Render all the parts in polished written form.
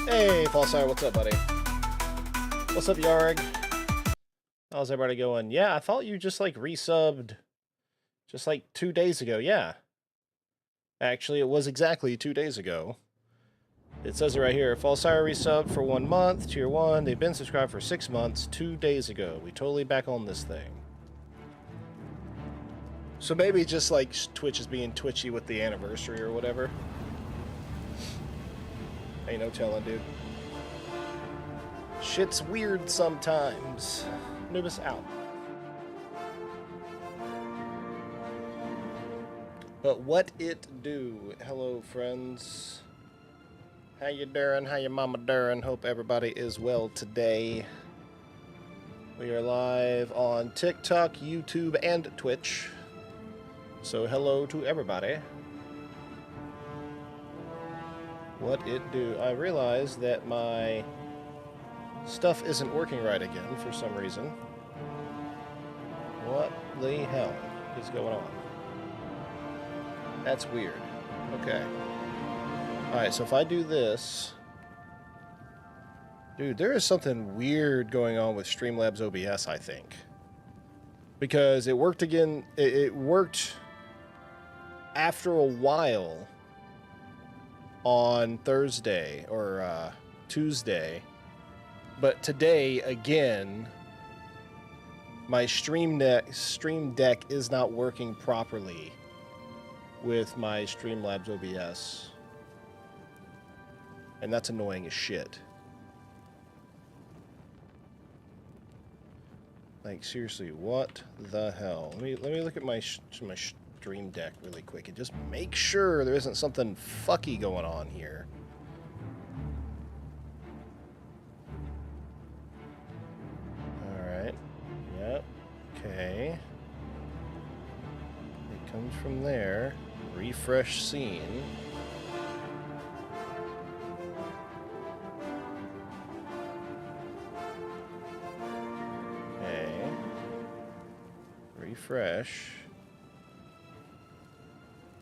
Hey, Falsire, what's up, buddy? What's up, Yarg? How's everybody going? Yeah, I thought you just, like, resubbed just, like, 2 days ago. Yeah. Actually, it was exactly 2 days ago. It says it right here. Falsire resubbed for 1 month, tier 1. They've been subscribed for 6 months, 2 days ago. We totally back on this thing. So maybe just, like, Twitch is being twitchy with the anniversary or whatever. Ain't no telling, dude. Shit's weird sometimes. Nubis out. But what it do? Hello, friends. How you doing? How your mama doing? Hope everybody is well today. We are live on TikTok, YouTube, and Twitch. So hello to everybody. What it do? I realized that my stuff isn't working right again for some reason. What the hell is going on? That's weird. Okay. Alright, so if I do this... Dude, there is something weird going on with Streamlabs OBS, I think. Because it worked again... It worked after a while on Thursday, or Tuesday. But today, again, my Stream Deck is not working properly with my Streamlabs OBS. And that's annoying as shit. Like, seriously, what the hell? Let me look at my Stream Deck really quick and just make sure there isn't something fucky going on here. Alright. Yep. Okay. It comes from there. Refresh scene. Okay. Refresh.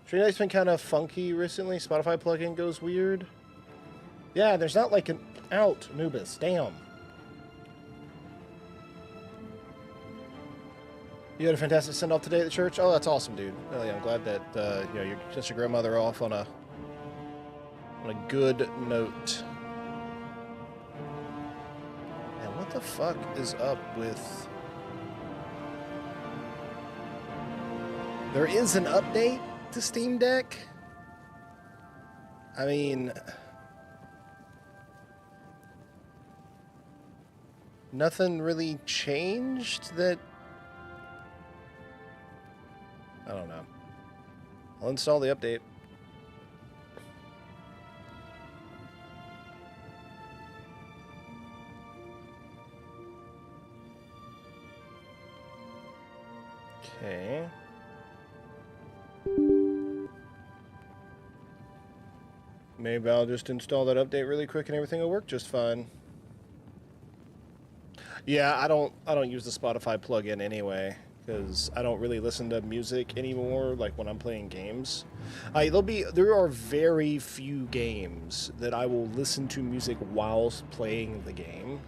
Stream Deck's been kind of funky recently. Spotify plugin goes weird. Yeah, there's not like an out, Nubis. Damn. You had a fantastic send-off today at the church? Oh, that's awesome, dude. Oh, yeah, I'm glad that you know, you sent your grandmother off on a good note. And what the fuck is up with... There is an update to Steam Deck? I mean... Nothing really changed that... I don't know. I'll install the update. Okay. Maybe I'll just install that update really quick and everything will work just fine. Yeah, I don't use the Spotify plugin anyway, because I don't really listen to music anymore, like when I'm playing games. There are very few games that I will listen to music whilst playing the game.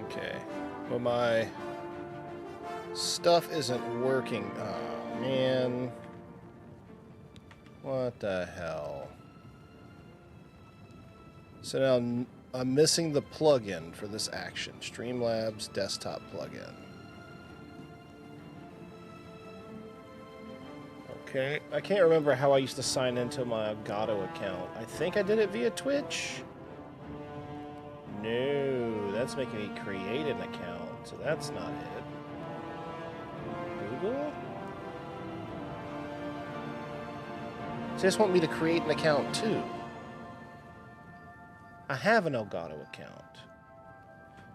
Okay. Well, my stuff isn't working. Oh, man. What the hell? So now I'm missing the plugin for this action. Streamlabs desktop plugin. Okay. I can't remember how I used to sign into my Elgato account. I think I did it via Twitch. No, that's making me create an account, so that's not it. Google? So they just want me to create an account too. I have an Elgato account.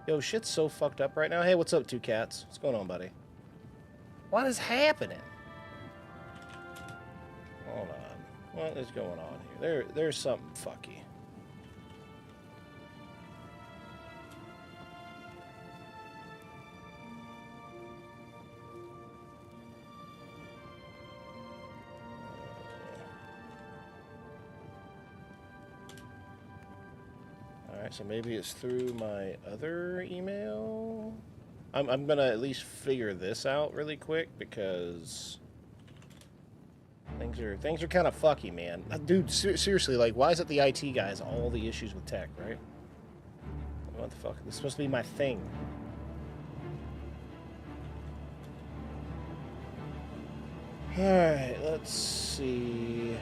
Yo, shit's so fucked up right now. Hey, what's up, Two Cats? What's going on, buddy? What is happening? Hold on. What is going on here? There's something fucky. So maybe it's through my other email? I'm gonna at least figure this out really quick because things are kind of fucky, man. Dude, seriously, like, why is it the IT guys all the issues with tech, right? What the fuck? This is supposed to be my thing. Alright, let's see.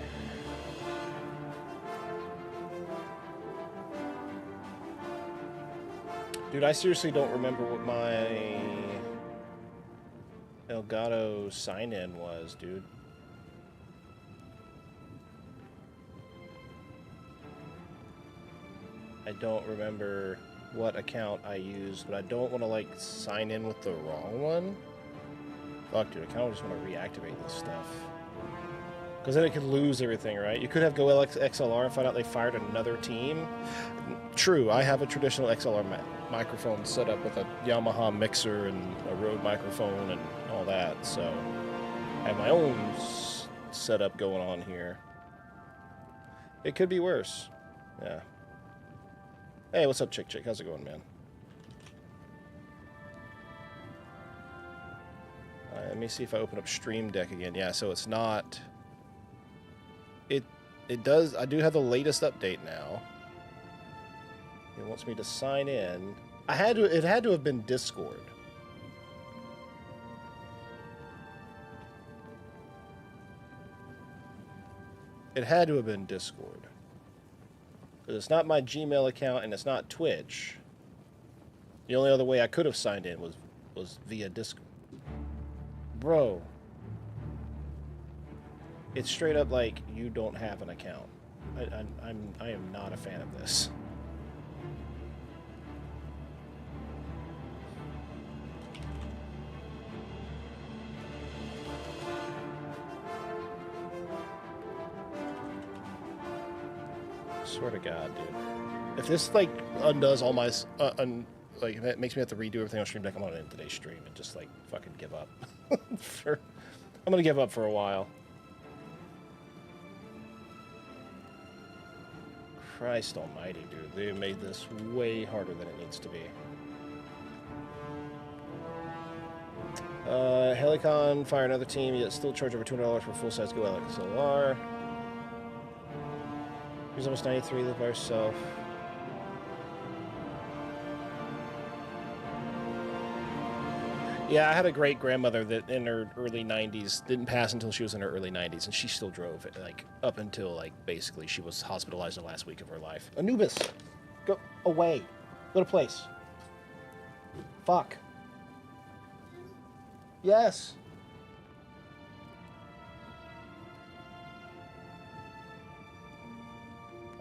Dude, I seriously don't remember what my Elgato sign-in was, dude. I don't remember what account I used, but I don't want to, like, sign in with the wrong one. Fuck, dude, I kind of just want to reactivate this stuff. Because then it could lose everything, right? You could have Go XLR and find out they fired another team. True, I have a traditional XLR microphone set up with a Yamaha mixer and a Rode microphone and all that, so I have my own setup going on here. It could be worse. Yeah. Hey, what's up, Chick? How's it going, man? Alright, let me see if I open up Stream Deck again. Yeah, so it's not... It does... I do have the latest update now. It wants me to sign in. It had to have been Discord. It had to have been Discord. Because it's not my Gmail account and it's not Twitch. The only other way I could have signed in was via Discord. Bro. It's straight up like you don't have an account. I am not a fan of this. Swear to God, dude. If this, like, undoes all my... like, if it makes me have to redo everything on Stream Deck, I'm gonna end today's stream and just, like, fucking give up. I'm gonna give up for a while. Christ almighty, dude. They made this way harder than it needs to be. Helicon, fire another team, yet still charge over $200 for full-size Go XLR. He's almost 93, live by herself. Yeah, I had a great-grandmother that in her early 90s didn't pass until she was in her early 90s, and she still drove it, like, up until, like, basically she was hospitalized the last week of her life. Anubis! Go away. Go to place. Fuck. Yes.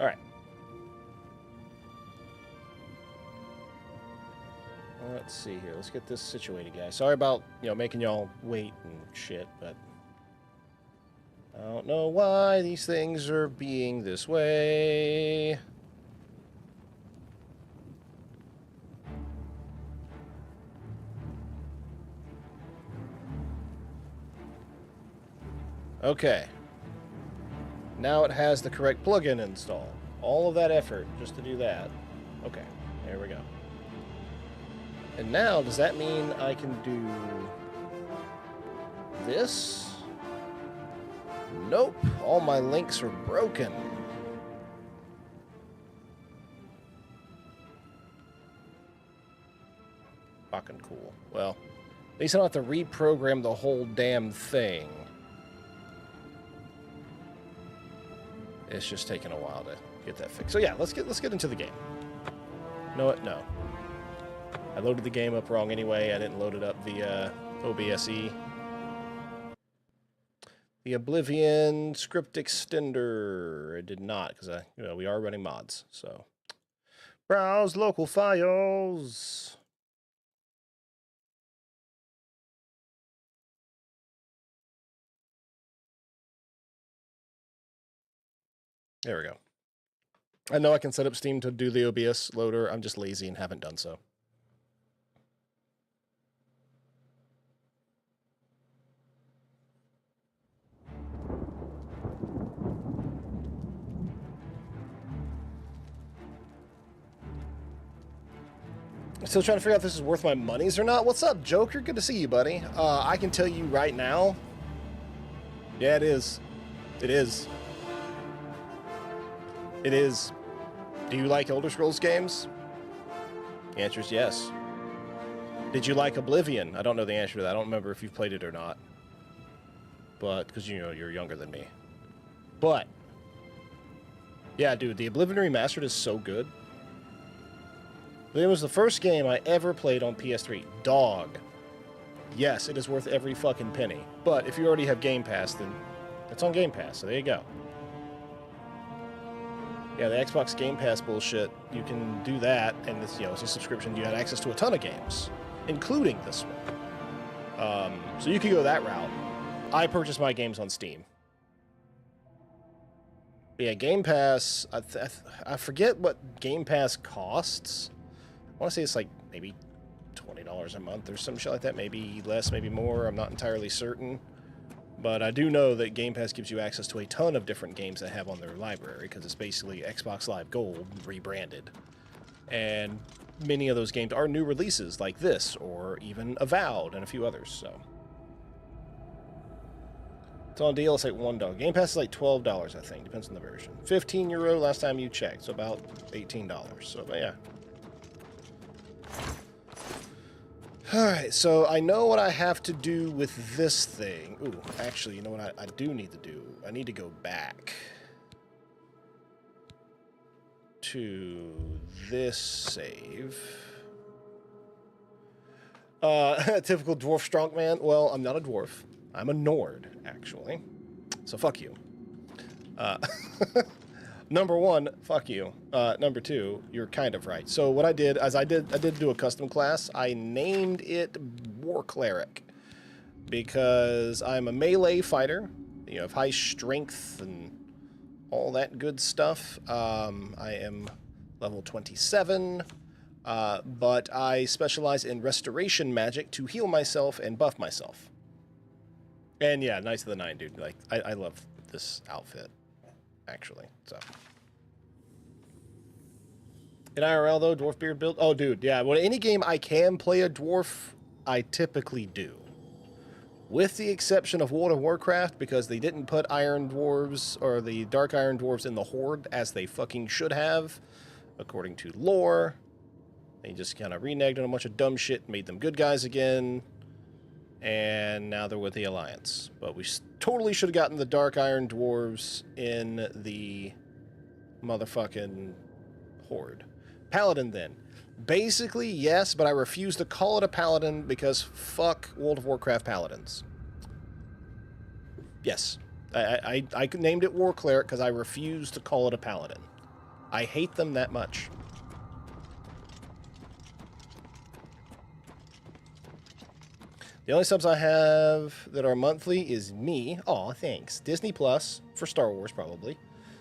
All right. Let's see here. Let's get this situated, guys. Sorry about, making y'all wait and shit, but I don't know why these things are being this way. Okay. Now it has the correct plugin installed. All of that effort just to do that. Okay, there we go. And now, does that mean I can do this? Nope, all my links are broken. Fucking cool. Well, at least I don't have to reprogram the whole damn thing. It's just taking a while to get that fixed. So yeah, let's get into the game. Know what? No. I loaded the game up wrong anyway. I didn't load it up via OBSE. The Oblivion script extender. I did not, because we are running mods. So browse local files. There we go. I know I can set up Steam to do the OBS loader. I'm just lazy and haven't done so. Still trying to figure out if this is worth my monies or not. What's up, Joker? Good to see you, buddy. I can tell you right now. Yeah, it is. It is. It is. Do you like ElderScrolls games? The answer is yes. Did you like Oblivion? I don't know the answer to that. I don't remember if you've played it or not. But, because, you know, you're younger than me. But, yeah, dude, the Oblivion Remastered is so good. It was the first game I ever played on PS3. Dog. Yes, it is worth every fucking penny. But if you already have Game Pass, then it's on Game Pass, so there you go. Yeah, the Xbox Game Pass bullshit, you can do that, and it's, you know, it's a subscription. You had access to a ton of games, including this one. So you could go that route. I purchased my games on Steam. But yeah, Game Pass, I forget what Game Pass costs. I want to say it's like maybe $20 a month or some shit like that. Maybe less, maybe more. I'm not entirely certain. But I do know that Game Pass gives you access to a ton of different games they have on their library, because it's basically Xbox Live Gold rebranded. And many of those games are new releases like this, or even Avowed and a few others, so. It's on deal, it's like $1. Game Pass is like $12, I think, depends on the version. €15 last time you checked, so about $18. So, but yeah. Alright, so I know what I have to do with this thing. Ooh, actually, you know what I do need to do? I need to go back to this save. Typical dwarf strongman. Well, I'm not a dwarf. I'm a Nord, actually. So fuck you. Number one, fuck you. Number two, you're kind of right. So what I did is I did do a custom class. I named it War Cleric because I'm a melee fighter. You know, of high strength and all that good stuff. I am level 27, but I specialize in restoration magic to heal myself and buff myself. And yeah, Knights of the Nine, dude. Like, I love this outfit, actually. So, in IRL though, dwarf beard build. Oh, dude, yeah. Well, any game I can play a dwarf, I typically do, with the exception of World of Warcraft, because they didn't put Iron Dwarves or the Dark Iron Dwarves in the Horde as they fucking should have, according to lore. They just kind of reneged on a bunch of dumb shit, made them good guys again. And now they're with the Alliance. But we totally should have gotten the Dark Iron Dwarves in the motherfucking Horde. Paladin, then. Basically, yes, but I refuse to call it a Paladin because fuck World of Warcraft Paladins. Yes. I named it War Cleric because I refuse to call it a Paladin. I hate them that much. The only subs I have that are monthly is me. Aw, thanks. Disney Plus, for Star Wars, probably.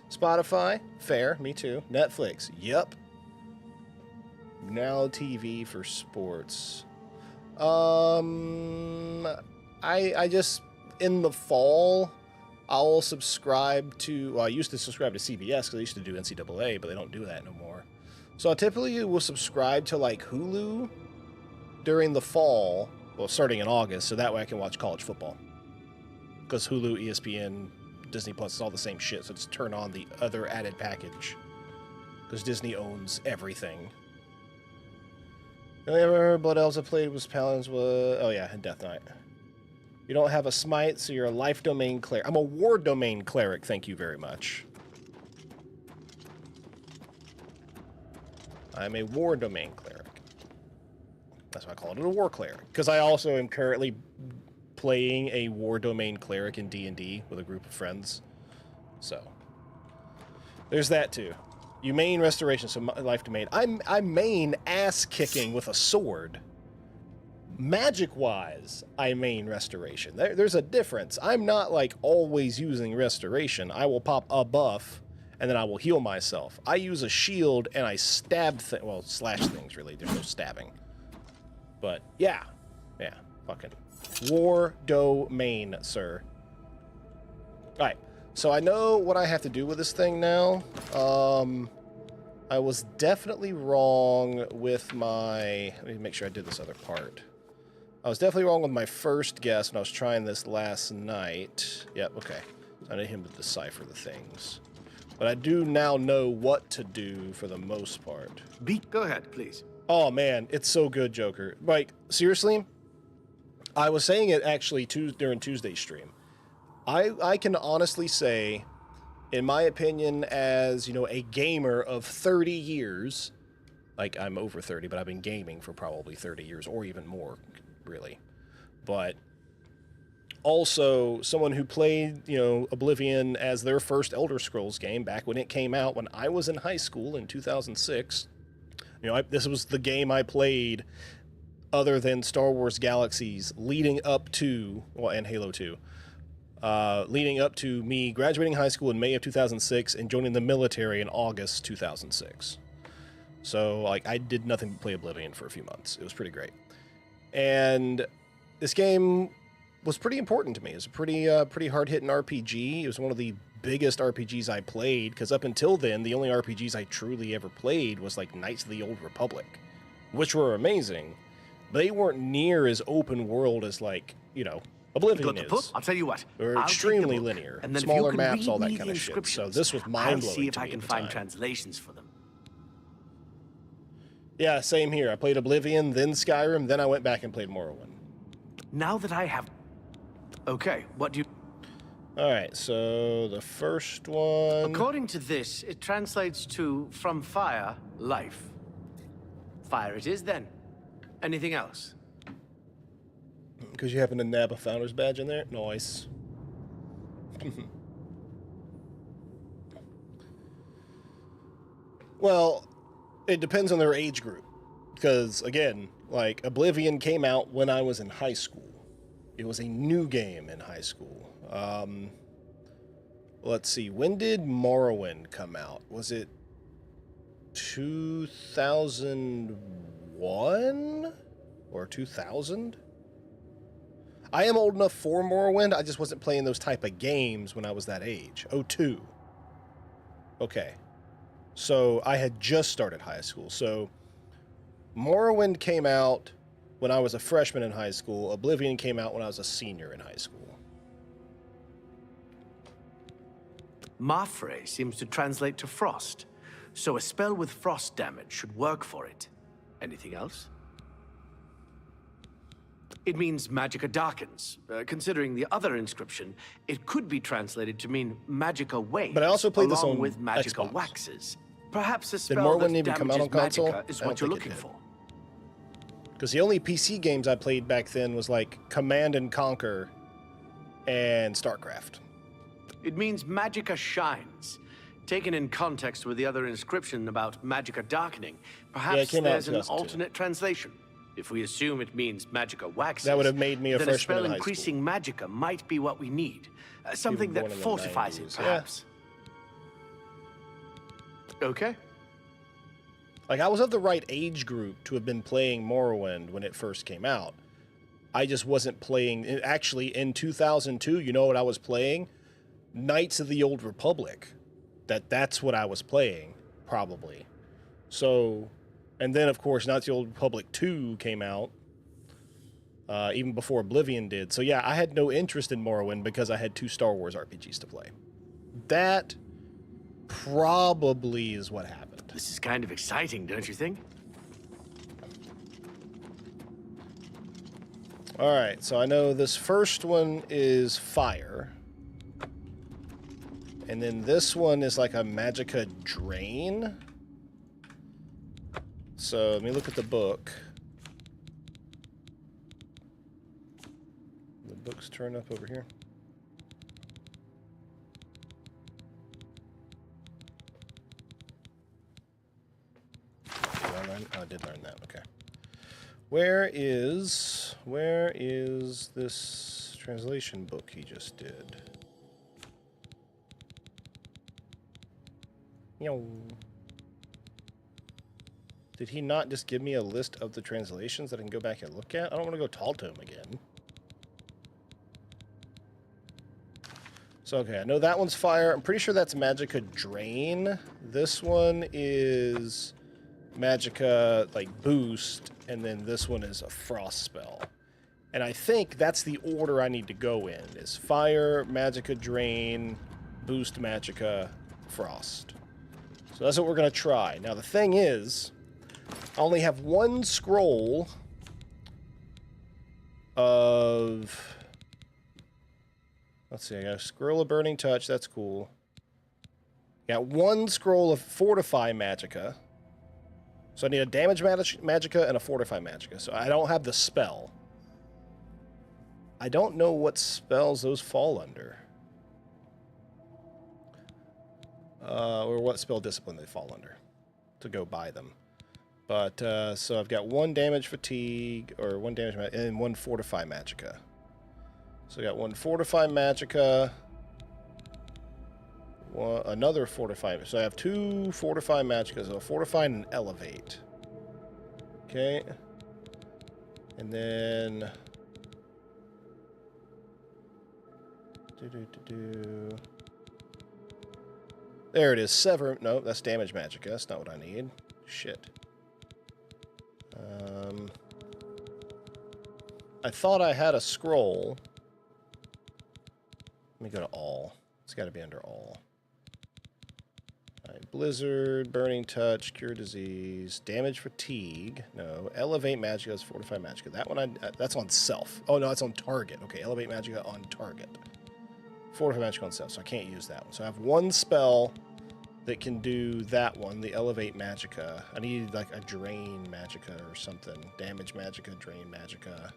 Spotify, fair, me too. Netflix, yup. Now TV for sports. I just, in the fall, I'll subscribe to, well, I used to subscribe to CBS because I used to do NCAA, but they don't do that no more. So I typically will subscribe to, like, Hulu during the fall. Well, starting in August, so that way I can watch college football. Because Hulu, ESPN, Disney Plus is all the same shit, so just turn on the other added package. Because Disney owns everything. The only ever Blood Elves I played was Paladins was... Oh yeah, and Death Knight. You don't have a smite, so you're a life domain cleric. I'm a war domain cleric, thank you very much. I'm a war domain cleric. That's why I called it a war cleric. Because I also am currently playing a war domain cleric in D&D with a group of friends. So, there's that too. You main restoration, so life domain. I main ass-kicking with a sword. Magic-wise, I main restoration. There's a difference. I'm not, like, always using restoration. I will pop a buff, and then I will heal myself. I use a shield, and I stab well, slash things, really. There's no stabbing. But, yeah. Yeah. Fucking war domain, sir. Alright. So I know what I have to do with this thing now. I was definitely wrong with my... Let me make sure I did this other part. I was definitely wrong with my first guess when I was trying this last night. Yep, okay. So I need him to decipher the things. But I do now know what to do for the most part. Go ahead, please. Oh, man, it's so good, Joker. Like, seriously, I was saying it actually during Tuesday's stream. I can honestly say, in my opinion, as, you know, a gamer of 30 years, like, I'm over 30, but I've been gaming for probably 30 years, or even more, really. But also someone who played, you know, Oblivion as their first ElderScrolls game back when it came out when I was in high school in 2006. You know, this was the game I played other than Star Wars Galaxies leading up to, well, and Halo 2, leading up to me graduating high school in May of 2006 and joining the military in August 2006. So, like, I did nothing but play Oblivion for a few months. It was pretty great. And this game was pretty important to me. It was a pretty hard-hitting RPG. It was one of the biggest RPGs I played, because up until then, the only RPGs I truly ever played was, like, Knights of the Old Republic, which were amazing. They weren't near as open world as, like, you know, Oblivion is. I'll tell you what. They're extremely linear, and then smaller maps, all that kind of shit. So this was mind-blowing. I'll see if to I me can at the find time. translations for them. Yeah, same here. I played Oblivion, then Skyrim, then I went back and played Morrowind. Now that I have... Okay, what do you... Alright, so the first one... According to this, it translates to, from fire, life. Fire it is, then. Anything else? Because you happen to nab a Founder's Badge in there? Nice. Well, it depends on their age group. Because, again, like, Oblivion came out when I was in high school. It was a new game in high school. Let's see, when did Morrowind come out? Was it 2001? Or 2000? I am old enough for Morrowind, I just wasn't playing those type of games when I was that age. 02. Okay. So, I had just started high school. So, Morrowind came out when I was a freshman in high school. Oblivion came out when I was a senior in high school. Mafre seems to translate to frost, so a spell with frost damage should work for it. Anything else? It means Magicka darkens. Considering the other inscription, it could be translated to mean Magicka wanes. But I also played this on with Magicka Xbox. waxes. Perhaps a Did spell Morrowind that even come out on damages console? Magicka is I don't what you're think it looking did. for. Because the only PC games I played back then was like Command and Conquer and StarCraft. It means Magicka shines. Taken in context with the other inscription about Magicka darkening, perhaps came out in there's an 2002. alternate translation. If we assume it means Magicka waxes, That would have made me a then freshman spell in high increasing Magicka might be what we need. Something born that in the fortifies 90s. it, perhaps. Yeah. Okay. Like, I was of the right age group to have been playing Morrowind when it first came out. I just wasn't playing... Actually, in 2002, you know what I was playing? Knights of the Old Republic. That's what I was playing, probably. So... And then, of course, Knights of the Old Republic 2 came out, even before Oblivion did. So, yeah, I had no interest in Morrowind because I had 2 Star Wars RPGs to play. That probably is what happened. This is kind of exciting, don't you think? All right, so I know this first one is fire. And then this one is like a Magicka drain. So let me look at the book. The book's turned up over here. I did learn that, okay. Where is this translation book he just did? Did he not just give me a list of the translations that I can go back and look at? I don't want to go talk to him again. So, okay, I know that one's fire. I'm pretty sure that's Magicka Drain. This one is Magicka, like, Boost, and then this one is a Frost spell. And I think that's the order I need to go in, is Fire, Magicka Drain, Boost Magicka, Frost. So that's what we're going to try. Now, the thing is, I only have one scroll of... Let's see, I got a Scroll of Burning Touch, that's cool. Got one scroll of Fortify Magicka. So I need a Damage Magicka and a Fortify Magicka. So I don't have the spell. I don't know what spells those fall under. Or what spell discipline they fall under. To go buy them. But, so I've got one Damage Fatigue, or one Damage and one Fortify Magicka. So I got one Fortify Magicka, another Fortify. So I have two Fortify Magickas, so a Fortify and an Elevate. Okay. And then... There it is. Sever. No, that's Damage Magicka. That's not what I need. Shit. I thought I had a scroll. Let me go to all. It's got to be under all. All right, Blizzard, Burning Touch, Cure Disease, Damage Fatigue. No, Elevate Magicka is Fortify Magicka. That one, that's on self. Oh, no, that's on target. Okay, Elevate Magicka on target. Fortify Magicka on self, so I can't use that one. So I have one spell that can do that one, the Elevate Magicka. I need, like, a Drain Magicka or something. Damage Magicka, Drain Magicka.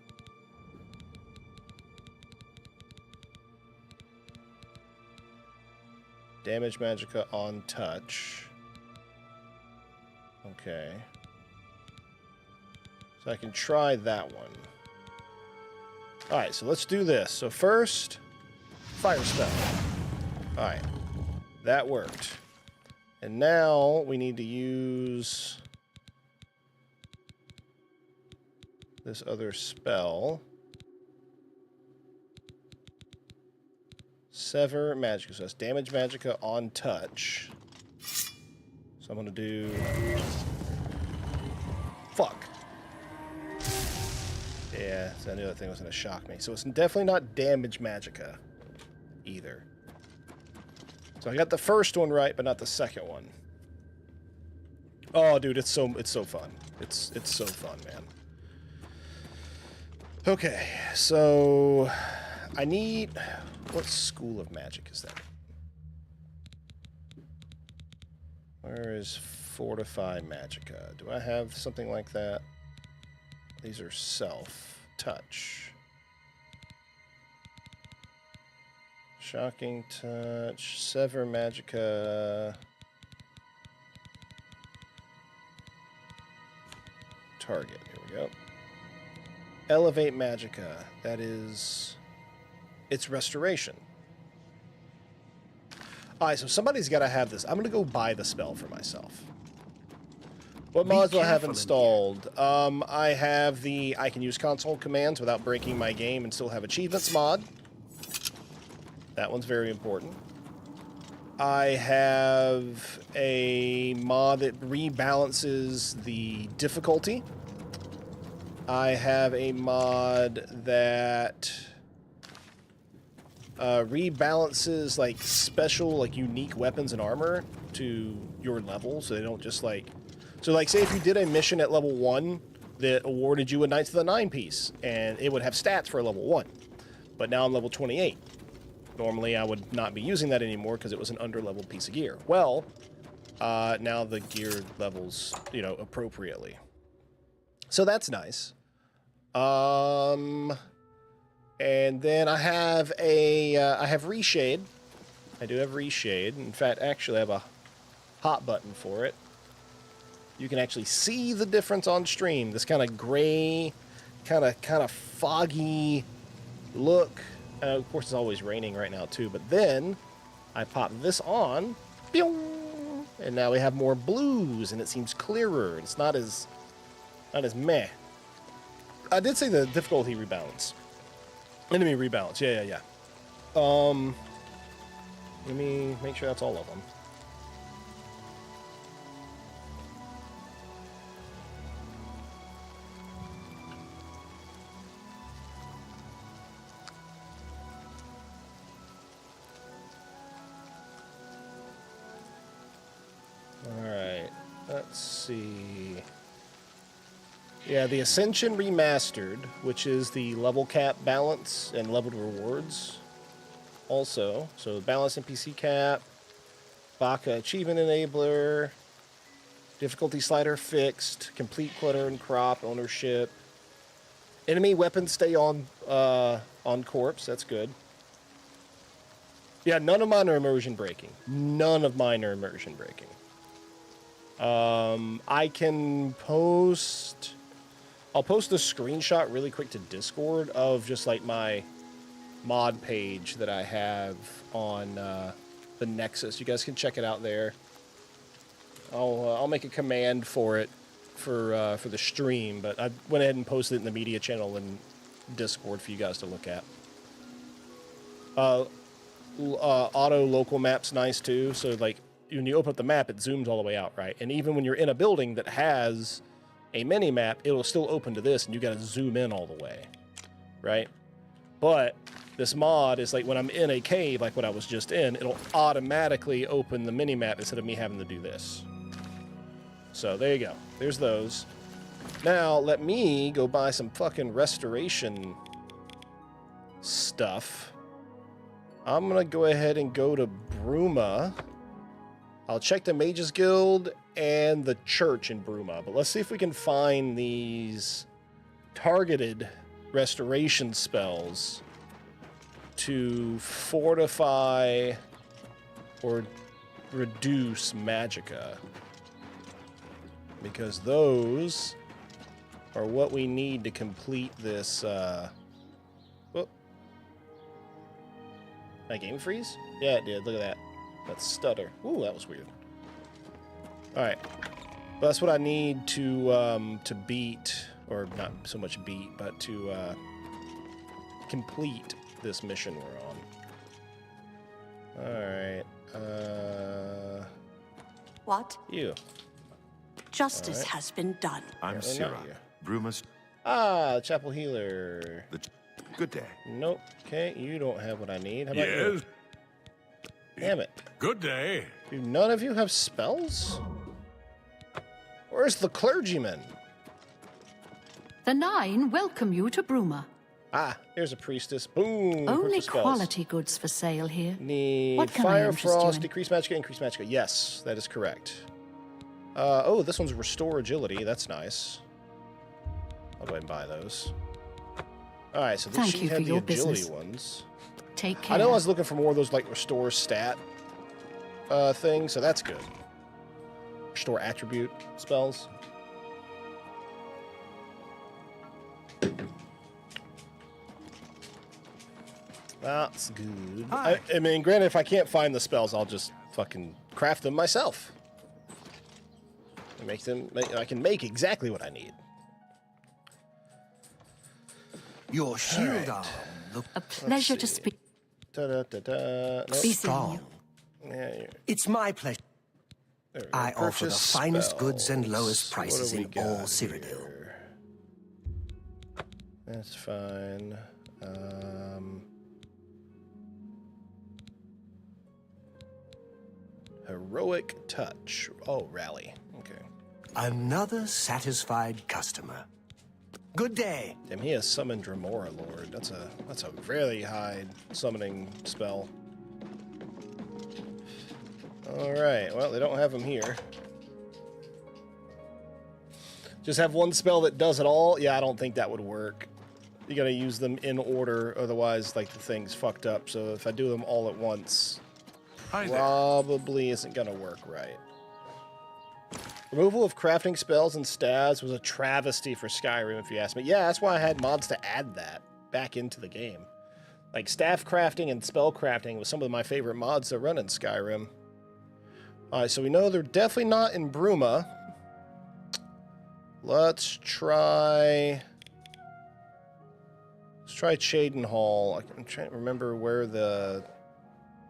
Damage Magicka on touch. Okay. So I can try that one. Alright, so let's do this. So first, fire spell. Alright. That worked. And now we need to use this other spell. Sever Magicka. So that's Damage Magicka on touch. So I'm going to do... Fuck. Yeah, so I knew that thing was going to shock me. So it's definitely not Damage Magicka either. So I got the first one right, but not the second one. Oh, dude, it's so fun. It's so fun, man. Okay, so I need... What school of magic is that? Where is Fortify Magicka? Do I have something like that? These are self. Touch. Shocking Touch. Sever Magicka. Target. Here we go. Elevate Magicka. That is... It's Restoration. Alright, so somebody's got to have this. I'm going to go buy the spell for myself. What mods do I have installed? I have the I can use console commands without breaking my game and still have achievements mod. That one's very important. I have a mod that rebalances the difficulty. I have a mod that rebalances like special, like unique weapons and armor to your level, so they don't just like... So like say if you did a mission at level 1 that awarded you a Knights of the Nine piece, and it would have stats for level 1. But now I'm level 28. Normally I would not be using that anymore because it was an under-leveled piece of gear. Well, now the gear levels, you know, appropriately. So that's nice. And then I have I have Reshade. I do have Reshade. In fact, actually I have a hot button for it. You can actually see the difference on stream. This kind of gray, kind of foggy look. Of course, it's always raining right now too. But then I pop this on, and now we have more blues, and it seems clearer. It's not as meh. I did say the difficulty rebalance. Enemy rebalance. Yeah. Let me make sure that's all of them. Alright, let's see. Yeah, the Ascension Remastered, which is the level cap balance and leveled rewards. Also, so balance NPC cap, Baka achievement enabler, difficulty slider fixed, complete clutter and crop ownership. Enemy weapons stay on corpse, that's good. Yeah, none of mine are immersion breaking. None of mine are immersion breaking. I can post... I'll post a screenshot really quick to Discord of just like my mod page that I have on the Nexus. You guys can check it out there. I'll make a command for it for the stream, but I went ahead and posted it in the media channel in Discord for you guys to look at. Auto local map's nice too, so like when you open up the map, it zooms all the way out, right? And even when you're in a building that has a mini map, it will still open to this, and you got to zoom in all the way, right? But this mod is like when I'm in a cave, like what I was just in, it'll automatically open the mini map instead of me having to do this. So there you go. There's those. Now let me go buy some fucking restoration stuff. I'm gonna go ahead and go to Bruma. I'll check the Mages Guild and the church in Bruma, but let's see if we can find these targeted restoration spells to fortify or reduce magicka, because those are what we need to complete this. Whoop. My game freeze? Yeah, it did. Look at that. That stutter. Ooh, that was weird. Alright. Well, that's what I need to beat, or not so much beat, but to complete this mission we're on. Alright. What? You. Justice has been done. I'm Apparently not Sirach, you. Bruma's. Ah, Chapel Healer. Good day. Nope. Okay, you don't have what I need. How about Yes. you? Damn it. Good day. Do none of you have spells? Where's the clergyman? The Nine welcome you to Bruma. Ah, here's a priestess. Boom. Only purchase spells. quality goods for sale here. Need What can I fire, interest you frost, in? decrease magicka, increase magicka. Yes, that is correct. Oh, this one's restore agility. That's nice. I'll go ahead and buy those. All right, so Thank she you had for the your agility business. ones. Take care. I know I was looking for more of those like restore stat things, so that's good. Restore attribute spells. That's good. I mean, granted, if I can't find the spells, I'll just fucking craft them myself. Make them. I can make exactly what I need. Your shield arm looks A pleasure to see. speak. Nope. Be seeing strong. you. Yeah, It's my pleasure. there we go. I offer the Purchase finest goods and spells. lowest What do prices we in all got Cyrodiil. here? That's fine. Heroic touch. Oh, rally. Okay. Another satisfied customer. Good day. Damn, he has summoned Dremora Lord. That's a very high summoning spell. Alright, well, they don't have him here. Just have one spell that does it all? Yeah, I don't think that would work. You gotta use them in order, otherwise, like, the thing's fucked up. So if I do them all at once, Hi there. probably isn't gonna work right. Removal of crafting spells and stats was a travesty for Skyrim, if you ask me. Yeah, that's why I had mods to add that back into the game. Like, staff crafting and spell crafting was some of my favorite mods to run in Skyrim. Alright, so we know they're definitely not in Bruma. Let's try Cheydinhall. I'm trying to remember where the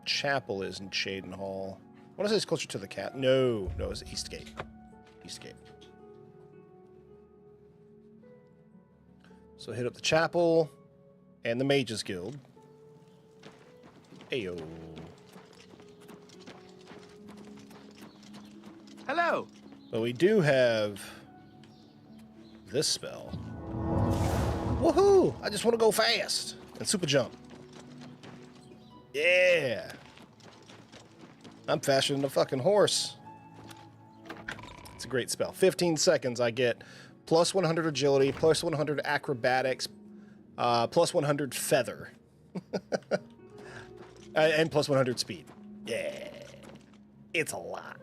chapel is in Shaden Hall. I want to say it's closer to the cat. No, it's Eastgate. Eastgate. So hit up the chapel and the Mages Guild. Ayo. Hello. But we do have this spell. Woohoo! I just want to go fast and super jump. Yeah. I'm faster than a fucking horse. It's a great spell. 15 seconds, I get plus 100 agility, plus 100 acrobatics, plus 100 feather. And plus 100 speed. Yeah. It's a lot.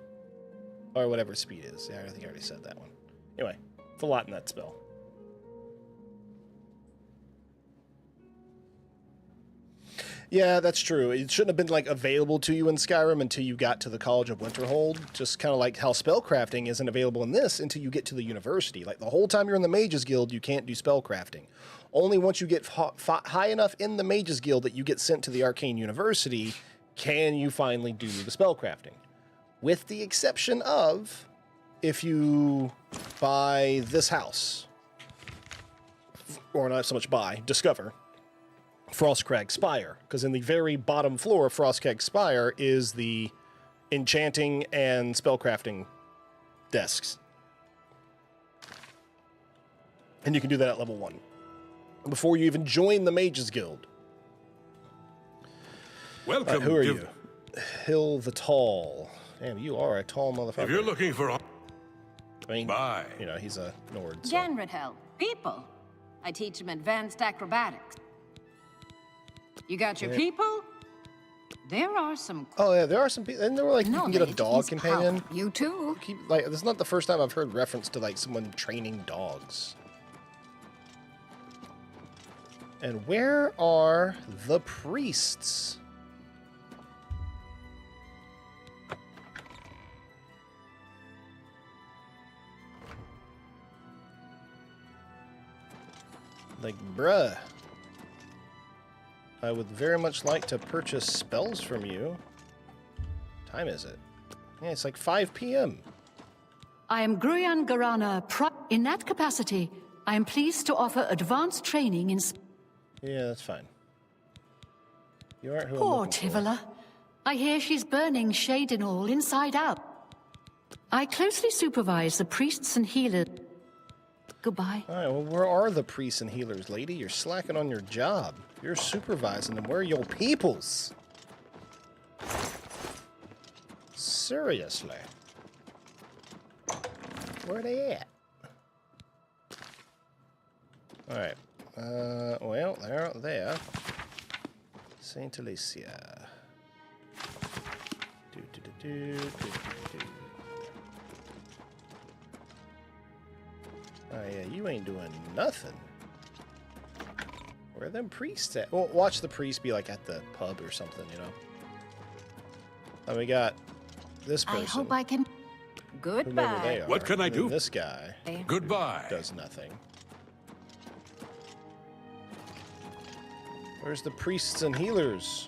Or whatever speed is. Yeah, I think I already said that one. Anyway, it's a lot in that spell. Yeah, that's true. It shouldn't have been like available to you in Skyrim until you got to the College of Winterhold. Just kind of like how spellcrafting isn't available in this until you get to the university. Like the whole time you're in the Mages Guild, you can't do spellcrafting. Only once you get high enough in the Mages Guild that you get sent to the Arcane University can you finally do the spellcrafting. With the exception of if you buy this house, or not so much buy, discover Frostcrag Spire, because in the very bottom floor of Frostcrag Spire is the enchanting and spellcrafting desks. And you can do that at level 1 before you even join the Mages Guild. Welcome. Who are you? Hill the Tall. Damn, you are a tall motherfucker. If you're looking for... I mean, Bye. you know, he's a Nord. So. Genredhel, people. I teach them advanced acrobatics. You got your people? There are some... Oh, yeah, there are some people. And there were like, you No, can get a it dog is companion. power. You too. Like, this is not the first time I've heard reference to like someone training dogs. And where are the priests? Like, bruh. I would very much like to purchase spells from you. What time is it? Yeah, it's like 5 p.m. I am Gruyan Garana. In that capacity, I am pleased to offer advanced training in... Yeah, that's fine. You aren't who I'm Poor looking for. Tivola. I hear she's burning Shaden all inside out. I closely supervise the priests and healers. Goodbye. All right, well, where are the priests and healers, lady? You're slacking on your job. You're supervising them. Where are your peoples? Seriously. Where are they at? All right. Well, they're out there. Saint Alicia. Oh yeah, you ain't doing nothing. Where are them priests at? Well, watch the priests be like at the pub or something, you know. And we got this person. I hope I can... Whomever they Goodbye. are. What can I And then do? This guy Goodbye. does nothing. Where's the priests and healers?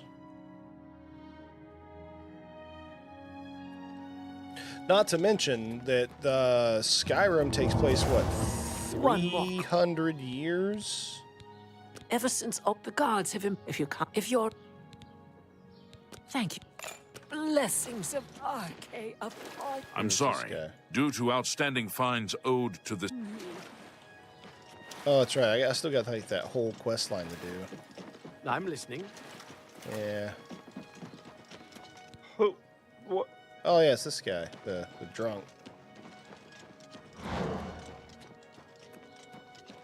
Not to mention that Skyrim takes place, what, One walk. 300 years? Ever since the gods have if you're... Thank you. Blessings of Arche upon... I'm sorry. guy? Due to outstanding fines owed to the... Oh, that's right. I still got like that whole quest line to do. I'm listening. Yeah. Who? What? Oh, yeah, it's this guy, the drunk.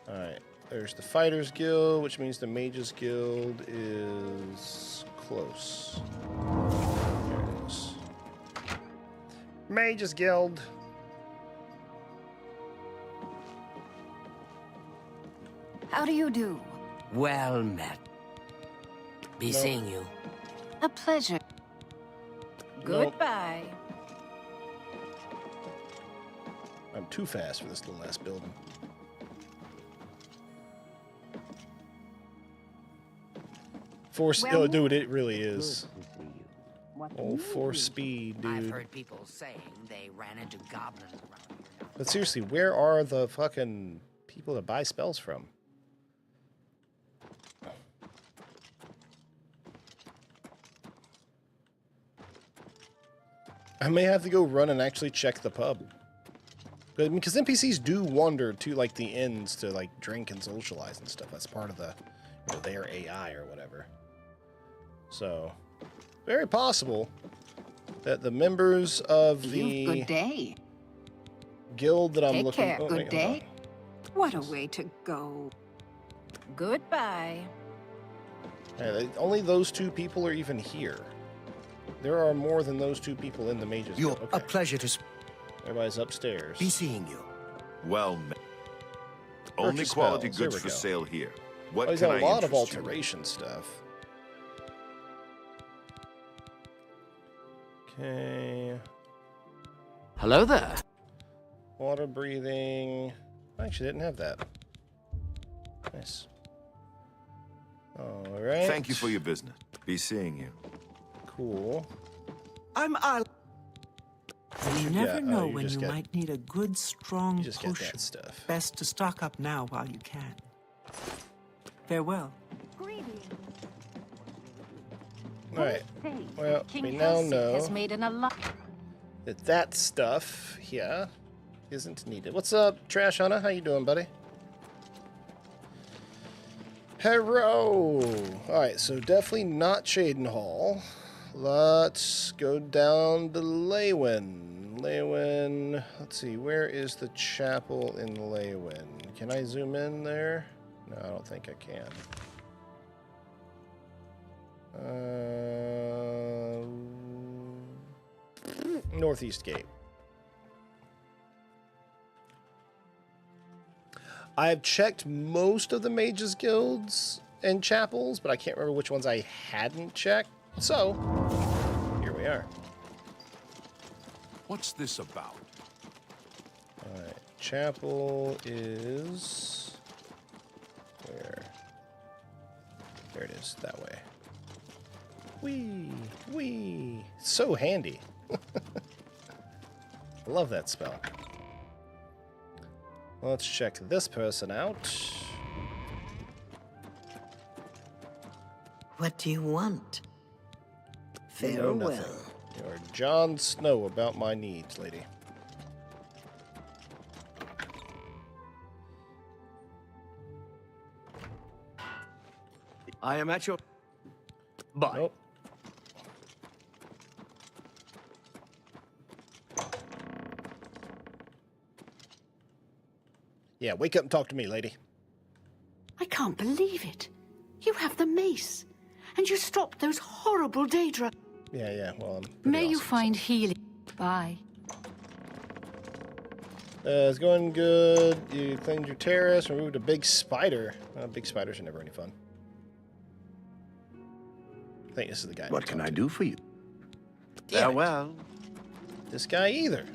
Alright, there's the Fighters Guild, which means the Mages Guild is close. There it is. Mages Guild! How do you do? Well met. Be seeing you. A pleasure. Goodbye. I'm too fast for this little ass building. Force, Well, oh, dude, it really is. Old for speed, I've dude. heard people saying they ran into goblins around here. But seriously, where are the fucking people to buy spells from? I may have to go run and actually check the pub. Because NPCs do wander to, like, the inns to, like, drink and socialize and stuff. That's part of the, you know, their AI or whatever. So, very possible that the members of the Good day. guild that I'm Take looking... care. oh, Good wait, hold day. on. What a way to go. Goodbye. Hey, only those two people are even here. There are more than those two people in the Mages You're Guild. a Okay. pleasure to Everybody's upstairs. be seeing you. Well met. Only Purchase quality spells. There goods we for go. sale here. What Oh, he's can got I a lot of interest you in? alteration stuff. Okay. Hello there. Water breathing. I actually didn't have that. Nice. Alright. Thank you for your business. Be seeing you. Cool. I'm Al. What You you never got? know Oh, you when just you get- might need a good, strong You just get potion. that stuff. Best to stock up now while you can. Farewell. Alright. Well, King we now Halsey know has made an alliance. that stuff here isn't needed. What's up, Trash Hunter? How you doing, buddy? Hello. Alright, so definitely not Shaden Hall. Let's go down to Leywin. Leywin. Let's see, where is the chapel in Leywin? Can I zoom in there? No, I don't think I can. Northeast Gate. I've checked most of the Mages Guilds and chapels, but I can't remember which ones I hadn't checked. So, here we are. What's this about? Alright, chapel is... where? There it is, that way. Whee! Whee! So handy. Love that spell. Let's check this person out. What do you want? You know Farewell. nothing. You're Jon Snow about my needs, lady. I am at your... Bye. Nope. Yeah, wake up and talk to me, lady. I can't believe it. You have the mace. And you stopped those horrible Daedra. Yeah, well, I'm pretty May you awesome, find healing. Bye. It's going good. You cleaned your terrace, removed a big spider. Big spiders are never any fun. I think this is the guy. What can I do for you? Damn it. Farewell. This guy either.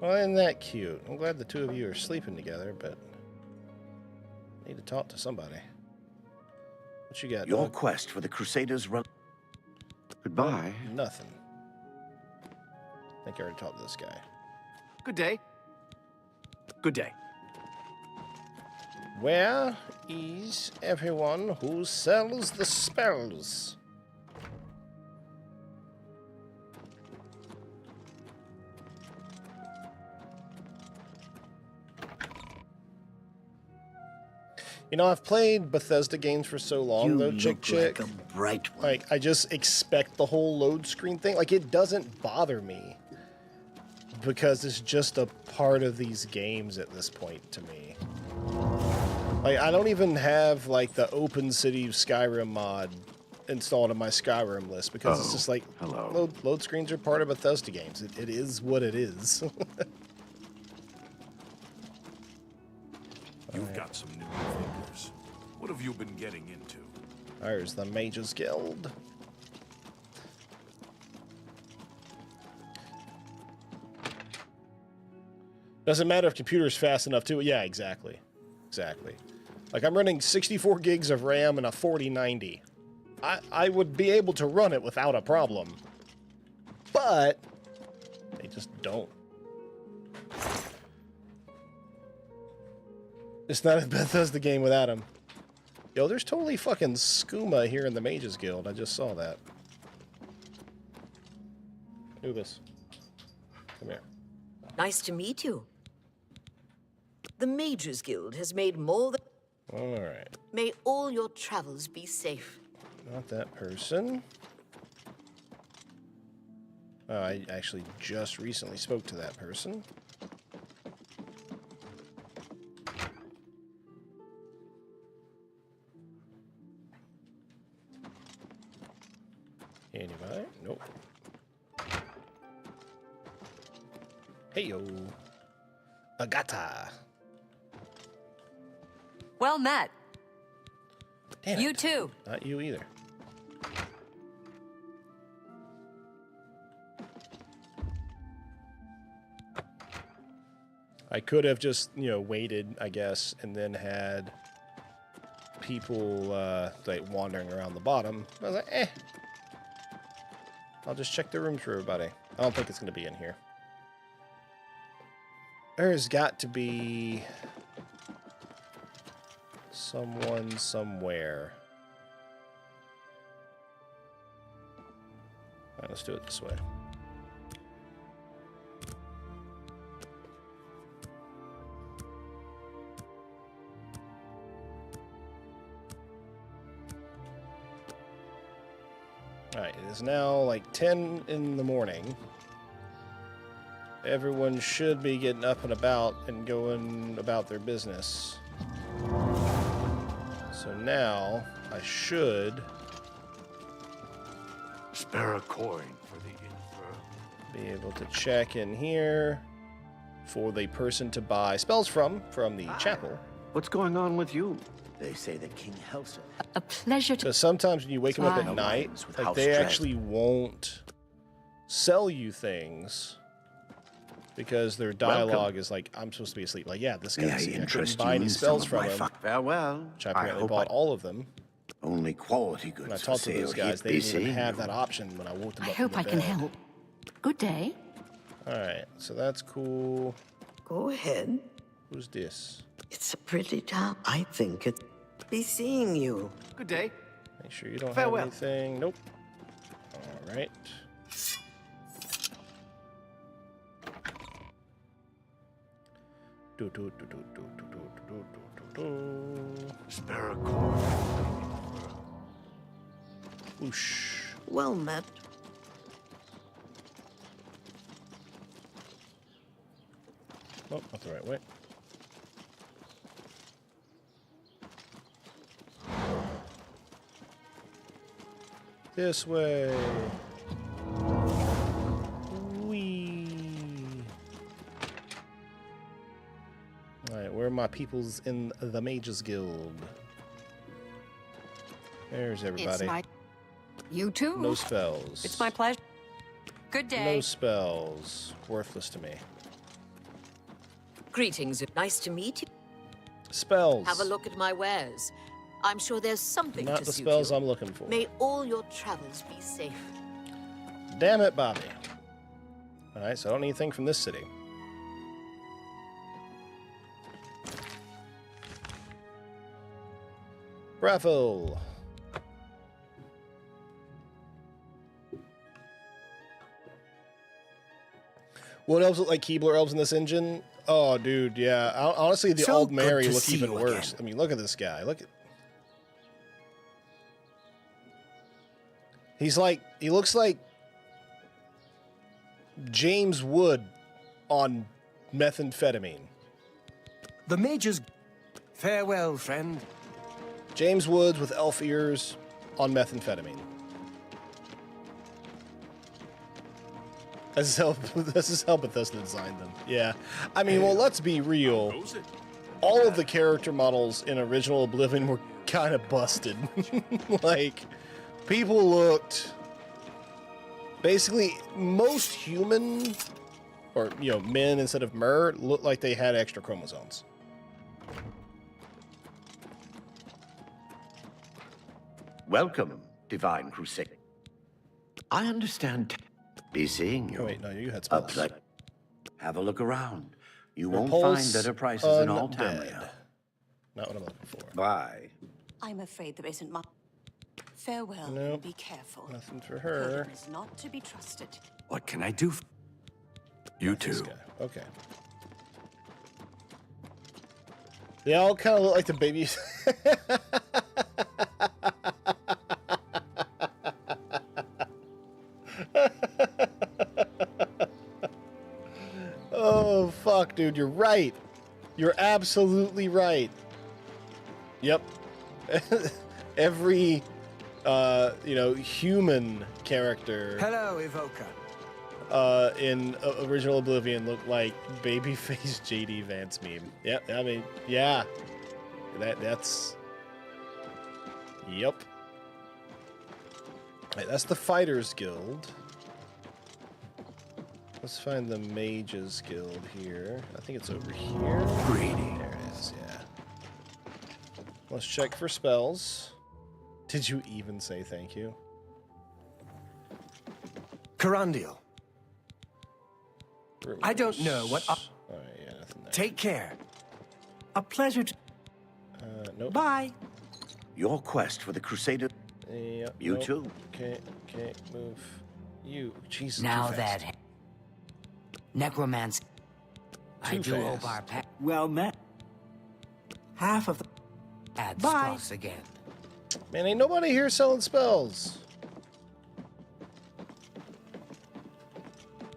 Well, isn't that cute? I'm glad the two of you are sleeping together, but I need to talk to somebody. What you got? Your dog? quest for the Crusaders run... Goodbye. Nothing. I think I already talked to this guy. Good day. Good day. Where is everyone who sells the spells? You know, I've played Bethesda games for so long, You though, look Chick. like a bright one. Like, I just expect the whole load screen thing. Like, it doesn't bother me. Because it's just a part of these games at this point to me. Like, I don't even have, like, the Open City Skyrim mod installed on my Skyrim list. Because it's just like, hello. load screens are part of Bethesda games. It is what it is. You've got some new figures. What have you been getting into? There's the Mages Guild. Doesn't matter if computer's fast enough to... Yeah, exactly. exactly. Like, I'm running 64 gigs of RAM and a 4090. I would be able to run it without a problem. But they just don't. It's not a Bethesda game without him. Yo, there's totally fucking skooma here in the Mages Guild. I just saw that. Do this. Come here. Nice to meet you. The Mages Guild has made more than... Alright. May all your travels be safe. Not that person. Oh, I actually just recently spoke to that person. Anybody? Nope. Hey yo. Agata. Well met. Damn You it. too. Not you either. I could have just, you know, waited, I guess, and then had people, like, wandering around the bottom. I was like, eh. I'll just check the rooms for everybody. I don't think it's going to be in here. There's got to be someone somewhere. All right, let's do it this way. Alright, it is now like 10 in the morning. Everyone should be getting up and about and going about their business. So now, I should Spare a coin for the infirm. be able to check in here for the person to buy spells from the chapel. What's going on with you? They say the king helps it. A pleasure to... Because sometimes when you wake them up at Wow. night, With like house they dread. actually won't sell you things because their dialogue is like, I'm supposed to be asleep. Like, yeah, this May I guy's I couldn't interest buy you any in spells some of from my him, Farewell. which I apparently bought all of them. Only quality goods. When I for talked to sale those guys, here, they didn't even BC. have that option when I woke them I up hope from I the can bed. help. Good day. Alright, so that's cool. Go ahead. Who's this? It's a pretty town. I think it. Be seeing you. Good day. Make sure you don't Farewell. have anything. Nope. Alright. Do, do, do, do, do, do, do, do, do, do, do. Spare a coin for the infirm. Whoosh. Well met. Oh, not the right way. This way. Whee. Alright, where are my peoples in the Mages Guild? There's everybody. It's my... You too. No spells. It's my pleasure. Good day. No spells. Worthless to me. Greetings. Nice to meet you. Spells. Have a look at my wares. I'm sure there's something Not to the suit spells you. I'm looking for. May all your travels be safe. Damn it, Bobby. Alright, so I don't need anything from this city. Bravo. What elves look like Keebler elves in this engine? Oh, dude, yeah. Honestly, the So old good Mary to look see even you worse. again. I mean, look at this guy. Look at... He's like... He looks like... James Wood on methamphetamine. The Major's... Farewell, friend. James Woods with elf ears on methamphetamine. This is how Bethesda designed them. Yeah. I mean, well, let's be real. Knows it. All of the character models in original Oblivion were kind of busted. Like, people looked... Basically, most human, or, you know, men instead of mer, looked like they had extra chromosomes. Welcome, Divine Crusade. I understand. Be seeing you. Oh, wait, no, you had Up spells. that. Have a look around. You won't Repulse find better prices in all undead. Tamriel. Not what I'm looking for. Bye. I'm afraid there isn't much. Farewell, Nope. and be careful. Nothing for her. Conan is not to be trusted. What can I do? You This two. guy. Okay. They all kind of look like the babies. Oh, fuck, dude. You're right. You're absolutely right. Yep. Every, human character Hello, Evoker. in original Oblivion looked like babyface JD Vance meme. Yeah, I mean, yeah. That's... Yep. Right, that's the Fighters Guild. Let's find the Mages Guild here. I think it's over here. Greedy. There it is, yeah. Let's check for spells. Did you even say thank you? Carandial. I don't know what... Alright, yeah, nothing there. Take care. A pleasure to... Nope. Bye. Your quest for the Crusader. Yep, You nope. too. Okay, move. You, Jesus. Now too fast. that necromancy, I Too do fast. hope our path Well met. Half of the... adds Bye. cross again. Man, ain't nobody here selling spells.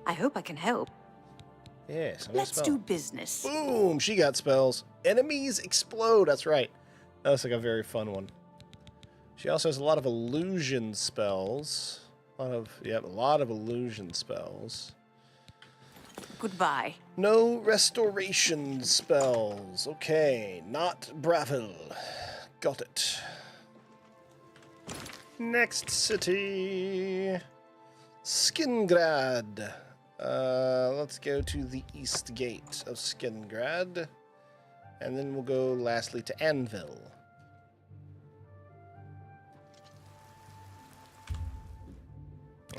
I hope I can help. Yes, I'm Let's do business. Boom! She got spells. Enemies explode. That's right. That looks like a very fun one. She also has a lot of illusion spells. A lot of illusion spells. Goodbye. No restoration spells. Okay, not Bravil. Got it. Next city. Skingrad. Let's go to the east gate of Skingrad. And then we'll go lastly to Anvil.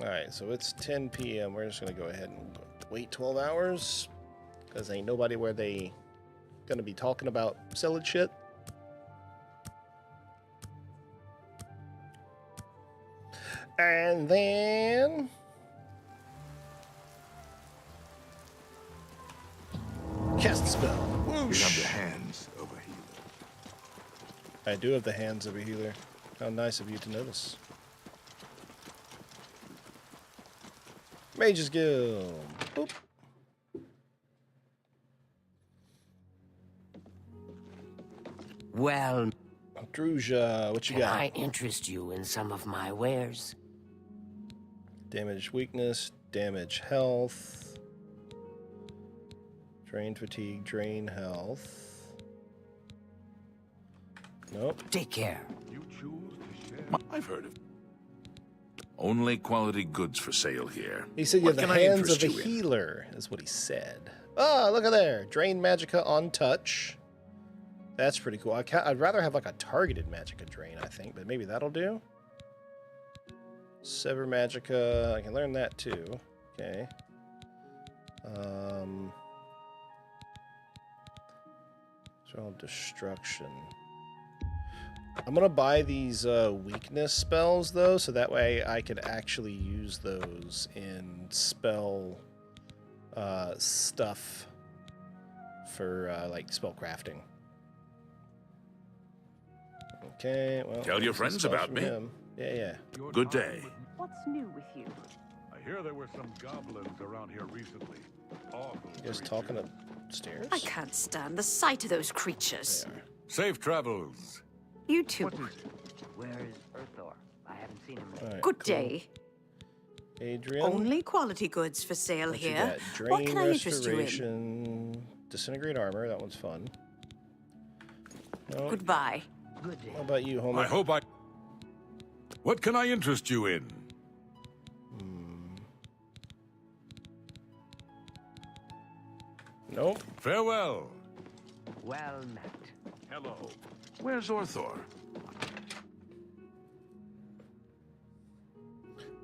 Alright, so it's 10 p.m. We're just going to go ahead and wait 12 hours. Because ain't nobody where they going to be talking about selling shit. And then... cast the spell. You Whoosh. have the hands of a healer. I do have the hands of a healer. How nice of you to notice. Mages Guild. Boop. Well, Druja, what you can got? I interest you in some of my wares? Damage weakness, damage health. Drain fatigue, drain health. Nope. Take care. You choose to share. I've heard of it. Only quality goods for sale here. He said you have What the can I hands interest of a you in? healer, is what he said. Ah, look at there. Drain magicka on touch. That's pretty cool. I'd rather have like a targeted magicka drain, I think, but maybe that'll do. Sever magicka. I can learn that too. Okay. Spell destruction. I'm gonna buy these weakness spells though, so that way I could actually use those in spell stuff for like spell crafting. Okay, well. Tell your some friends spells about from me. him. Yeah. Good day. What's new with you? I hear there were some goblins around here recently. Awful You guys creatures. talking upstairs? I can't stand the sight of those creatures. They are. Safe travels. You too. Where is Earthor? I haven't seen him. All right, Good cool. day. Adrian. Only quality goods for sale What you here. got? Drain What can I interest you in? restoration, disintegrate armor. That one's fun. No. Goodbye. Good day. How about you, Homer? I hope I... What can I interest you in? Nope. Farewell. Well met. Hello. Where's Orthor?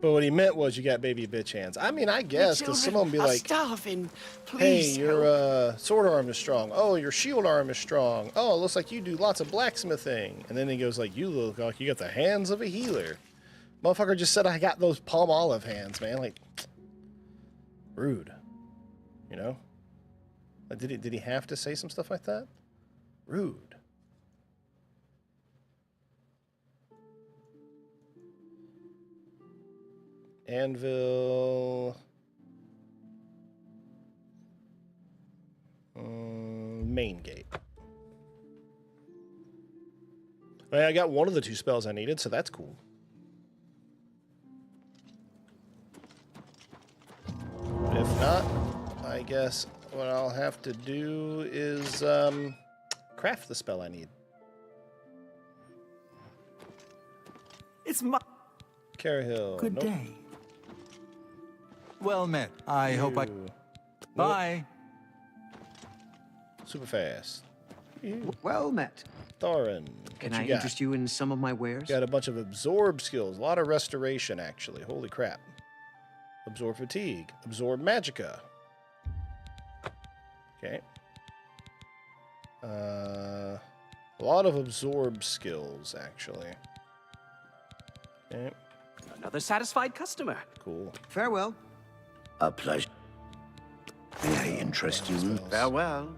But what he meant was you got baby bitch hands. I mean, I guess, because some of them be like, starving. hey, Please your sword arm is strong. Oh, your shield arm is strong. Oh, it looks like you do lots of blacksmithing. And then he goes like, you look like you got the hands of a healer. Motherfucker just said I got those palm olive hands, man. Like, rude. You know? Like, did he have to say some stuff like that? Rude. Anvil. Main gate. I got one of the two spells I needed, so that's cool. If not, I guess what I'll have to do is craft the spell I need. It's my Carahill. good Nope. day. Well met. I hope I. Nope. Bye. Super fast. Well met. Thorin. Can what I you got? interest you in some of my wares? Got a bunch of absorb skills. A lot of restoration, actually. Holy crap. Absorb fatigue. Absorb magicka. Okay. A lot of absorb skills, actually. Okay. Another satisfied customer. Cool. Farewell. A pleasure. May I interest you in Farewell.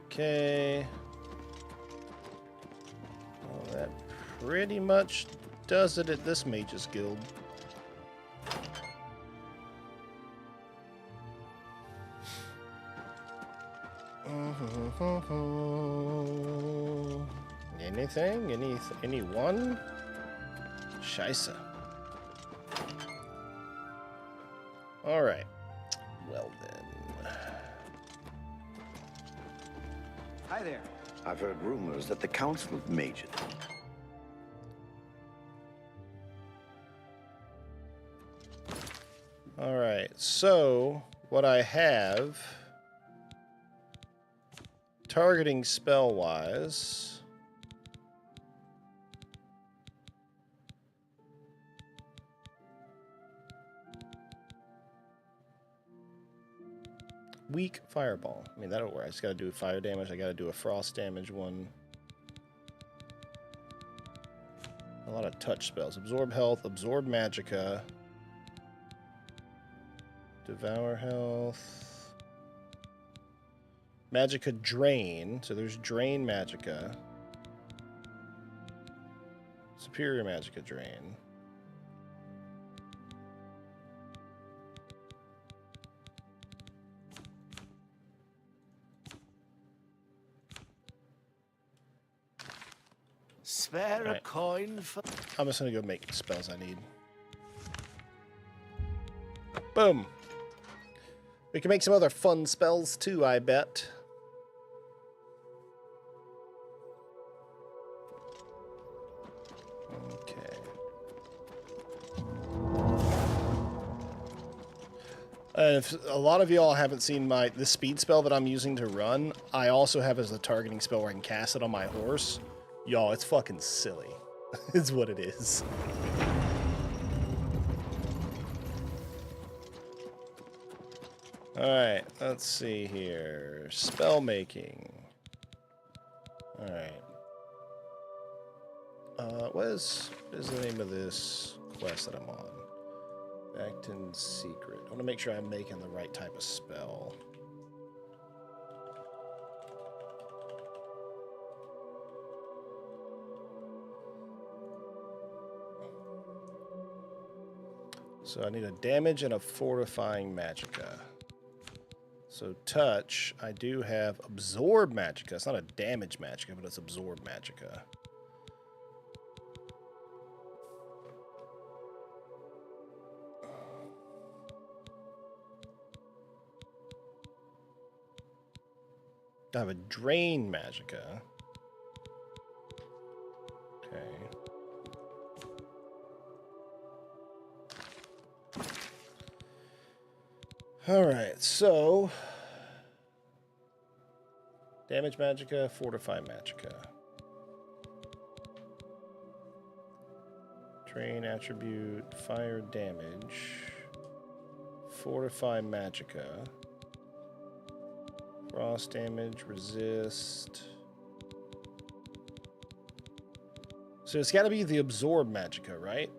Okay. Well, that pretty much does it at this Mage's Guild. Anything? Anyone? Scheisse. Alright. Well then. Hi there. I've heard rumors that the Council of Mages. Alright, so what I have targeting spell wise. Weak fireball. I mean, that'll work. I just gotta do fire damage. I gotta do a frost damage one. A lot of touch spells. Absorb health, absorb magicka. Devour health. Magicka drain. So there's drain magicka. Superior magicka drain. Spare a coin for... I'm just gonna go make the spells I need. Boom. We can make some other fun spells too, I bet. Okay. If a lot of y'all haven't seen the speed spell that I'm using to run, I also have as a targeting spell where I can cast it on my horse. Y'all, it's fucking silly. It's what it is. Alright, let's see here. Spell making. Alright. What is the name of this quest that I'm on? Acton Secret. I want to make sure I'm making the right type of spell. So I need a damage and a fortifying magicka. So touch, I do have absorb magicka. It's not a damage magicka, but it's absorb magicka. I have a drain magicka. Okay. Alright, so damage magicka, fortify magicka. Drain attribute, fire damage, fortify magicka, frost damage, resist. So it's got to be the absorb magicka, right?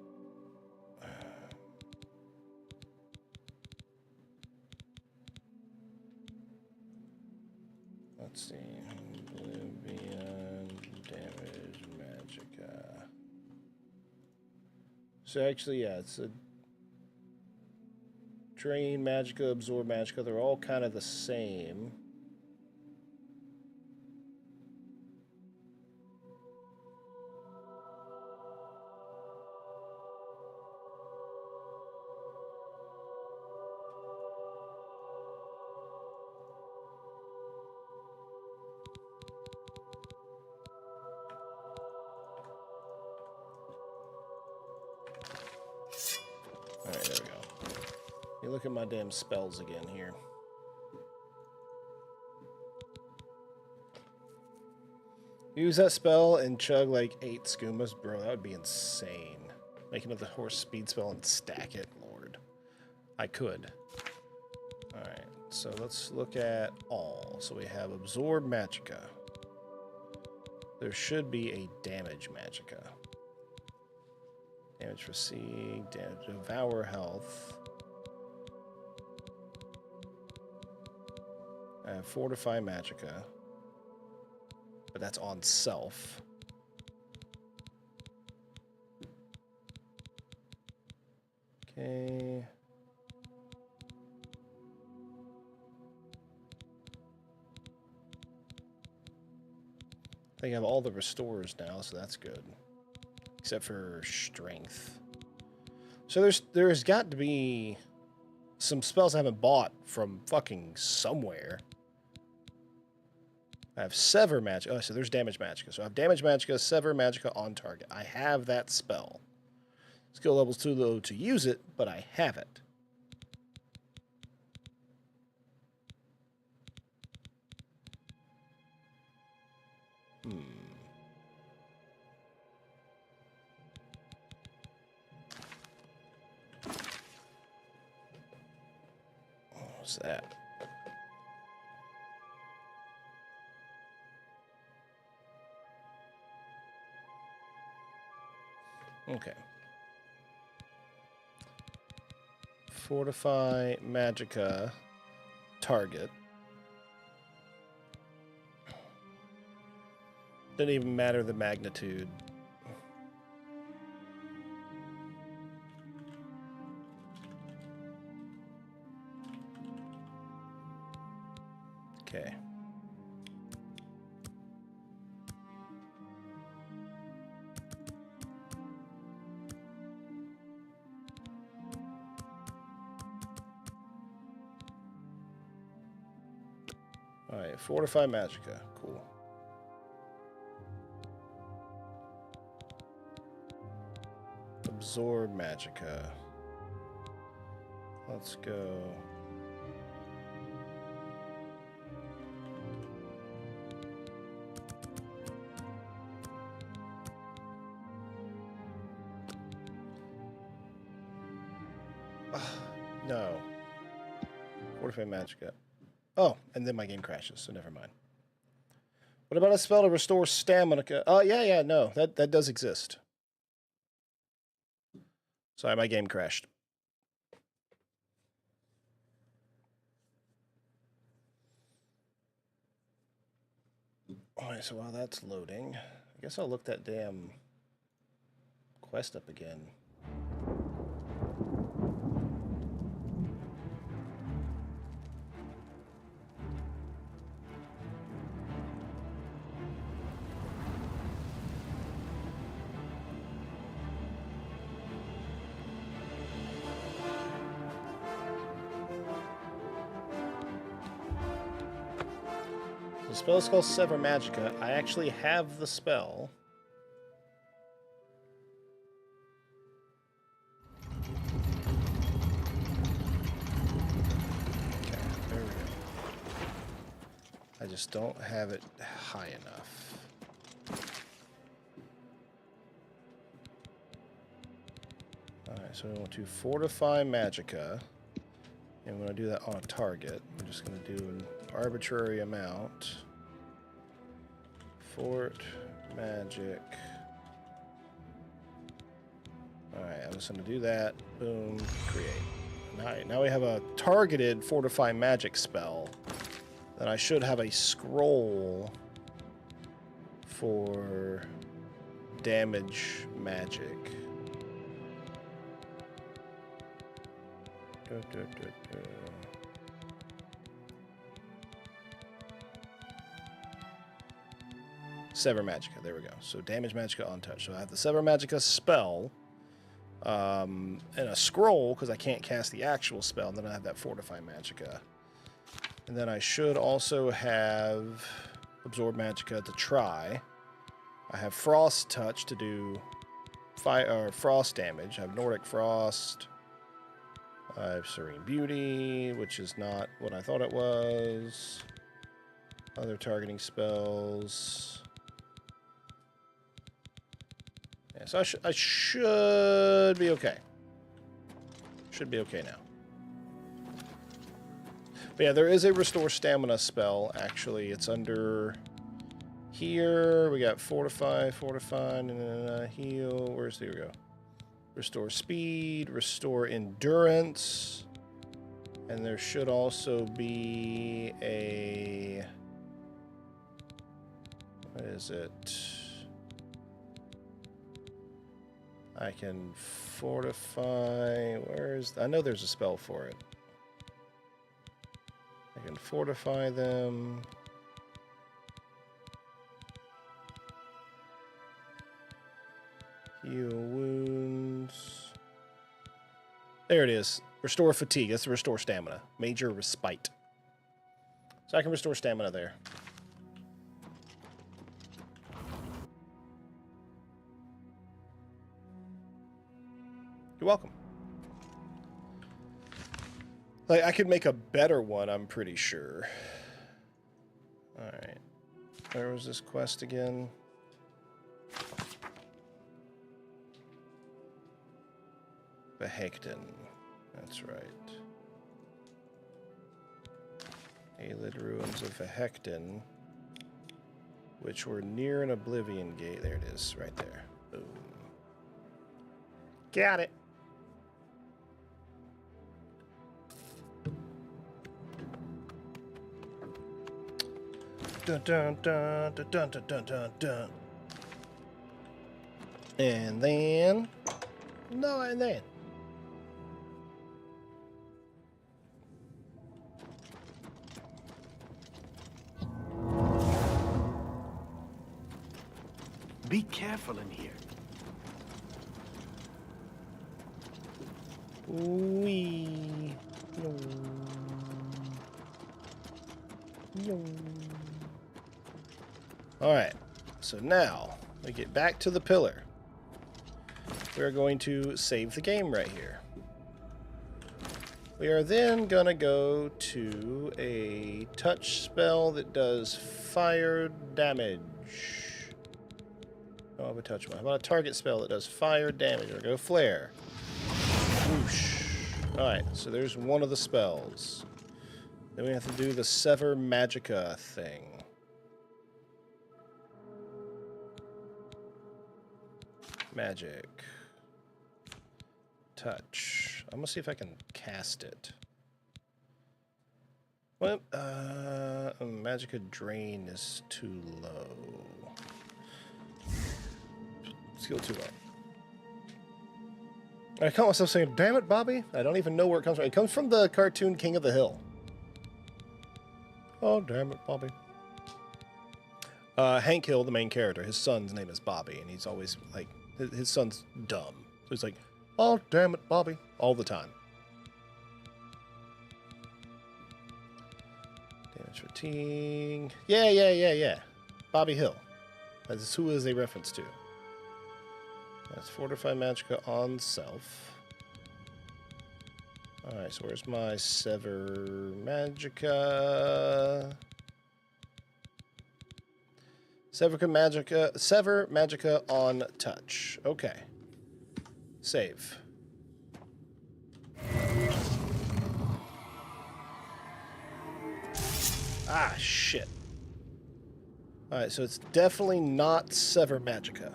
Let's see. Oblivion, damage, magicka. So actually, yeah, it's a drain magicka, absorb magicka. They're all kind of the same. Alright, there we go. You look at my damn spells again here. Use that spell and chug like 8 skoomas? Bro, that would be insane. Make another horse speed spell and stack it, Lord. I could. Alright, so let's look at all. So we have absorb magicka. There should be a damage magicka. Damage received, damage devour health. Fortify magicka. But that's on self. Okay. I think I have all the restorers now, so that's good. Except for strength. So there's got to be some spells I haven't bought from fucking somewhere. I have sever magicka. Oh, so there's damage magicka. So I have damage magicka, sever magicka on target. I have that spell. Skill level's too low to use it, but I have it. What's that? Okay. Fortify magicka target. Doesn't even matter the magnitude. Okay. All right, fortify magicka. Cool. Absorb magicka. Let's go. No. Fortify magicka. Oh, and then my game crashes, so never mind. What about a spell to restore stamina? Oh, yeah, no. That does exist. Sorry, my game crashed. Alright, so while that's loading, I guess I'll look that damn quest up again. The spell is called Sever Magicka. I actually have the spell. Okay, there we go. I just don't have it high enough. So we want to fortify Magicka. And we're going to do that on a target. We're just going to do an arbitrary amount. Fort Magic. Alright, I'm just going to do that. Boom. Create. Alright, now we have a targeted Fortify Magic spell. Then I should have a scroll for damage magic. Sever Magicka, there we go. So damage Magicka on touch. So I have the Sever Magicka spell and a scroll because I can't cast the actual spell. And then I have that Fortify Magicka. And then I should also have Absorb Magicka to try. I have Frost Touch to do fire or frost damage. I have Nordic Frost. I have Serene Beauty, which is not what I thought it was. Other targeting spells. Yeah, so I should be okay. Should be okay now. But yeah, there is a Restore Stamina spell, actually. It's under here. We got Fortify, and Heal. Where's the, here we go. Restore Speed, Restore Endurance. And there should also be a... What is it? I can Fortify... Where is... I know there's a spell for it. I can fortify them. Heal wounds. There it is. Restore fatigue. That's the restore stamina. Major respite. So I can restore stamina there. You're welcome. Like, I could make a better one, I'm pretty sure. Alright. Where was this quest again? Behekton. That's right. Aelid Ruins of Behekton, which were near an Oblivion gate. There it is, right there. Boom. Got it. Dun dun dun dun dun dun dun dun dun. And then... No, and then... Be careful in here. Wee. No. No. Alright, so now we get back to the pillar. We're going to save the game right here. We are then going to go to a touch spell that does fire damage. Oh, I have a touch one. How about a target spell that does fire damage? We're going to go flare. Whoosh. Alright, so there's one of the spells. Then we have to do the Sever Magicka thing. Magic. Touch. I'm gonna see if I can cast it. Well, Magicka Drain is too low. Skill too low. I caught myself saying, damn it, Bobby. I don't even know where it comes from. It comes from the cartoon King of the Hill. Oh, damn it, Bobby. Hank Hill, the main character, his son's name is Bobby, and he's always, like, his son's dumb. So he's like, oh, damn it, Bobby, all the time. Damage fatigue. Yeah. Bobby Hill. That's who is a reference to. That's Fortify Magicka on self. Alright, so where's my Sever Magicka? Sever Magicka on touch. Okay. Save. Ah, shit. Alright, so it's definitely not Sever Magicka.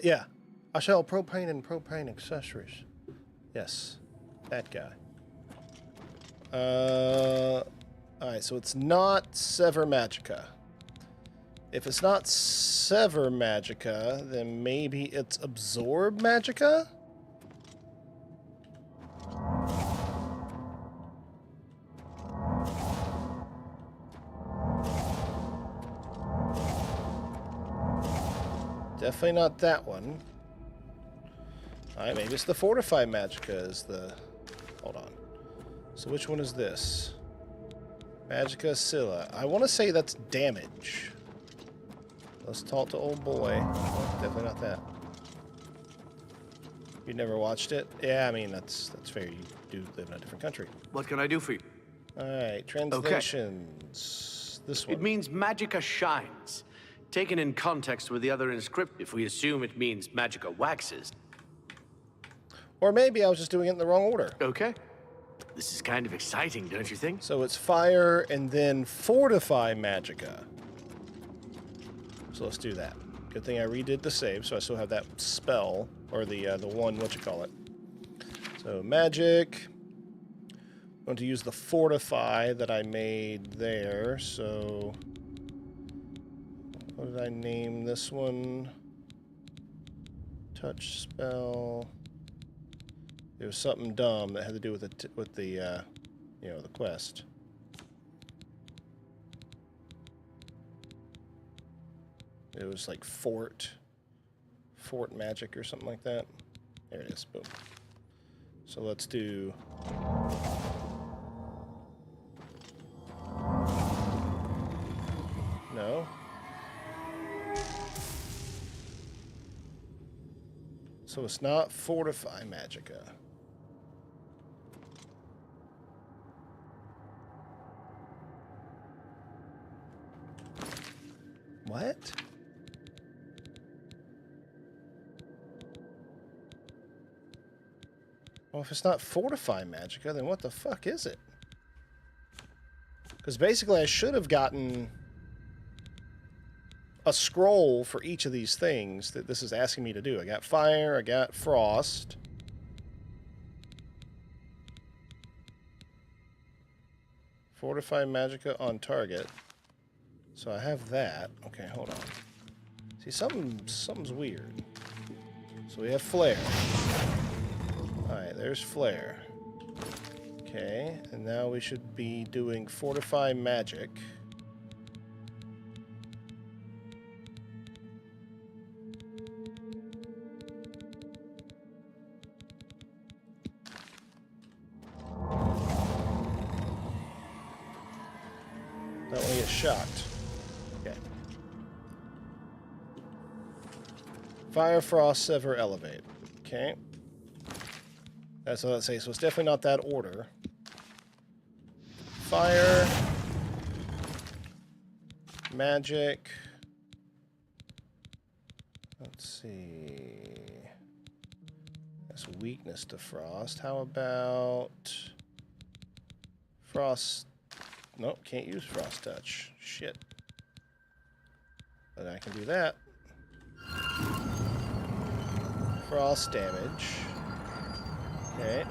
Yeah. I sell propane and propane accessories. Yes. That guy. Alright, so it's not Sever Magicka. If it's not Sever Magicka, then maybe it's Absorb Magicka? Definitely not that one. Alright, maybe it's the Fortify Magicka is the... Hold on. So which one is this? Magicka Scylla. I want to say that's damage. Let's talk to old boy. Oh, definitely not that. You never watched it? Yeah, I mean, that's fair. You do live in a different country. What can I do for you? Alright, translations. This one. It means Magicka shines. Taken in context with the other inscript, if we assume it means Magicka waxes. Or maybe I was just doing it in the wrong order. Okay. This is kind of exciting, don't you think? So it's fire and then Fortify Magicka. So let's do that. Good thing I redid the save, so I still have that spell, or the one, whatchamacallit. So magic. I'm going to use the Fortify that I made there, so... What did I name this one? Touch spell. It was something dumb that had to do with the you know, the quest. It was like fort magic or something like that. There it is. Boom. So let's do. No. So it's not Fortify Magicka. What? Well, if it's not Fortify Magicka, then what the fuck is it? Because basically I should have gotten a scroll for each of these things that this is asking me to do. I got fire, I got frost. Fortify Magicka on target. So I have that. Okay, hold on. See, something's weird. So we have flare. Alright, there's flare. Okay, and now we should be doing Fortify Magic. Don't want to get shocked. Okay. Fire, Frost, Sever, Elevate. Okay. That's what I'd say. So it's definitely not that order. Fire. Magic. Let's see. That's weakness to Frost. How about Frost? Nope, can't use Frost Touch. Shit. But I can do that. Frost damage. Okay.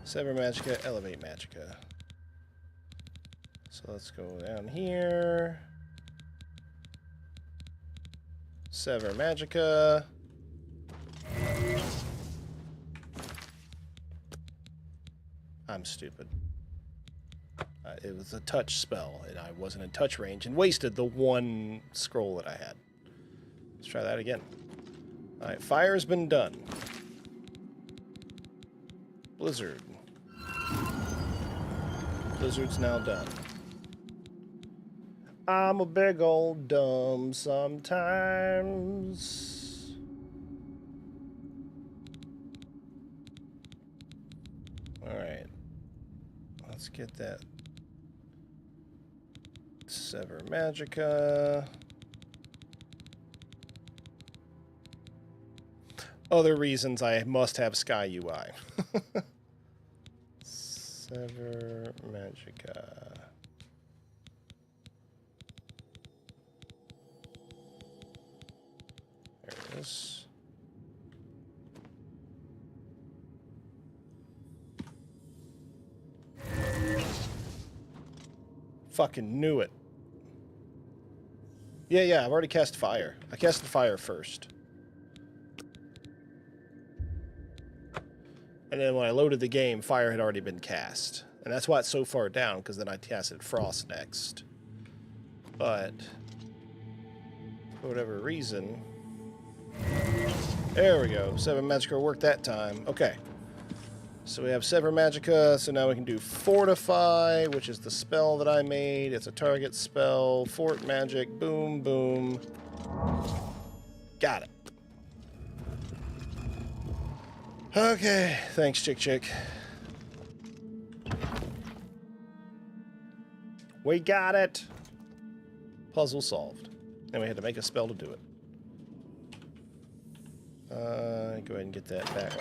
Sever Magicka, Elevate Magicka. So let's go down here. Sever Magicka. I'm stupid. It was a touch spell, and I wasn't in touch range, and wasted the one scroll that I had. Let's try that again. Alright, fire's been done. Blizzard. Blizzard's now done. I'm a big old dumb sometimes. Alright. Let's get that. Sever Magicka. other reasons I must have Sky UI. Sever Magica. There it is. Fucking knew it. Yeah, I've already cast fire. I casted fire first. And then when I loaded the game, fire had already been cast. And that's why it's so far down, because then I casted frost next. But for whatever reason... There we go. Sever Magica worked that time. Okay. So we have Sever Magica, so now we can do Fortify, which is the spell that I made. It's a target spell. Fort Magic. Boom, boom. Got it. Okay. Thanks, Chick. We got it. Puzzle solved. And we had to make a spell to do it. Go ahead and get that back.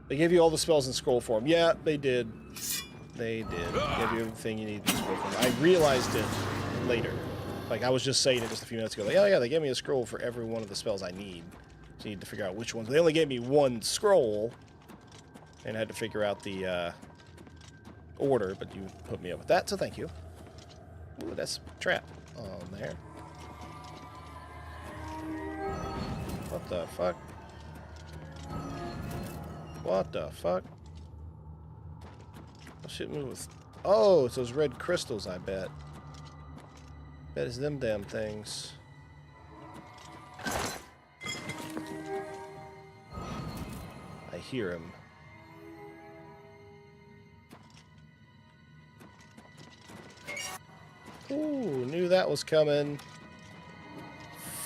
They gave you all the spells in scroll form. Yeah, they did. They did. They gave you everything you need in scroll form. I realized it later. Like, I was just saying it just a few minutes ago. Like, oh yeah, they gave me a scroll for every one of the spells I need. So you need to figure out which ones. They only gave me one scroll. And I had to figure out the order, but you put me up with that, so thank you. Ooh, that's a trap on there. What the fuck? What the fuck? I shouldn't move with... Oh, it's those red crystals, I bet. Bet it's them damn things. I hear him. Ooh, knew that was coming.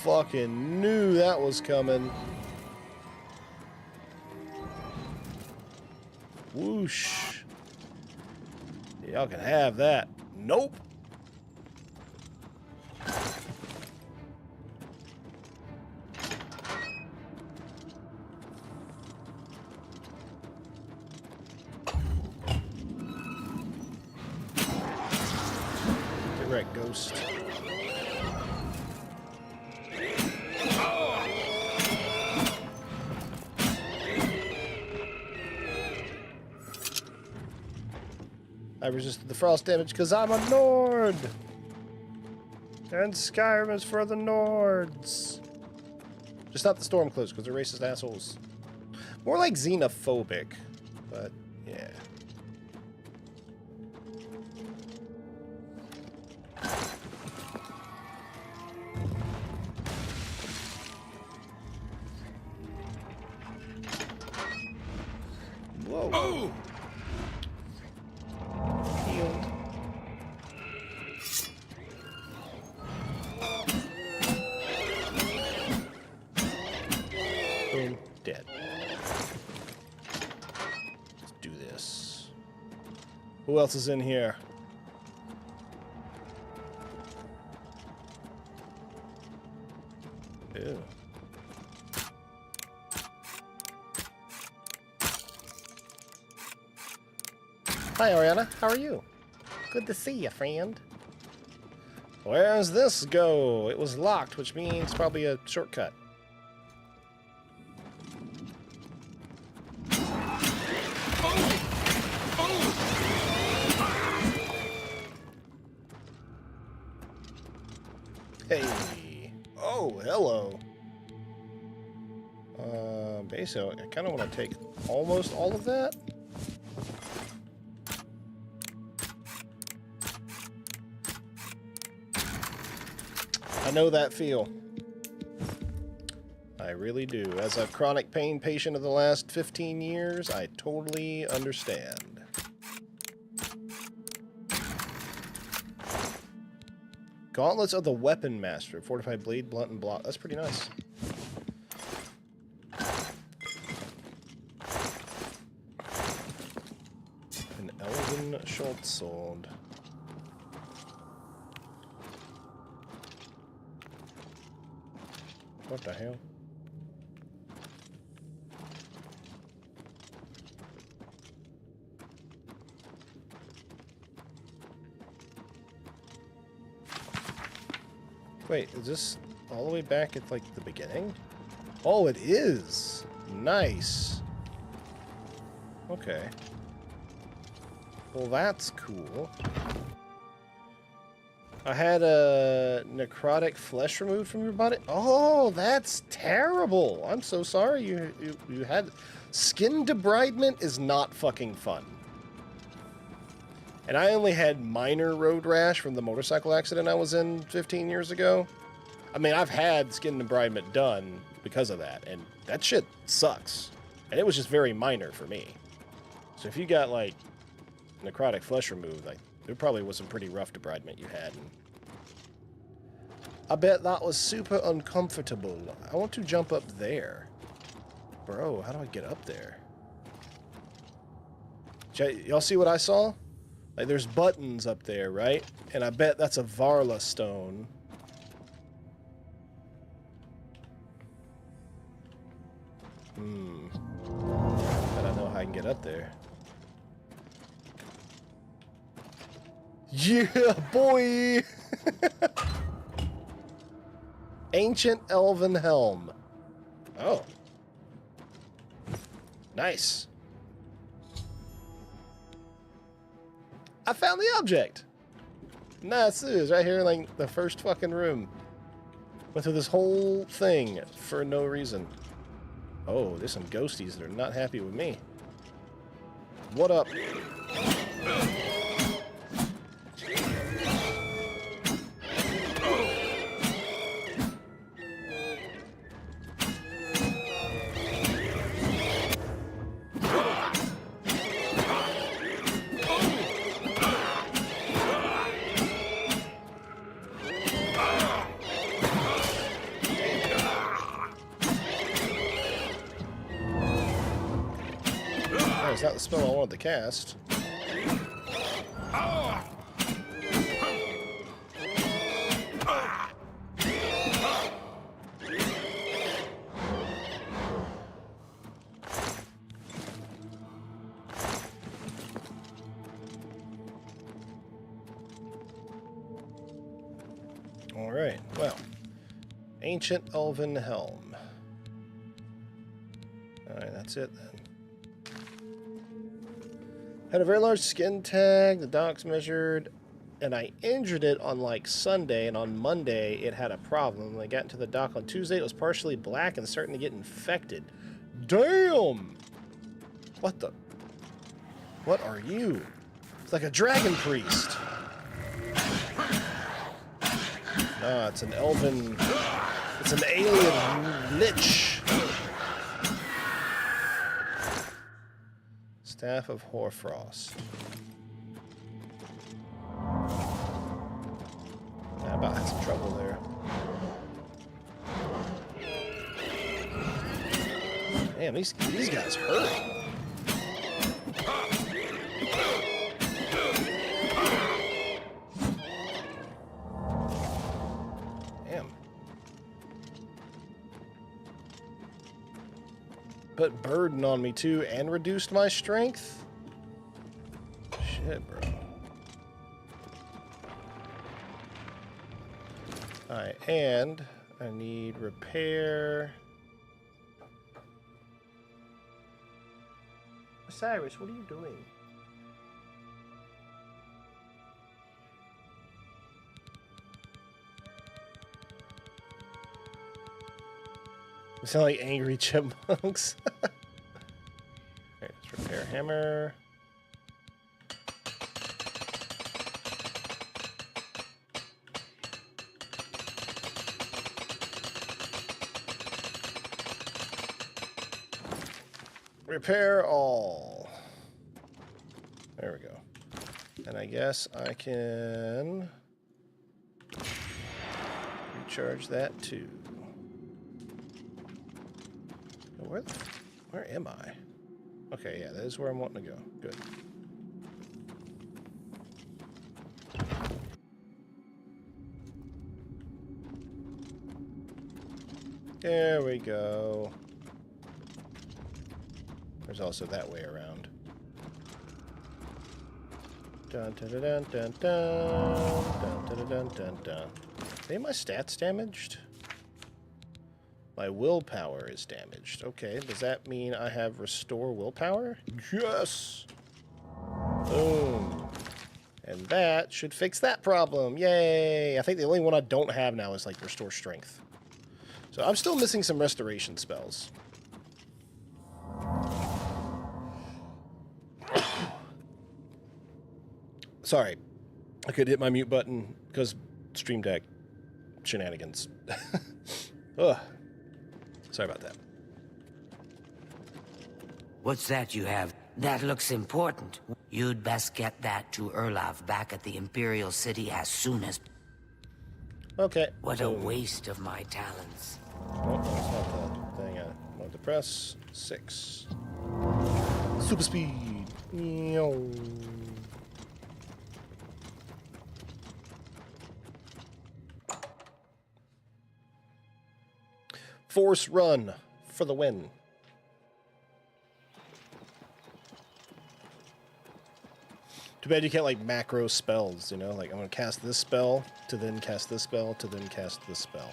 Fucking knew that was coming. Whoosh. Y'all can have that. Nope. Get wrecked, ghost. I resisted the frost damage because I'm a Nord! And Skyrim is for the Nords. Just not the Stormcloaks, because they're racist assholes. More like xenophobic, but yeah. Whoa. Oh! Boom, dead. Let's do this. Who else is in here? Ew. Hi, Ariana. How are you? Good to see you, friend. Where does this go? It was locked, which means probably a shortcut. Hey. Oh, hello. Basically, I kind of want to take almost all of that. I know that feel. I really do. As a chronic pain patient of the last 15 years, I totally understand. Gauntlets of the Weapon Master. Fortified blade, blunt, and block. That's pretty nice. An Elven short sword. What the hell? Wait, is this all the way back at, like, the beginning? Oh, it is! Nice. Okay. Well, that's cool. I had a necrotic flesh removed from your body. Oh, that's terrible. I'm so sorry you had... Skin debridement is not fucking fun. And I only had minor road rash from the motorcycle accident I was in 15 years ago. I mean, I've had skin debridement done because of that, and that shit sucks. And it was just very minor for me. So if you got, like, necrotic flesh removed, like, there probably was some pretty rough debridement you had. And I bet that was super uncomfortable. I want to jump up there. Bro, how do I get up there? Y'all see what I saw? Like, there's buttons up there, right? And I bet that's a Varla stone. I don't know how I can get up there. Yeah, boy! Ancient Elven Helm. Oh. Nice. I found the object! Nice, it is right here in, like, the first fucking room. Went through this whole thing for no reason. Oh, there's some ghosties that are not happy with me. What up? It's not the spell I wanted to cast. All right, well, Ancient Elven Helm. All right, that's it then. Had a very large skin tag, the docs measured, and I injured it on, like, Sunday, and on Monday it had a problem. When I got into the dock on Tuesday, it was partially black and starting to get infected. Damn! What the? What are you? It's like a dragon priest. Ah, it's an elven... It's an alien lich. Staff of Hoarfrost. I about had some trouble there. Damn, these guys hurt. Damn. Put burden on me too and reduced my strength? Shit, bro. Alright, and I need repair. Cyrus, what are you doing? You sound like angry chipmunks. Alright, let's repair hammer. Repair all. There we go. And I guess I can recharge that too. Where am I? Okay, yeah, that is where I'm wanting to go. Good. There we go. There's also that way around. Dun dun dun dun dun dun dun dun dun dun. Are my stats damaged? My willpower is damaged. Okay, does that mean I have restore willpower? Yes! Boom. And that should fix that problem. Yay! I think the only one I don't have now is like restore strength. So I'm still missing some restoration spells. Sorry. I could hit my mute button because Stream Deck shenanigans. Ugh. Sorry about that. What's that you have? That looks important. You'd best get that to Erlov back at the Imperial City as soon as... Okay. What a waste of my talents. Oh, that's not the thing I wanted to press. 6. Super speed. Yo. Force run for the win. Too bad you can't like macro spells, you know? Like I'm gonna cast this spell to then cast this spell to then cast this spell.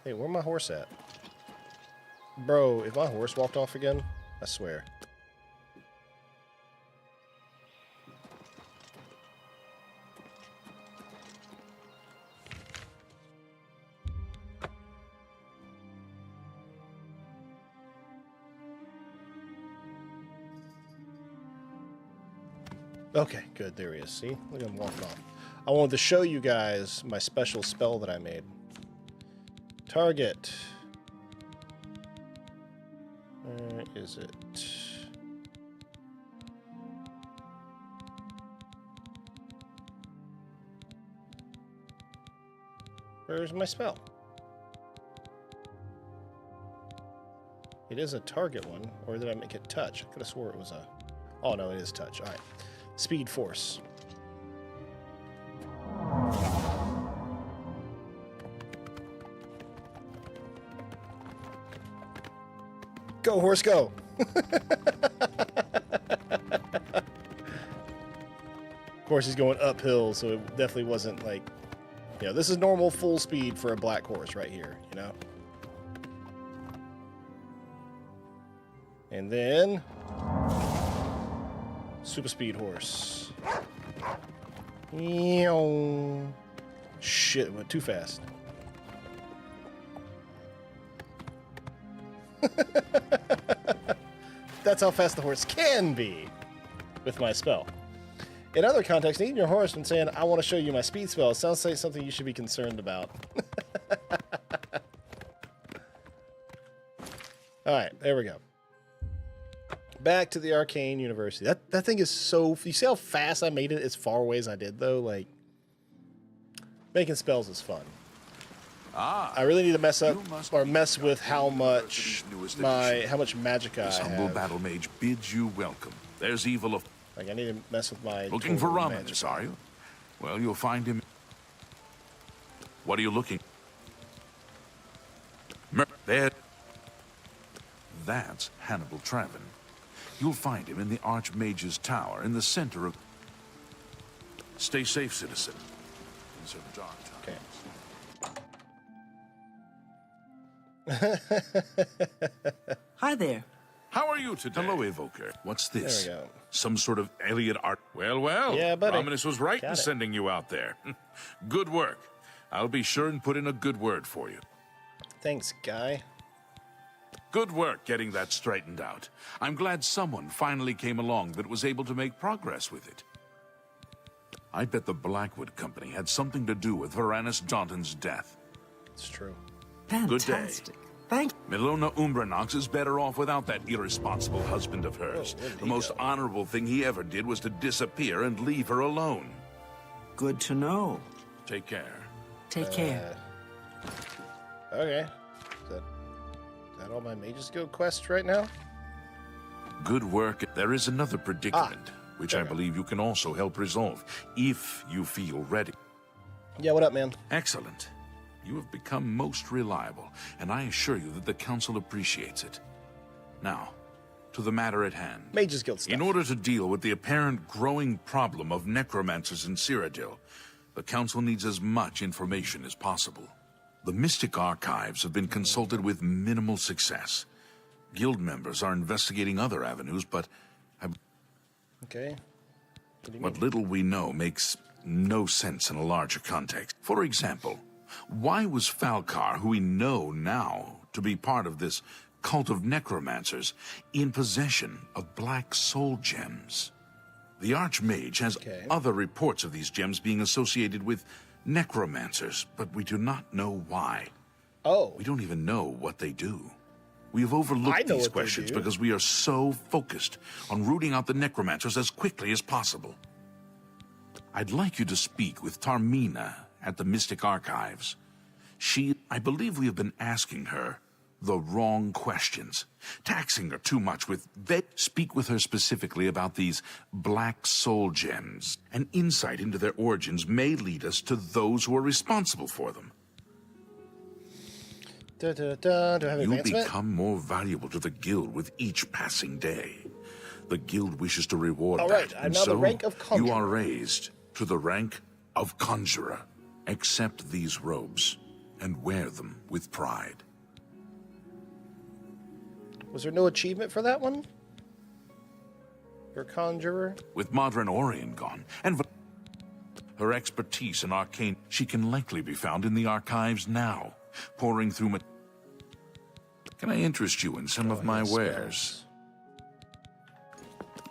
Hey, where my horse at? Bro, if my horse walked off again, I swear. Okay, good. There he is. See? Look at him walking off. I wanted to show you guys my special spell that I made. Target. Where is it? Where's my spell? It is a target one, or did I make it touch? I could have swore it was a... Oh, no, it is touch. All right. Speed Force. Go, horse, go! Of course, he's going uphill, so it definitely wasn't like... You know, this is normal full speed for a black horse right here, you know? And then... Super speed horse. Shit, it went too fast. That's how fast the horse can be with my spell. In other contexts, needing your horse and saying, I want to show you my speed spell, it sounds like something you should be concerned about. Alright, there we go. Back to the Arcane University. That thing is so... You see how fast I made it as far away as I did, though? Like, making spells is fun. I really need to mess up or mess with how much magic I have. This humble battle mage bids you welcome. There's evil of... Like, I need to mess with my... Looking for Romulus, are you? Well, you'll find him... What are you looking... There... That's Hannibal Traven. You'll find him in the Archmage's Tower, in the center of... Stay safe, citizen. These are dark times. Hi there. How are you today? Hello, Evoker. What's this? There we go. Some sort of alien art... Well, well. Yeah, buddy. Romulus was right Got in it. sending you out there. Good work. I'll be sure and put in a good word for you. Thanks, guy. Good work getting that straightened out. I'm glad someone finally came along that was able to make progress with it. I bet the Blackwood Company had something to do with Varanus Daunton's death. It's true. Fantastic. Thank Milona Umbranox is better off without that irresponsible husband of hers. The most honorable thing he ever did was to disappear and leave her alone. Good to know. Take care. Take care. Okay. Is that all my Mage's Guild quests right now? Good work. There is another predicament, which I believe you can also help resolve, if you feel ready. Yeah, what up, man? Excellent. You have become most reliable, and I assure you that the Council appreciates it. Now, to the matter at hand. Mage's Guild stuff. In order to deal with the apparent growing problem of necromancers in Cyrodiil, The Council needs as much information as possible. The Mystic Archives have been consulted with minimal success. Guild members are investigating other avenues, but Okay. what little we know makes no sense in a larger context. For example, why was Falcar, who we know now to be part of this cult of necromancers, in possession of black soul gems? The Archmage has other reports of these gems being associated with necromancers, but we do not know why. Oh. We don't even know what they do. We have overlooked these questions because we are so focused on rooting out the necromancers as quickly as possible. I'd like you to speak with Tarmina at the Mystic Archives. I believe we have been asking her the wrong questions, taxing her too much with Speak with her specifically about these black soul gems. An insight into their origins may lead us to those who are responsible for them. Do I have You advancement? become more valuable to the guild with each passing day. The guild wishes to reward All that, right, I'm and now the so rank of you conjurer. are raised to the rank of conjurer. Accept these robes and wear them with pride. Was there no achievement for that one? For conjurer? With Modern Orion gone, and her expertise in arcane, she can likely be found in the archives now, pouring through. Can I interest you in some of my wares?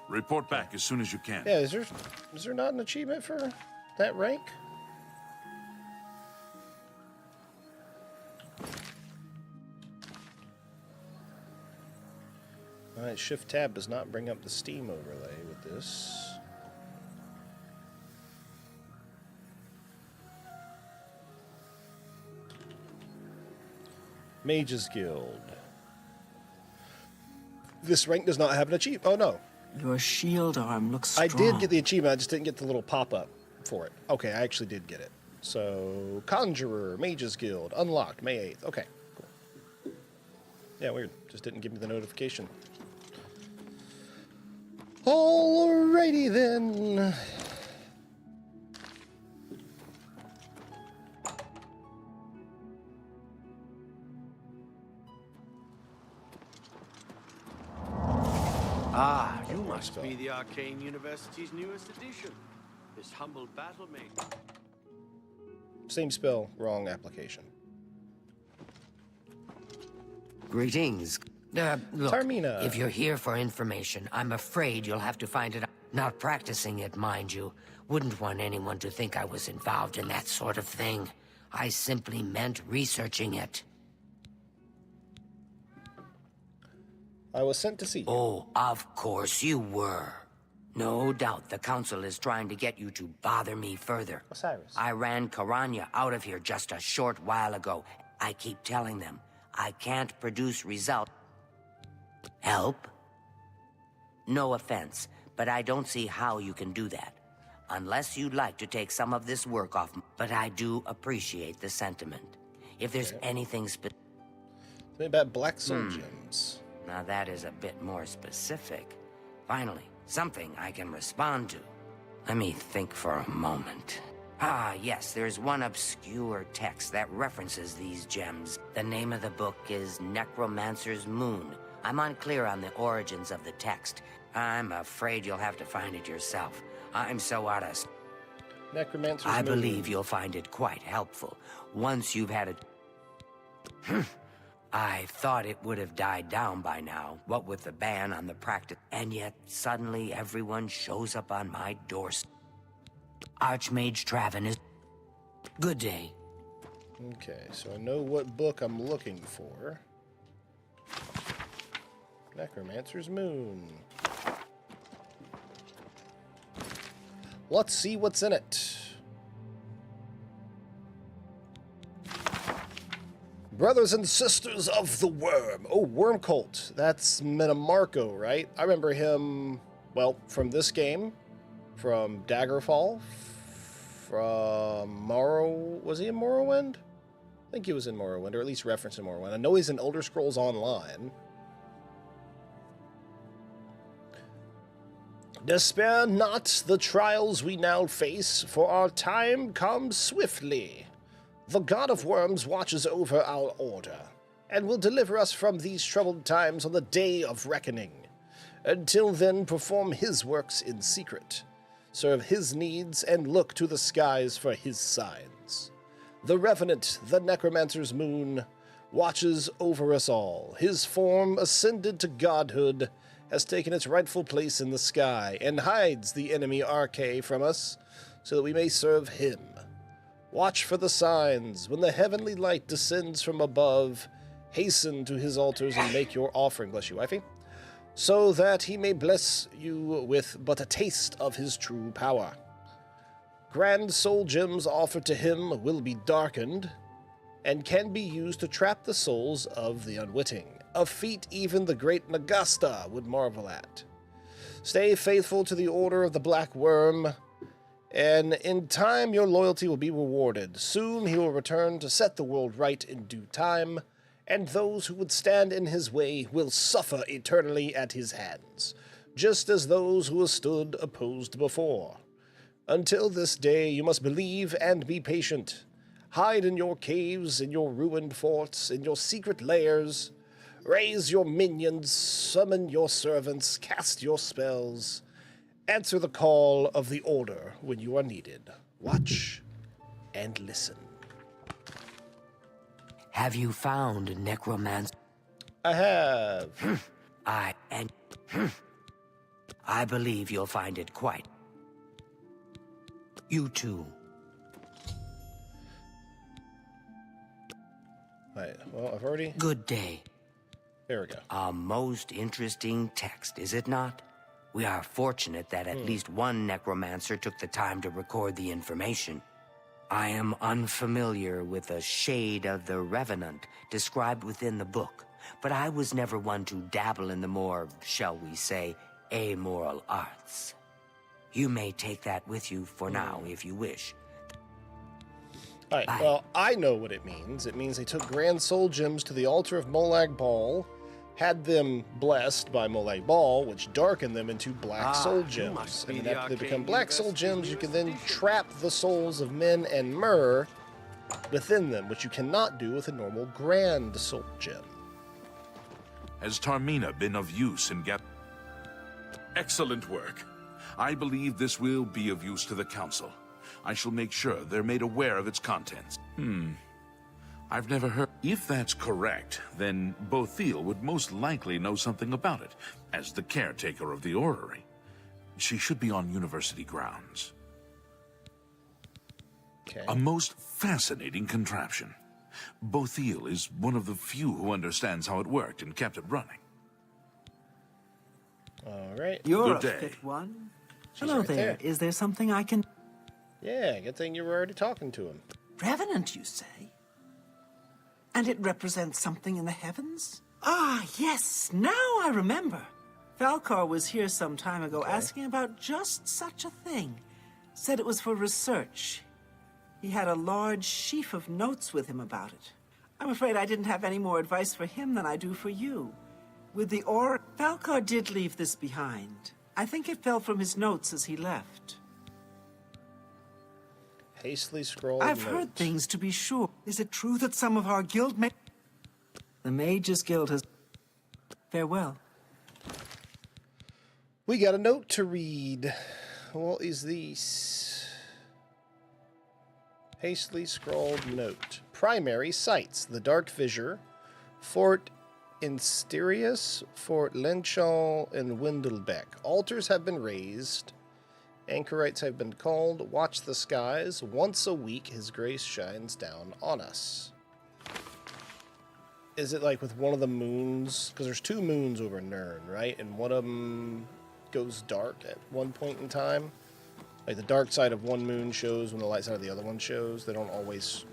Report back as soon as you can. Yeah, is there not an achievement for that rank? Alright, Shift Tab does not bring up the Steam overlay with this. Mages Guild. This rank does not have an achievement. Oh no. Your shield arm looks strong. I did get the achievement, I just didn't get the little pop-up for it. Okay, I actually did get it. So, Conjurer, Mages Guild, unlocked, May 8th. Okay, cool. Yeah, weird. Just didn't give me the notification. Alrighty then. Ah, you must be the Arcane University's newest addition. This humble battlemate. Same spell, wrong application. Greetings. Look, Tarmina. if you're here for information, I'm afraid you'll have to find it out. Not practicing it, mind you. Wouldn't want anyone to think I was involved in that sort of thing. I simply meant researching it. I was sent to see you. Oh, of course you were. No doubt the Council is trying to get you to bother me further. Osiris. I ran Karanya out of here just a short while ago. I keep telling them, I can't produce result. Help? No offense, but I don't see how you can do that. Unless you'd like to take some of this work off. But I do appreciate the sentiment. If there's anything Tell me about Black Soul Gems. Now that is a bit more specific. Finally, something I can respond to. Let me think for a moment. Ah, yes, there's one obscure text that references these gems. The name of the book is Necromancer's Moon. I'm unclear on the origins of the text. I'm afraid you'll have to find it yourself. I'm so out of... Necromancer's I Moon. believe you'll find it quite helpful. Once you've had it... I thought it would have died down by now, what with the ban on the practice. And yet, suddenly everyone shows up on my doorstep. Archmage Traven is... Good day. Okay, so I know what book I'm looking for. Necromancer's Moon. Let's see what's in it. Brothers and Sisters of the Worm. Oh, Worm Cult. That's Metamarco, right? I remember him, well, from this game, from Daggerfall, from Morrow... Was he in Morrowind? I think he was in Morrowind, or at least referenced in Morrowind. I know he's in ElderScrolls Online. Despair not the trials we now face, for our time comes swiftly. The God of Worms watches over our order, and will deliver us from these troubled times on the day of reckoning. Until then, perform his works in secret, serve his needs, and look to the skies for his signs. The Revenant, the Necromancer's moon, watches over us all. His form, ascended to godhood, has taken its rightful place in the sky, and hides the enemy Arche from us, so that we may serve him. Watch for the signs. When the heavenly light descends from above, hasten to his altars and make your offering, bless you, wifey, so that he may bless you with but a taste of his true power. Grand soul gems offered to him will be darkened, and can be used to trap the souls of the unwitting, a feat even the great Nagasta would marvel at. Stay faithful to the Order of the Black Worm, and in time your loyalty will be rewarded. Soon he will return to set the world right in due time, and those who would stand in his way will suffer eternally at his hands, just as those who have stood opposed before. Until this day you must believe and be patient. Hide in your caves, in your ruined forts, in your secret lairs. Raise your minions, summon your servants, cast your spells. Answer the call of the Order when you are needed. Watch and listen. Have you found Necromancer? I have. I believe you'll find it quite. You too. Right, well, I've already... Good day. There we go. A most interesting text, is it not? We are fortunate that at least one necromancer took the time to record the information. I am unfamiliar with a shade of the Revenant described within the book, but I was never one to dabble in the more, shall we say, amoral arts. You may take that with you for now, if you wish. All right, well, I know what it means. It means they took Grand Soul Gems to the altar of Molag Bal, had them blessed by Molag Bal, which darkened them into Black Soul Gems. And then after they become Black Soul Gems, you can then trap the souls of men and Myr within them, which you cannot do with a normal Grand Soul Gem. Has Tarmina been of use in Excellent work. I believe this will be of use to the Council. I shall make sure they're made aware of its contents. I've never heard... If that's correct, then Bothil would most likely know something about it, as the caretaker of the orrery. She should be on university grounds. Okay. A most fascinating contraption. Bothil is one of the few who understands how it worked and kept it running. All right. You're Good a day. fit one. She's Hello right there. there. Is there something I can... Yeah, good thing you were already talking to him. Revenant, you say? And it represents something in the heavens? Ah, yes, now I remember. Falcar was here some time ago asking about just such a thing. Said it was for research. He had a large sheaf of notes with him about it. I'm afraid I didn't have any more advice for him than I do for you. With the Falcar did leave this behind. I think it fell from his notes as he left. Hastily scrolled I've heard things, to be sure. Is it true that some of our guild The Mages Guild has... Farewell. We got a note to read. What is this? Hastily scrawled note. Primary sites: the Dark Fissure, Fort Insterius, Fort Lenchal, and Windelbeck. Altars have been raised. Anchorites have been called. Watch the skies. Once a week, his grace shines down on us. Is it like with one of the moons? Because there's two moons over Nirn, right? And one of them goes dark at one point in time. Like the dark side of one moon shows when the light side of the other one shows. They don't always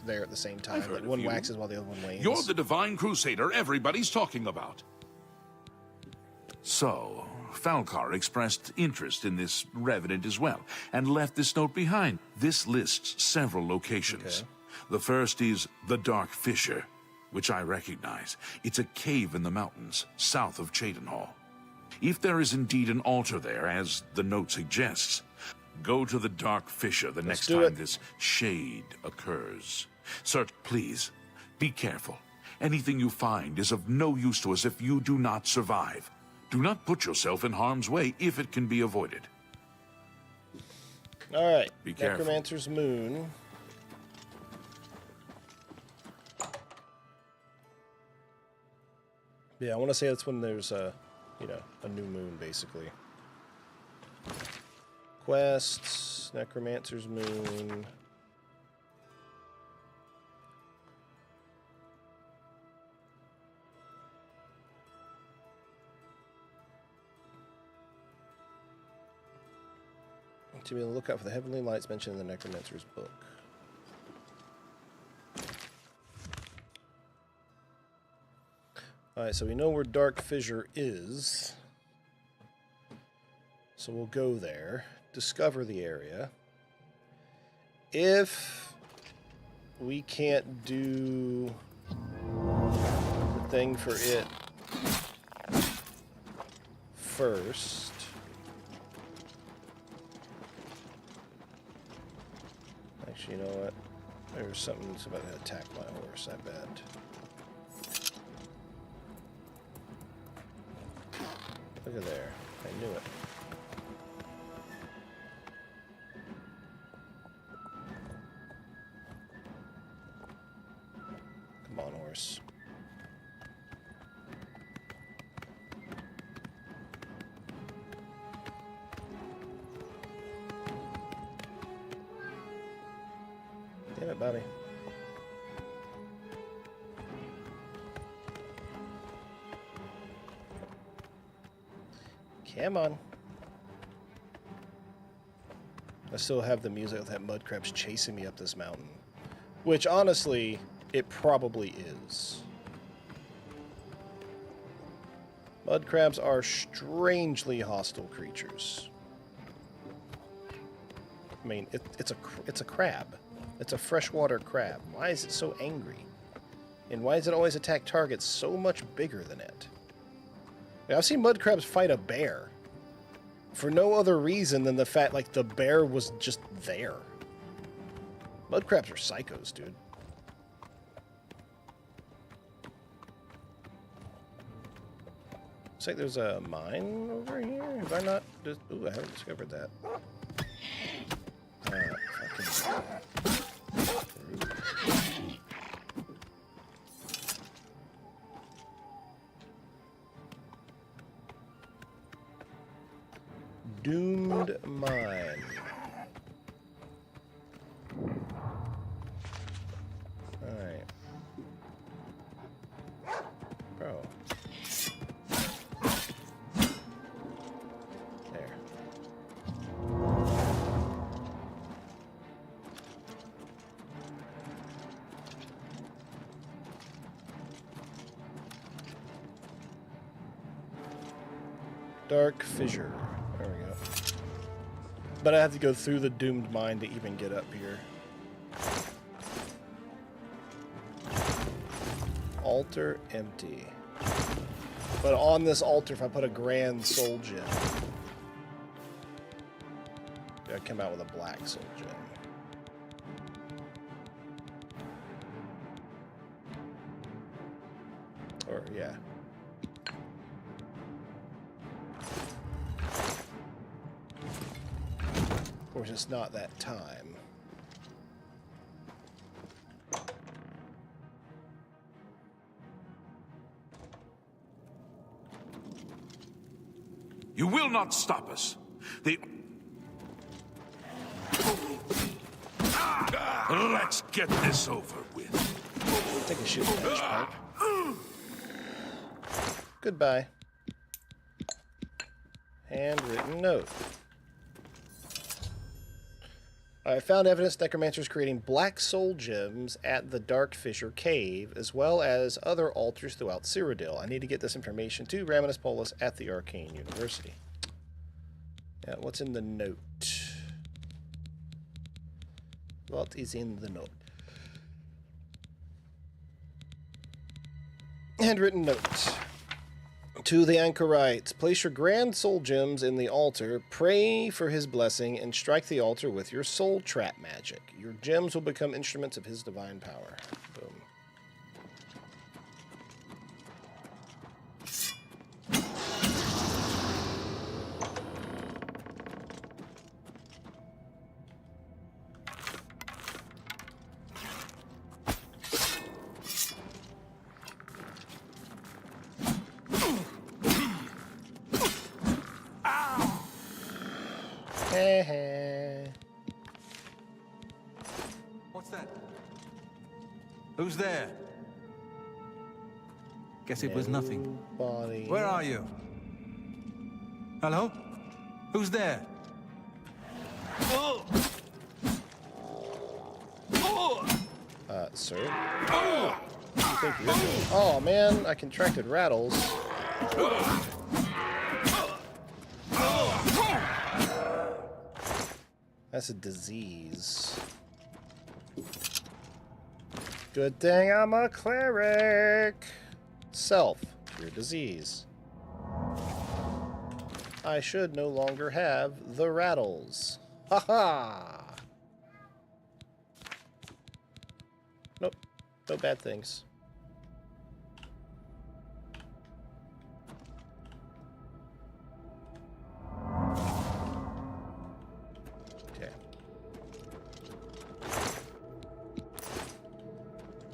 there at the same time. Like one waxes while the other one wanes. You're the Divine Crusader everybody's talking about. So, Falcar expressed interest in this Revenant as well, and left this note behind. This lists several locations. Okay. The first is the Dark Fissure, which I recognize. It's a cave in the mountains, south of Cheydinhal. If there is indeed an altar there, as the note suggests, go to the Dark Fissure the next time this shade occurs. Sir, please, be careful. Anything you find is of no use to us if you do not survive. Do not put yourself in harm's way if it can be avoided. All right. Be careful. Necromancer's Moon. Yeah, I want to say that's when there's a, you know, a new moon, basically. Quests, Necromancer's Moon. To be on the lookout for the heavenly lights mentioned in the Necromancer's book. Alright, so we know where Dark Fissure is. So we'll go there, discover the area. If we can't do the thing for it first, actually, you know what? There's something that's about to attack my horse, I bet. Look at there. I knew it. Come on, horse. Damn it, Bobby. Come on. I still have the music of that mud crab's chasing me up this mountain. Which, honestly, it probably is. Mud crabs are strangely hostile creatures. I mean, it's a crab. It's a freshwater crab. Why is it so angry? And why does it always attack targets so much bigger than it? I've seen mud crabs fight a bear for no other reason than the fact, like, the bear was just there. Mud crabs are psychos, dude. Looks like there's a mine over here. Have I not? Ooh, I haven't discovered that. Doomed mine. Alright. Bro. There. Dark Fissure. There we go. But I have to go through the doomed mine to even get up here. Altar empty. But on this altar, if I put a grand soul gem, I come out with a black soul gem. Or, yeah. Of course, it's not that time. You will not stop us. Let's get this over with. Take a shooting match, Pike. Goodbye. Handwritten note. I found evidence necromancers creating black soul gems at the Dark Fissure Cave, as well as other altars throughout Cyrodiil. I need to get this information to Raminus Polus at the Arcane University. Yeah, what's in the note? What is in the note? Handwritten note. To the anchorites, place your grand soul gems in the altar, pray for his blessing, and strike the altar with your soul trap magic. Your gems will become instruments of his divine power. Boom. What's that? Who's there? Guess it was nothing. Body. Where are you? Hello? Who's there? Sir? What do you think you're doing? Oh, man, I contracted rattles. That's a disease. Good thing I'm a cleric. Self, cure disease. I should no longer have the rattles. Ha-ha! Nope. No bad things. Okay.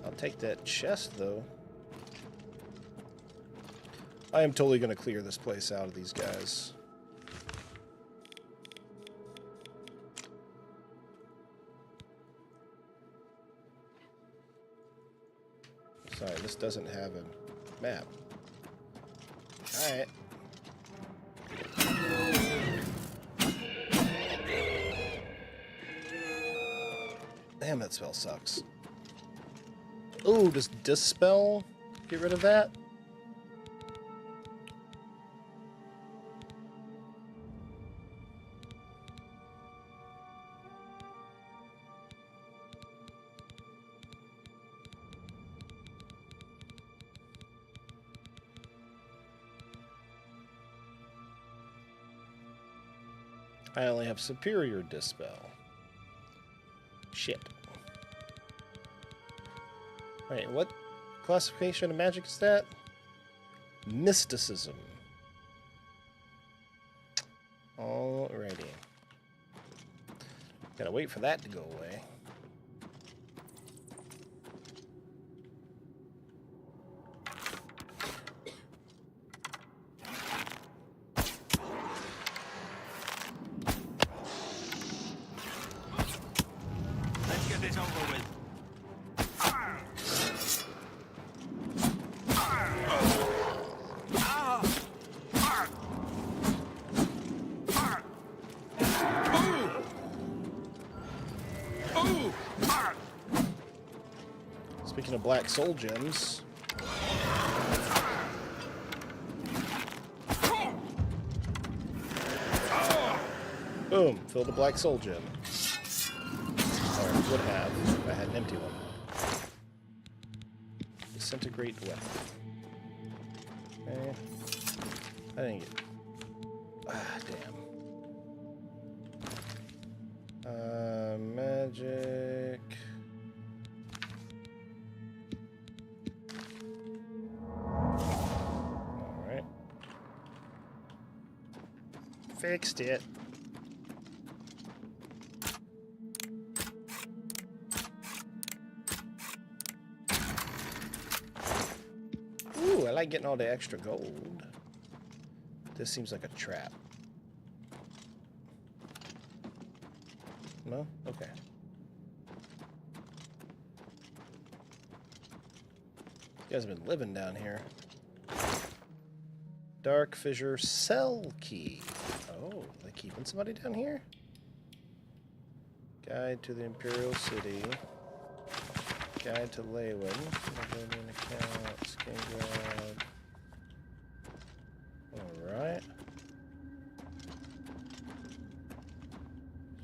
I'll take that chest, though. I am totally going to clear this place out of these guys. Sorry, this doesn't have a map. Alright. Damn, that spell sucks. Ooh, does Dispel get rid of that? I only have Superior Dispel. Shit. Wait, what classification of magic is that? Mysticism. Alrighty. Gotta wait for that to go away. Speaking of black soul gems. Boom, filled a black soul gem. Or would have if I had an empty one. Disintegrate weapon. Okay. I didn't get. Ah, damn. Magic. Alright. Fixed it. Ooh, I like getting all the extra gold. This seems like a trap. No? Okay. You guys have been living down here. Dark Fissure Cell Key. Oh, they keeping somebody down here? Guide to the Imperial City. Guide to Leyland. Oblivion account. Skin grab. Alright.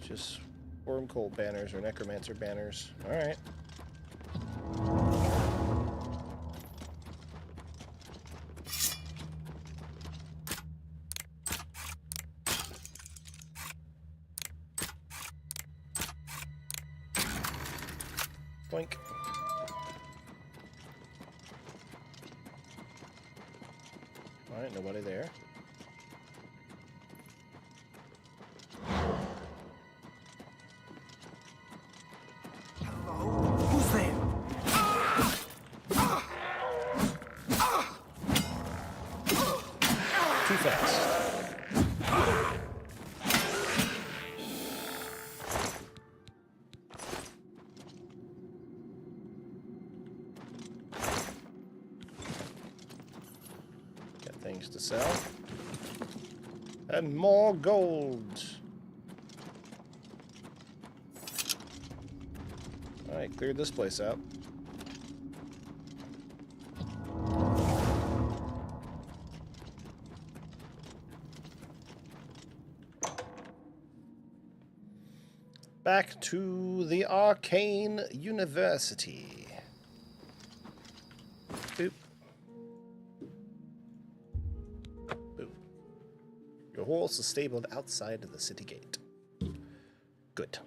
Just Wormcold banners or Necromancer banners. Alright. Boink. Alright, nobody there. Who's there? Too fast. Got things to sell. And more gold. Alright, cleared this place out. Back to the Arcane University. Boop. Boop. Your horse is stabled outside of the city gate. Good.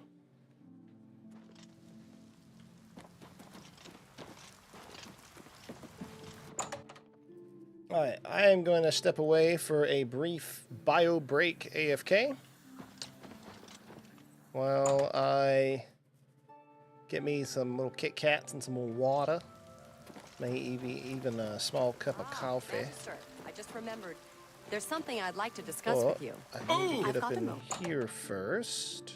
Alright, I am going to step away for a brief bio break AFK. While I get me some little Kit Kats and some more water. Maybe even a small cup of coffee. Register. I just remembered. There's something I'd like to discuss with you. I need to get up in here first.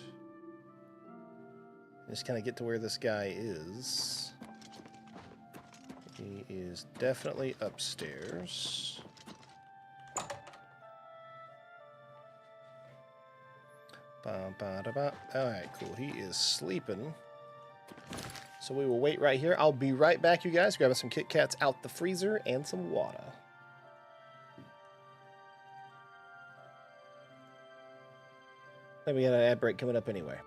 Just kind of get to where this guy is. He is definitely upstairs. Alright, cool. He is sleeping. So we will wait right here. I'll be right back, you guys. Grabbing some Kit Kats out the freezer and some water. Then we got an ad break coming up anyway.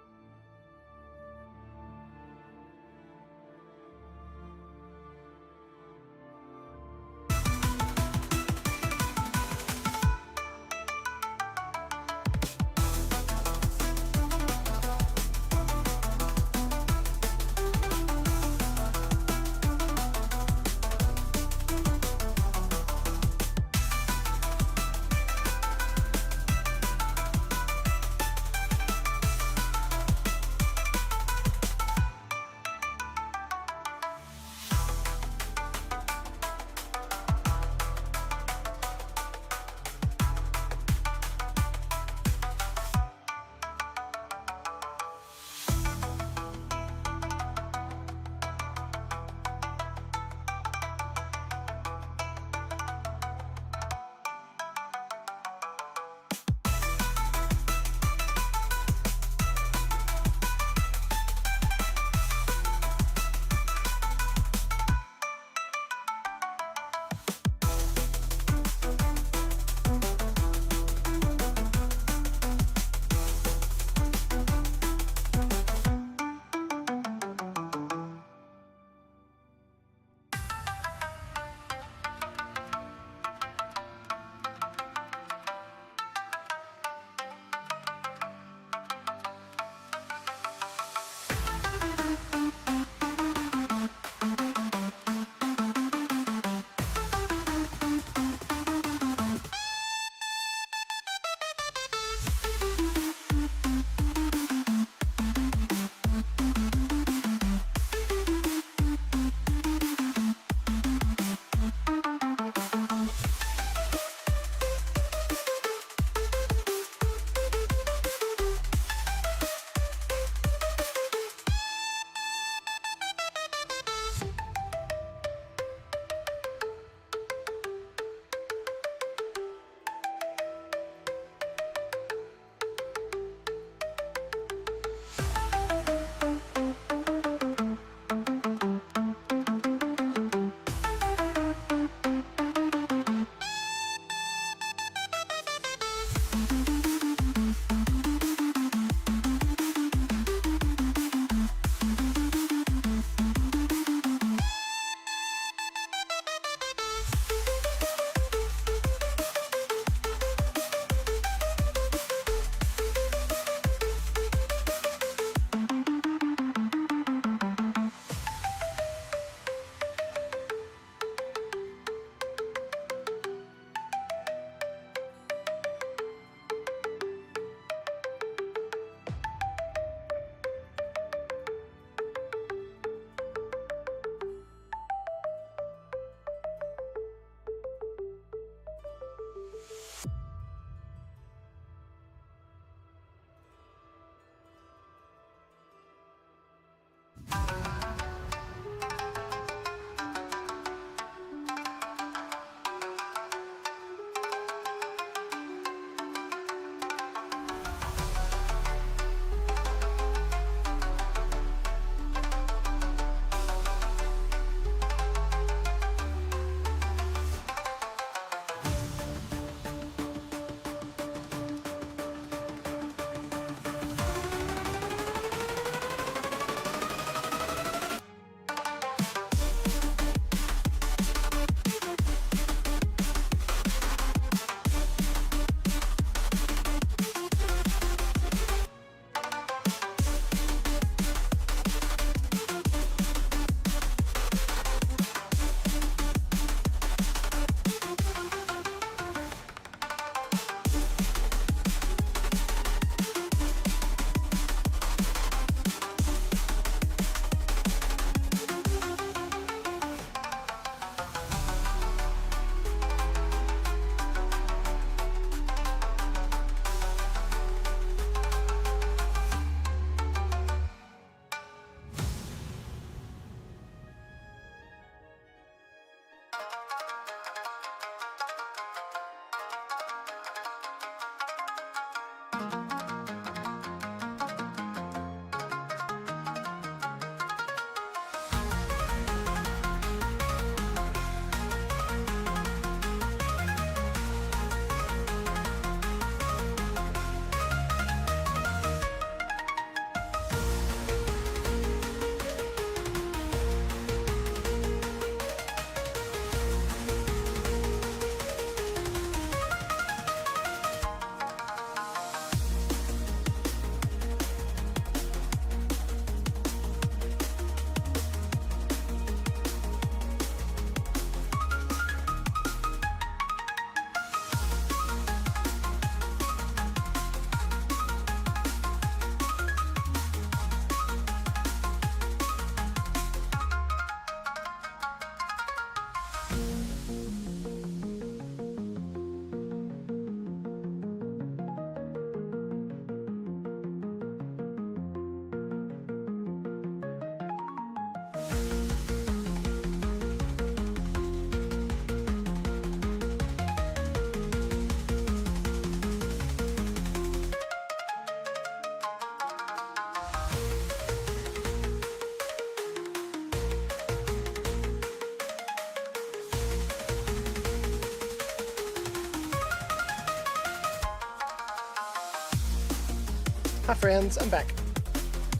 Hi friends, I'm back.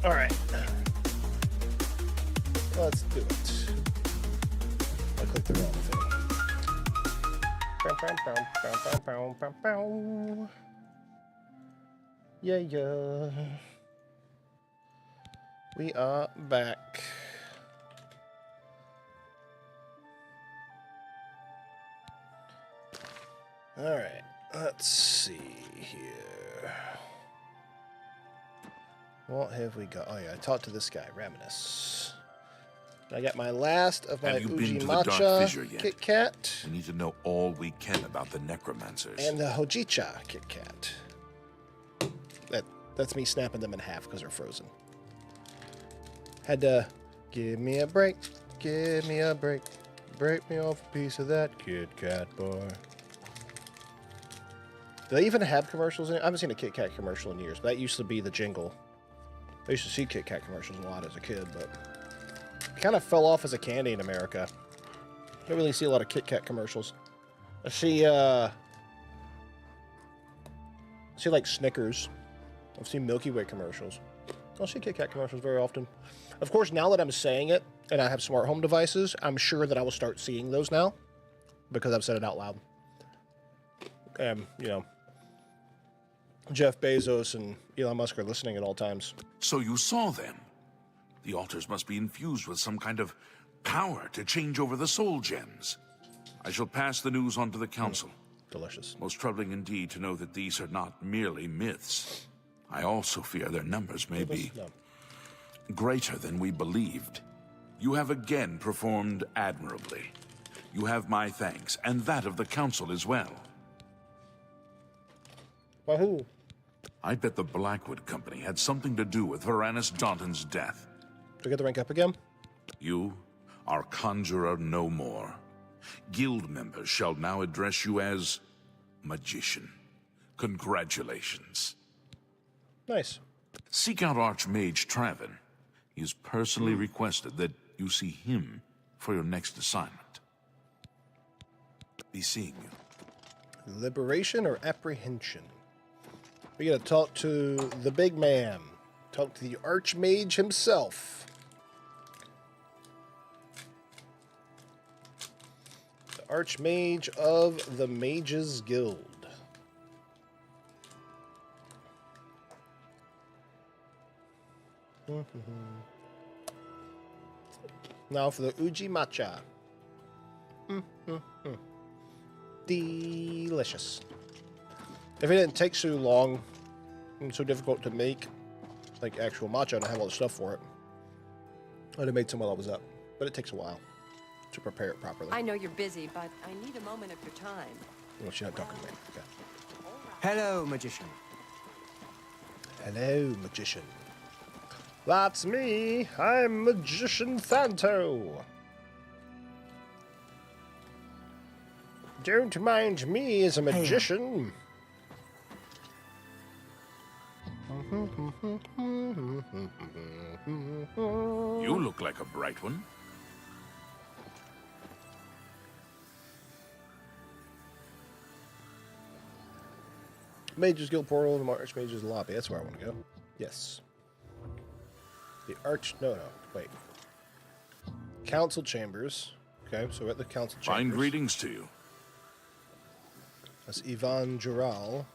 Alright. Let's do it. I clicked the wrong thing. Yeah. We are back. Alright, let's see here. What have we got? Oh yeah, I talked to this guy, Raminus. I got my last of my Uji Matcha Kit Kat. We need to know all we can about the necromancers. And the Hojicha Kit Kat. That's me snapping them in half because they're frozen. Had to give me a break, break me off a piece of that Kit Kat bar. Do they even have commercials in it? I haven't seen a Kit Kat commercial in years, but that used to be the jingle. I used to see Kit Kat commercials a lot as a kid, but it kind of fell off as a candy in America. I don't really see a lot of Kit Kat commercials. I see like Snickers. I've seen Milky Way commercials. I don't see Kit Kat commercials very often. Of course, now that I'm saying it, and I have smart home devices, I'm sure that I will start seeing those now, because I've said it out loud. And, you know, Jeff Bezos and Elon Musk are listening at all times. So you saw them. The altars must be infused with some kind of power to change over the soul gems. I shall pass the news on to the council. Delicious. Most troubling indeed to know that these are not merely myths. I also fear their numbers may be greater than we believed. You have again performed admirably. You have my thanks, and that of the council as well. Wahoo! I bet the Blackwood Company had something to do with Varanus Daunton's death. Do I get the rank up again? You are conjurer no more. Guild members shall now address you as magician. Congratulations. Nice. Seek out Archmage Traven. He has personally requested that you see him for your next assignment. Be seeing you. Liberation or apprehension? We gotta talk to the big man. Talk to the Archmage himself. The Archmage of the Mages Guild. Now for the Uji Matcha. Delicious. If it didn't take so long and so difficult to make, like actual matcha, and I have all the stuff for it, I'd have made some while I was up. But it takes a while to prepare it properly. I know you're busy, but I need a moment of your time. Well, she's not talking to me. Okay. Hello, magician. Hello, magician. That's me. I'm Magician Thanto. Don't mind me as a magician. You look like a bright one. Mages Guild portal, the Archmage's lobby. That's where I want to go. Yes. The no, wait. Council chambers. Okay, so we're at the council chambers. Fine greetings to you. That's Ivan Jural.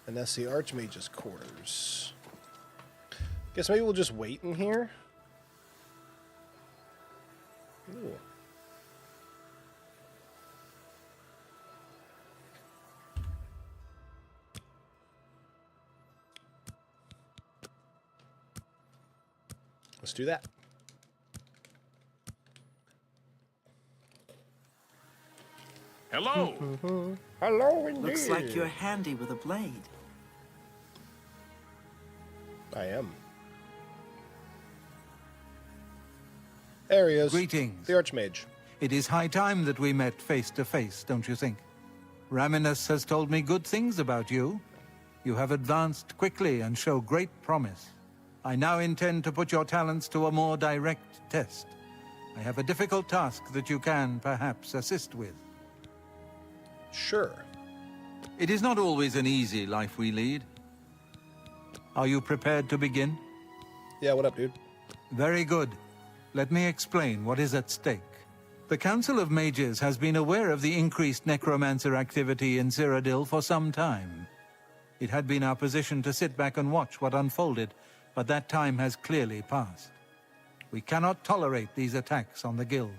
And that's the Archmage's quarters. Guess maybe we'll just wait in here. Ooh. Let's do that. Hello. Hello, indeed. Looks like you're handy with a blade. I am. There he is. Greetings. The Archmage. It is high time that we met face to face, don't you think? Raminus has told me good things about you. You have advanced quickly and show great promise. I now intend to put your talents to a more direct test. I have a difficult task that you can, perhaps, assist with. Sure. It is not always an easy life we lead. Are you prepared to begin? Yeah, what up, dude? Very good. Let me explain what is at stake. The Council of Mages has been aware of the increased necromancer activity in Cyrodiil for some time. It had been our position to sit back and watch what unfolded, but that time has clearly passed. We cannot tolerate these attacks on the Guild.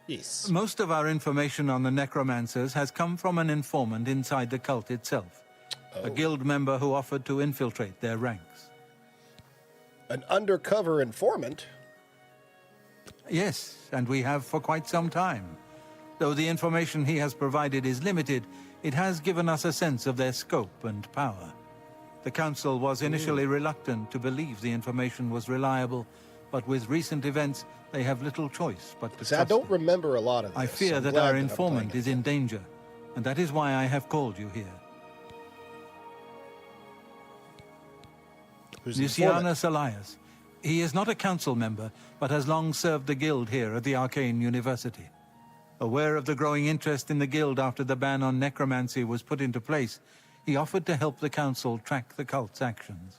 Yes. Most of our information on the necromancers has come from an informant inside the cult itself. A Guild member who offered to infiltrate their ranks. An undercover informant? Yes, and we have for quite some time. Though the information he has provided is limited, it has given us a sense of their scope and power. The Council was initially reluctant to believe the information was reliable, but with recent events, they have little choice but to trust I don't remember a lot of this. I fear that our informant is in danger, and that is why I have called you here. Who's the informant? Lucianus Elias. He is not a council member, but has long served the Guild here at the Arcane University. Aware of the growing interest in the Guild after the ban on necromancy was put into place, he offered to help the Council track the cult's actions.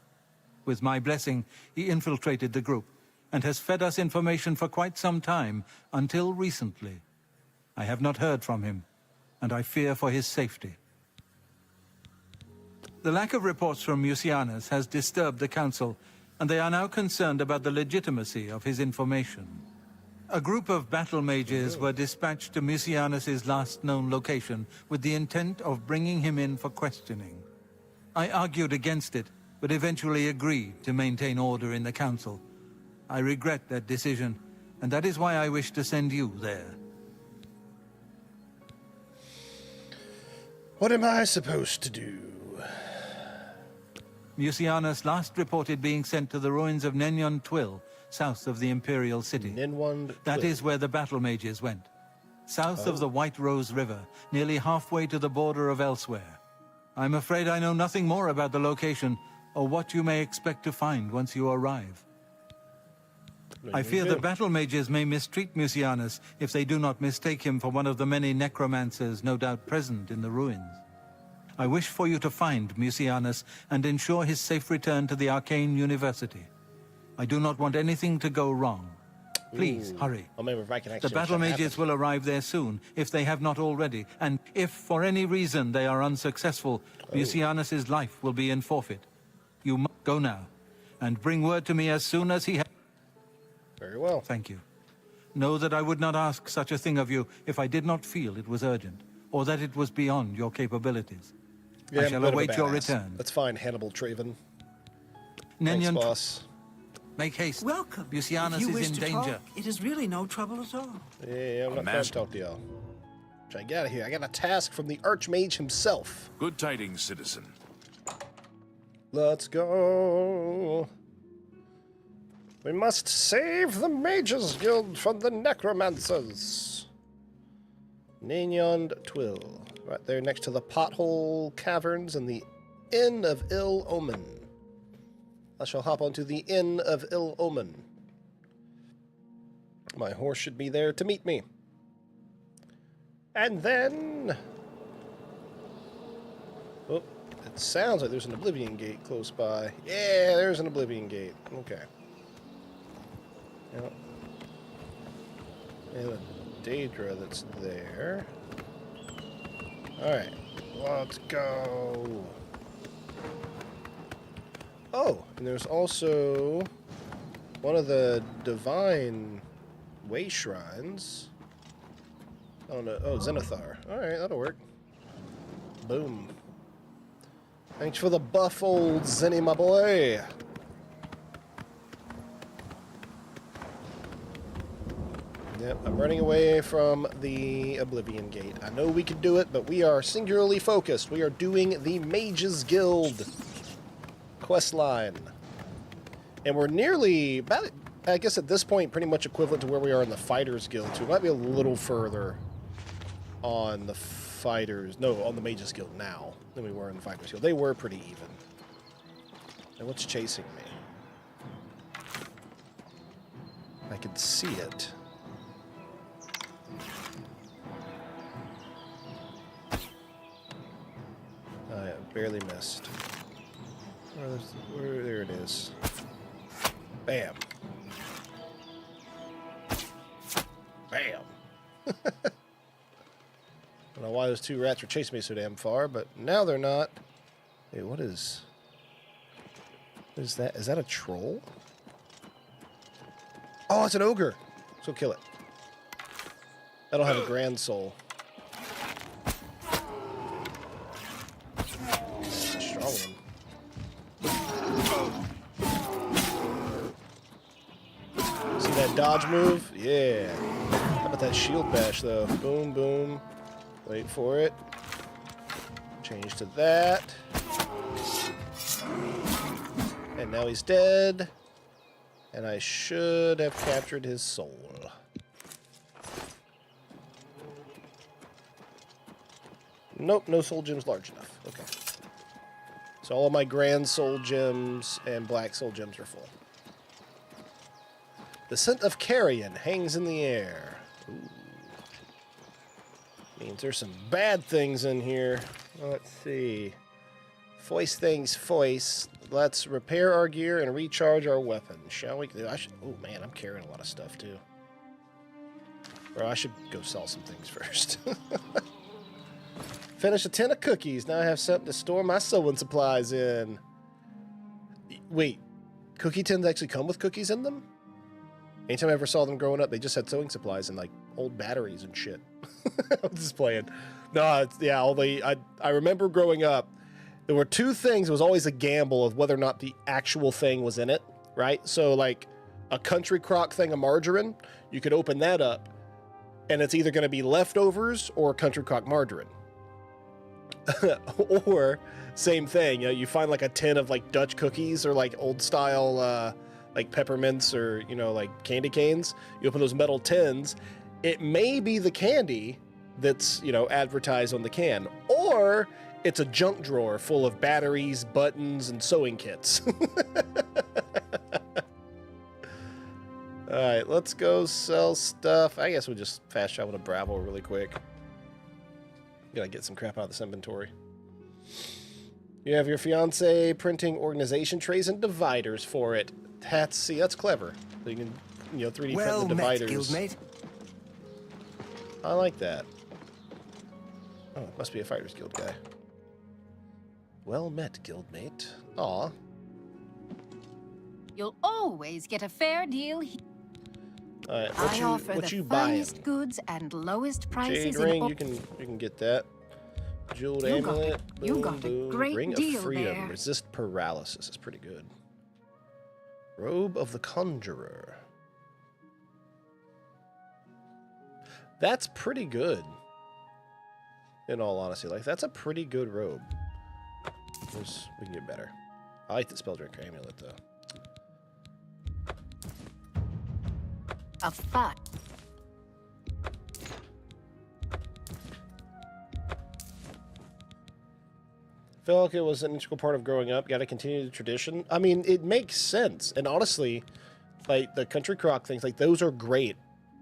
With my blessing, he infiltrated the group, and has fed us information for quite some time, until recently. I have not heard from him, and I fear for his safety. The lack of reports from Mucianus has disturbed the Council, and they are now concerned about the legitimacy of his information. A group of battle mages were dispatched to Mucianus's last known location with the intent of bringing him in for questioning. I argued against it, but eventually agreed to maintain order in the Council. I regret that decision, and that is why I wish to send you there. What am I supposed to do? Mucianus last reported being sent to the ruins of Nenyon Twill, south of the Imperial City. That is where the battle mages went. South of the White Rose River, nearly halfway to the border of elsewhere. I'm afraid I know nothing more about the location, or what you may expect to find once you arrive. I fear the battle mages may mistreat Mucianus if they do not mistake him for one of the many necromancers no doubt present in the ruins. I wish for you to find Mucianus and ensure his safe return to the Arcane University. I do not want anything to go wrong. Please, hurry. The battle mages will arrive there soon, if they have not already, and if for any reason they are unsuccessful, Mucianus's life will be in forfeit. You must go now, and bring word to me as soon as he has... Very well. Thank you. Know that I would not ask such a thing of you if I did not feel it was urgent, or that it was beyond your capabilities. Yeah, I shall await your return. That's fine, Hannibal Traven. Thanks, boss. Make haste. Welcome. Mucianus If you is wish in to danger. talk, it is really no trouble at all. Yeah, I'm not trying to talk to y'all. Trying to get out of here. I got a task from the Archmage himself. Good tidings, citizen. Let's go. We must save the Mages Guild from the Necromancers. Nenyon Twill. Right there next to the Pothole Caverns and the Inn of Ill Omen. I shall hop onto the Inn of Ill Omen. My horse should be there to meet me. And then... Oh, it sounds like there's an Oblivion Gate close by. Yeah, there's an Oblivion Gate. Okay. Yep. And a Daedra that's there. Alright, let's go. Oh, and there's also one of the Divine Way Shrines. Oh, no. Oh, Zenithar. Alright, that'll work. Boom. Thanks for the buff, old Zenny, my boy. Yep, I'm running away from the Oblivion Gate. I know we can do it, but we are singularly focused. We are doing the Mages Guild quest line. And we're nearly, about, I guess at this point, pretty much equivalent to where we are in the Fighters Guild. So we might be a little further on the Fighters, no, on the Mages Guild now than we were in the Fighters Guild. They were pretty even. And what's chasing me? I can see it. Oh, yeah, barely missed. There it is. Bam. Bam. I don't know why those two rats were chasing me so damn far, but now they're not. Hey, what is that? Is that a troll? Oh, it's an ogre. So kill it. I don't have a grand soul. That's a strong one. See that dodge move? Yeah. How about that shield bash, though? Boom, boom. Wait for it. Change to that. And now he's dead. And I should have captured his soul. Nope, no soul gems large enough. Okay. So all of my grand soul gems and black soul gems are full. The scent of carrion hangs in the air. Ooh. Means there's some bad things in here. Let's see. Foist things foist. Let's repair our gear and recharge our weapon, shall we? Oh man, I'm carrying a lot of stuff too. Bro, I should go sell some things first. Finish a tin of cookies. Now I have something to store my sewing supplies in. Wait, cookie tins actually come with cookies in them? Anytime I ever saw them growing up, they just had sewing supplies and like old batteries and shit. I was just playing. No, I remember growing up, there were two things. It was always a gamble of whether or not the actual thing was in it, right? So like a country crock thing of margarine, you could open that up and it's either going to be leftovers or country crock margarine. Or same thing, you know, you find like a tin of like Dutch cookies or like old style like peppermints or, you know, like candy canes. You open those metal tins, it may be the candy that's, you know, advertised on the can, or it's a junk drawer full of batteries, buttons, and sewing kits. All right, let's go sell stuff. I guess we'll just fast travel to Bravo really quick. Gotta get some crap out of this inventory. You have your fiance printing organization trays and dividers for it. That's clever. So you can, you know, 3D print the dividers. Guildmate. I like that. Oh, it must be a Fighters Guild guy. Well met, guildmate. Aw. You'll always get a fair deal here. All right, I offer what the you finest buying? goods and lowest prices. Jade ring, you can get that. Jeweled amulet. You got a great Ring deal of freedom. there. Resist paralysis is pretty good. Robe of the Conjurer. That's pretty good. In all honesty, like that's a pretty good robe. We can get better. I like the Spelldrinker amulet though. A fuck. I feel like it was an integral part of growing up. Got to continue the tradition. I mean, it makes sense. And honestly, like the country crock things, like those are great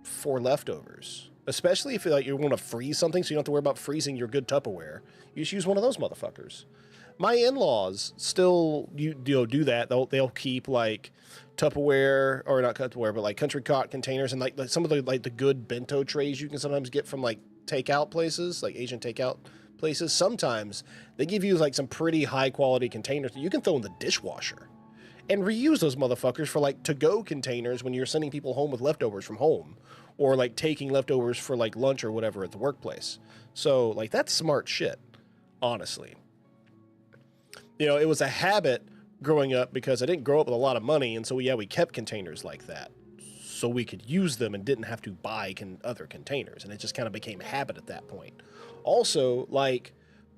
for leftovers. Especially if like you want to freeze something, so you don't have to worry about freezing your good Tupperware. You just use one of those motherfuckers. My in-laws still do that. They'll keep like Tupperware, or not Tupperware, but like country crock containers and like some of the like the good bento trays you can sometimes get from like takeout places, like Asian takeout places. Sometimes they give you like some pretty high quality containers that you can throw in the dishwasher and reuse those motherfuckers for like to-go containers when you're sending people home with leftovers from home, or like taking leftovers for like lunch or whatever at the workplace. So like that's smart shit, honestly. You know, it was a habit growing up because I didn't grow up with a lot of money, and so we kept containers like that so we could use them and didn't have to buy other containers, and it just kind of became a habit at that point. Also, like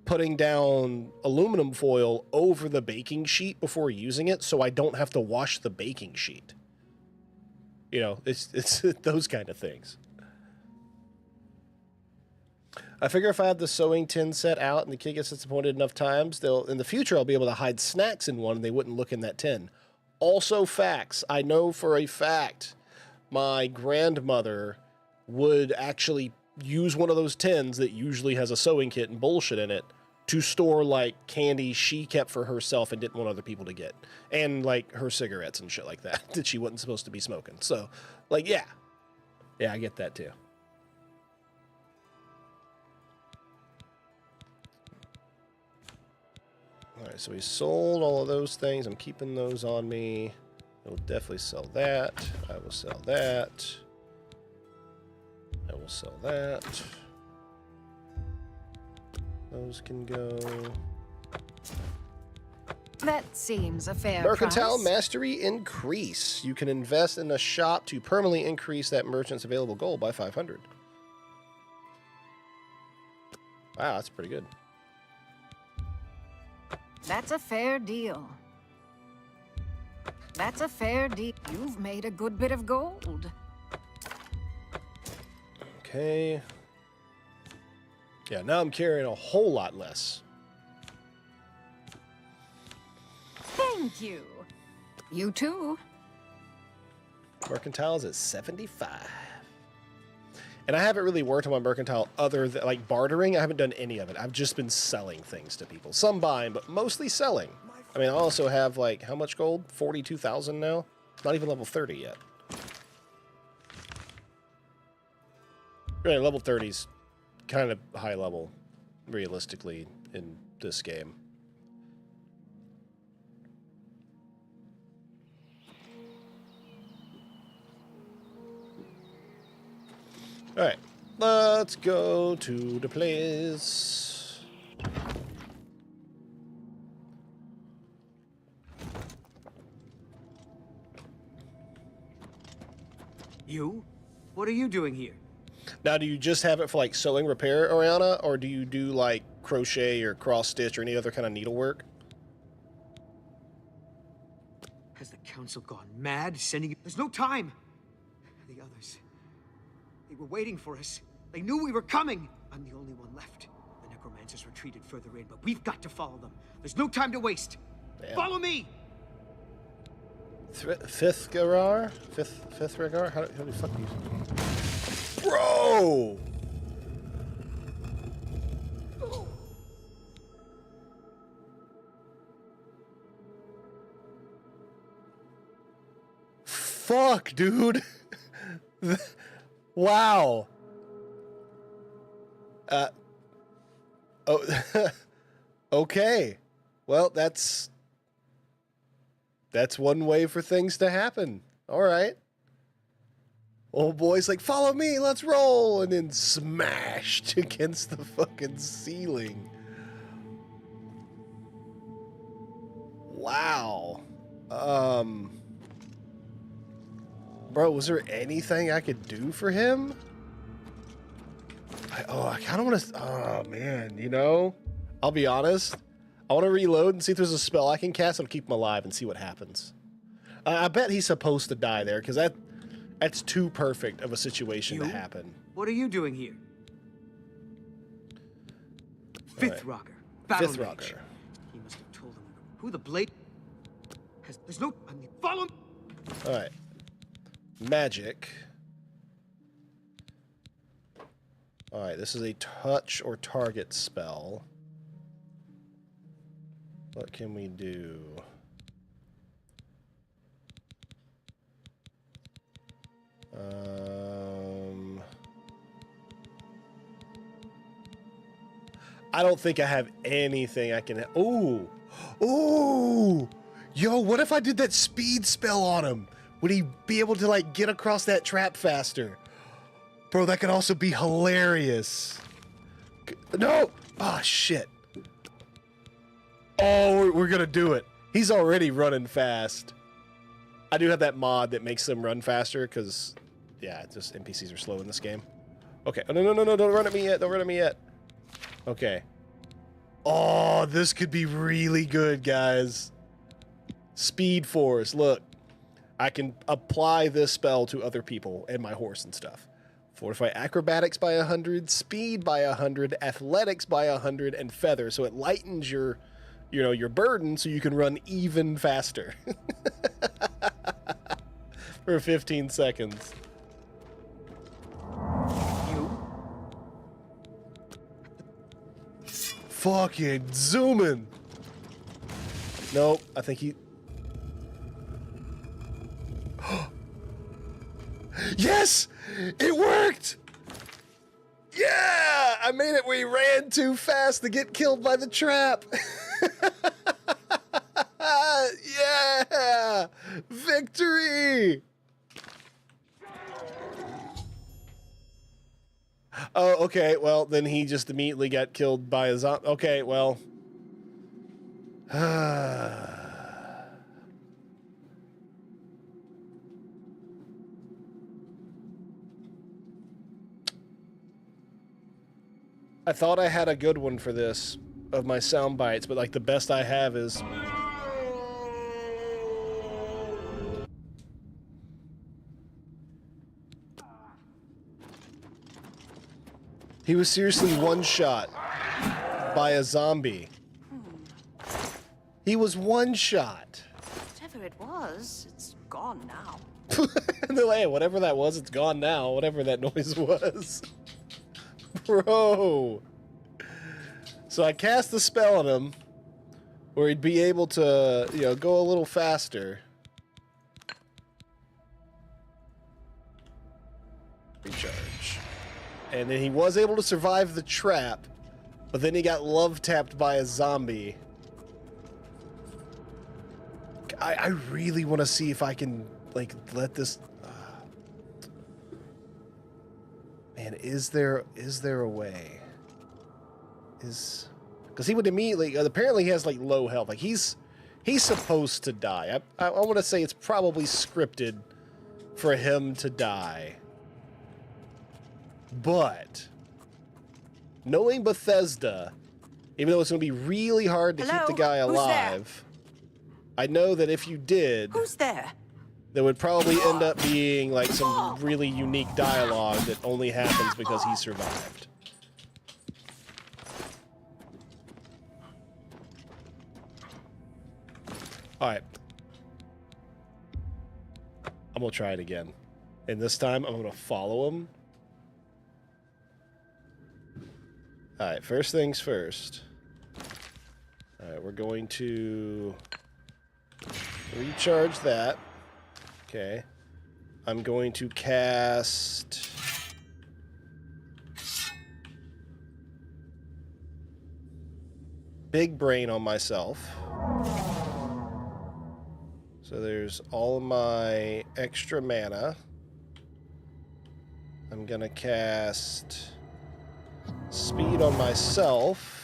putting down aluminum foil over the baking sheet before using it so I don't have to wash the baking sheet. You know, it's those kind of things. I figure if I have the sewing tin set out and the kid gets disappointed enough times, in the future I'll be able to hide snacks in one and they wouldn't look in that tin. Also facts. I know for a fact my grandmother would actually use one of those tins that usually has a sewing kit and bullshit in it to store like candy she kept for herself and didn't want other people to get, and like her cigarettes and shit like that that she wasn't supposed to be smoking. So, like, yeah, I get that too. All right, so we sold all of those things. I'm keeping those on me. I will definitely sell that. I will sell that. I will sell that. Those can go. That seems a fair Mercantile price. mastery increase. You can invest in a shop to permanently increase that merchant's available gold by 500. Wow, that's pretty good. That's a fair deal. That's a fair deal. You've made a good bit of gold. Okay. Yeah, now I'm carrying a whole lot less. Thank you. You too. Mercantile is at 75. And I haven't really worked on my mercantile other than, like, bartering. I haven't done any of it. I've just been selling things to people. Some buying, but mostly selling. I mean, I also have, like, how much gold? 42,000 now? Not even level 30 yet. Really, level 30's kind of high level, realistically, in this game. Alright, let's go to the place. You? What are you doing here? Now, do you just have it for, like, sewing repair, Oriana, or do you do, like, crochet or cross-stitch or any other kind of needlework? Has the council gone mad sending you? There's no time! The others. They were waiting for us. They knew we were coming! I'm the only one left. The necromancers retreated further in, but we've got to follow them. There's no time to waste. Damn. Follow me! Fifth Regar? Fifth Regar? How the fuck do you... Bro! Fuck, dude. Wow. Oh, okay. Well, that's one way for things to happen. All right. Old boy's like, follow me, let's roll, and then smashed against the fucking ceiling. Wow. Bro, was there anything I could do for him? I kind of want to... Oh, man, you know? I'll be honest. I want to reload and see if there's a spell I can cast that'll keep him alive and see what happens. I bet he's supposed to die there, because that's too perfect of a situation to happen. What are you doing here? Fifth Rocker. Battle Fifth Mage. Rocker. He must have told them who the blade... There's no... I mean, follow... Alright. Magic. Alright, this is a touch or target spell. What can we do? I don't think I have anything I can... Ooh! Ooh! Yo, what if I did that speed spell on him? Would he be able to, like, get across that trap faster? Bro, that could also be hilarious. No! Ah, shit. Oh, we're gonna do it. He's already running fast. I do have that mod that makes them run faster, because, yeah, just NPCs are slow in this game. Okay. Oh, no, don't run at me yet. Don't run at me yet. Okay. Oh, this could be really good, guys. Speed Force. Look. I can apply this spell to other people and my horse and stuff. Fortify acrobatics by 100, speed by 100, athletics by 100, and feather. So it lightens your, your burden so you can run even faster. For 15 seconds. fucking zooming. Nope, I think he... Yes! It worked! Yeah! I made it where he ran too fast to get killed by the trap. Yeah! Victory! Oh, okay, well, then he just immediately got killed by a zombie. Okay, well. I thought I had a good one for this, of my sound bites, but like the best I have is... He was seriously one-shot by a zombie. He was one-shot. Whatever it was, it's gone now. And they're like, hey, whatever that was, it's gone now. Whatever that noise was. Bro. So I cast the spell on him where he'd be able to, you know, go a little faster. Recharge. And then he was able to survive the trap, but then he got love-tapped by a zombie. I really want to see if I can, like, let this... Man, is there a way? Because he would immediately... apparently he has, like, low health. Like, he's supposed to die. I want to say it's probably scripted for him to die. But, knowing Bethesda, even though it's going to be really hard to keep the guy alive, I know that if you did... Who's there? There would probably end up being like some really unique dialogue that only happens because he survived. Alright. I'm gonna try it again. And this time I'm gonna follow him. Alright, first things first. Alright, we're going to recharge that. Okay. I'm going to cast... Big Brain on myself. So there's all of my extra mana. I'm gonna cast Speed on myself.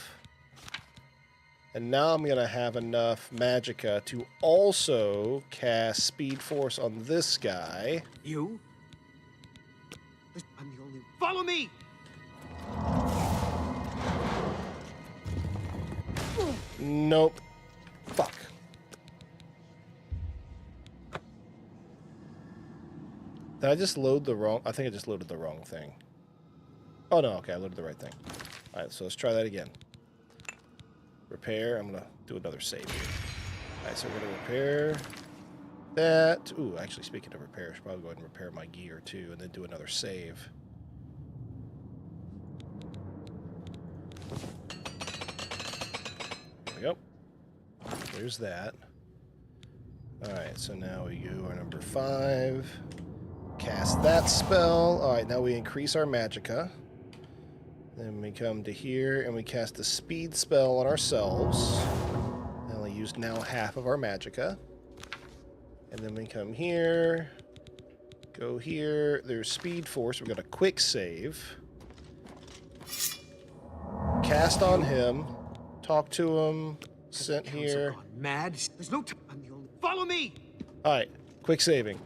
And now I'm gonna have enough magicka to also cast Speed Force on this guy. You? I'm the only... Follow me! Nope. Fuck. Did I just load the wrong... I think I just loaded the wrong thing. Oh, no. Okay, I loaded the right thing. Alright, so let's try that again. Repair. I'm going to do another save here. Alright, so we're going to repair that. Ooh, actually, speaking of repair, I should probably go ahead and repair my gear, too, and then do another save. There we go. There's that. Alright, so now we go our number 5. Cast that spell. Alright, now we increase our magicka. Then we come to here and we cast a speed spell on ourselves. I only used now half of our magicka. And then we come here. Go here. There's Speed Force. We're going to quick save. Cast on him. Talk to him. Sent here. Mad? There's no time. I'm the only... Follow me! Alright, quick saving.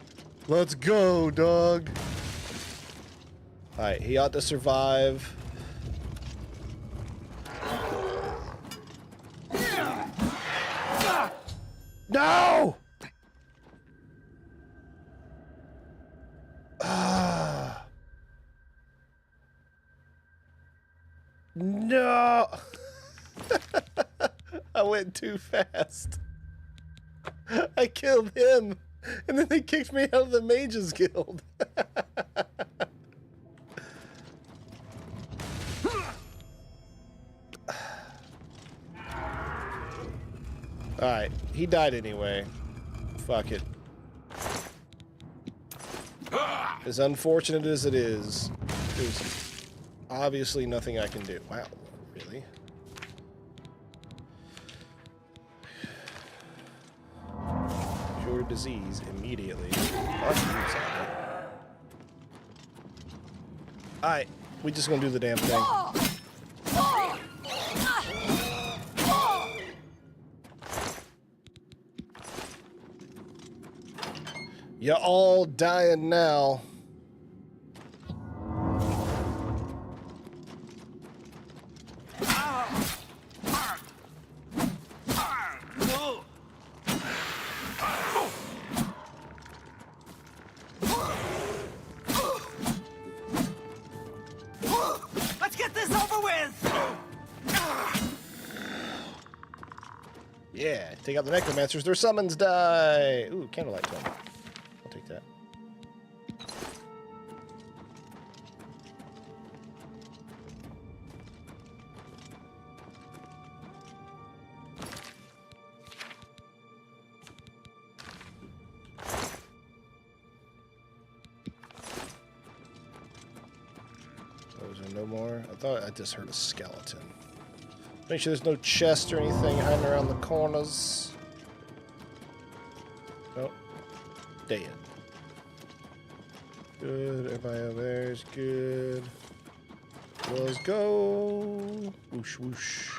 Let's go, dog. Alright, he ought to survive. No! No! I went too fast. I killed him, and then they kicked me out of the Mages Guild. Alright, he died anyway. Fuck it. As unfortunate as it is, there's obviously nothing I can do. Wow, really? Cure disease immediately. Alright, we just gonna do the damn thing. You're all dying now. Let's get this over with! Yeah, take out the necromancers. Their summons die. Ooh, candlelight tome. I'll take that. Those are no more. I thought I just heard a skeleton. Make sure there's no chest or anything hiding around the corners. Nope. Dead. Good. Everybody over there is good. Let's go. Whoosh, whoosh.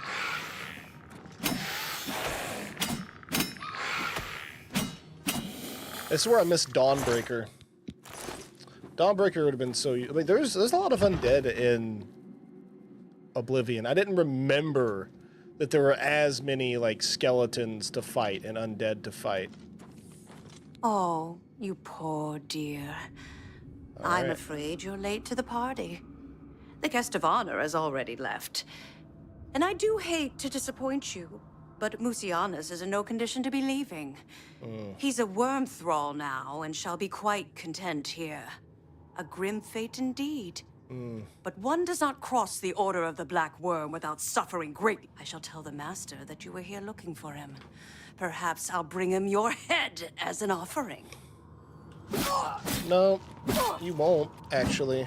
I swear I missed Dawnbreaker. Dawnbreaker would have been so... I mean, there's a lot of undead in Oblivion. I didn't remember that there were as many, like, skeletons to fight and undead to fight. Oh, you poor dear. I'm afraid you're late to the party. The guest of honor has already left. And I do hate to disappoint you, but Musianus is in no condition to be leaving. He's a worm thrall now and shall be quite content here. A grim fate indeed. But one does not cross the Order of the Black Worm without suffering greatly. I shall tell the Master that you were here looking for him. Perhaps I'll bring him your head as an offering. No, you won't, actually.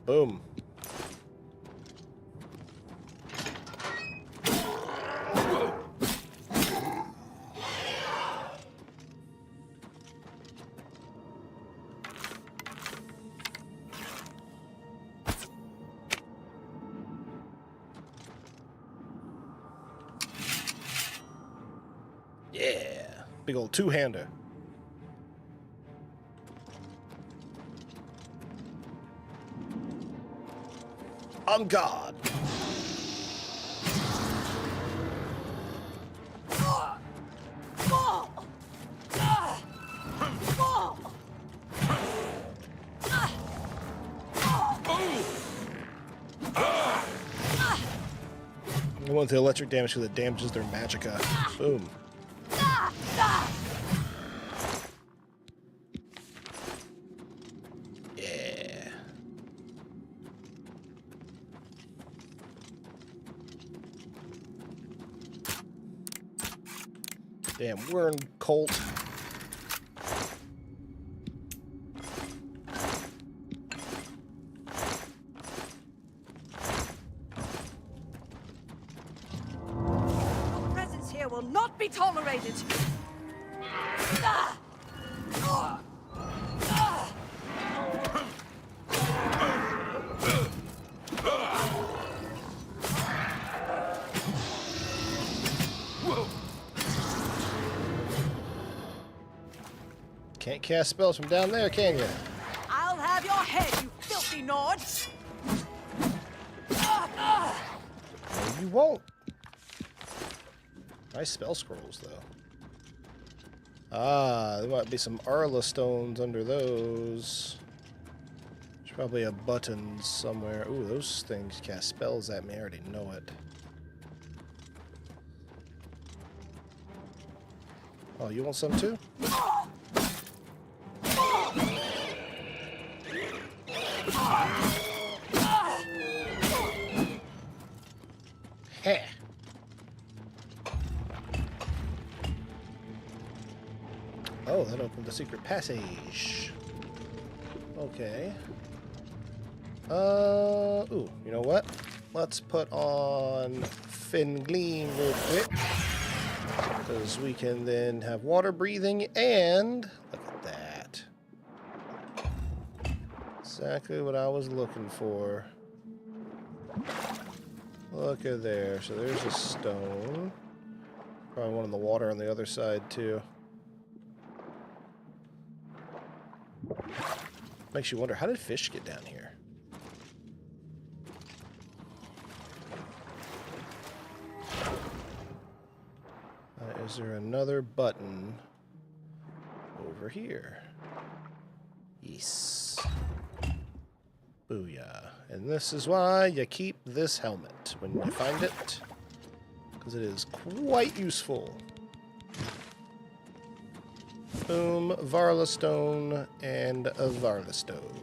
Boom. Yeah, big old two-hander. On guard. I want the electric damage because it damages their magicka. Boom. Yeah. Damn, we're in Colt. Your presence here will not be tolerated. Can't cast spells from down there, can you? I'll have your head, you filthy Nord! No, you won't. Nice spell scrolls, though. Ah, there might be some Arla stones under those. There's probably a button somewhere. Ooh, those things cast spells at me. I already know it. Oh, you want some too? Heh. Oh, that opened the secret passage. Okay. Ooh, you know what? Let's put on Fin Gleam real quick. Because we can then have water breathing and... Look at that. Exactly what I was looking for. Look at there. So there's a stone. Probably one in the water on the other side, too. Makes you wonder, how did fish get down here? Is there another button over here? Yes. Booyah. And this is why you keep this helmet when you find it, because it is quite useful. Boom, Varla Stone, and a Varla Stone.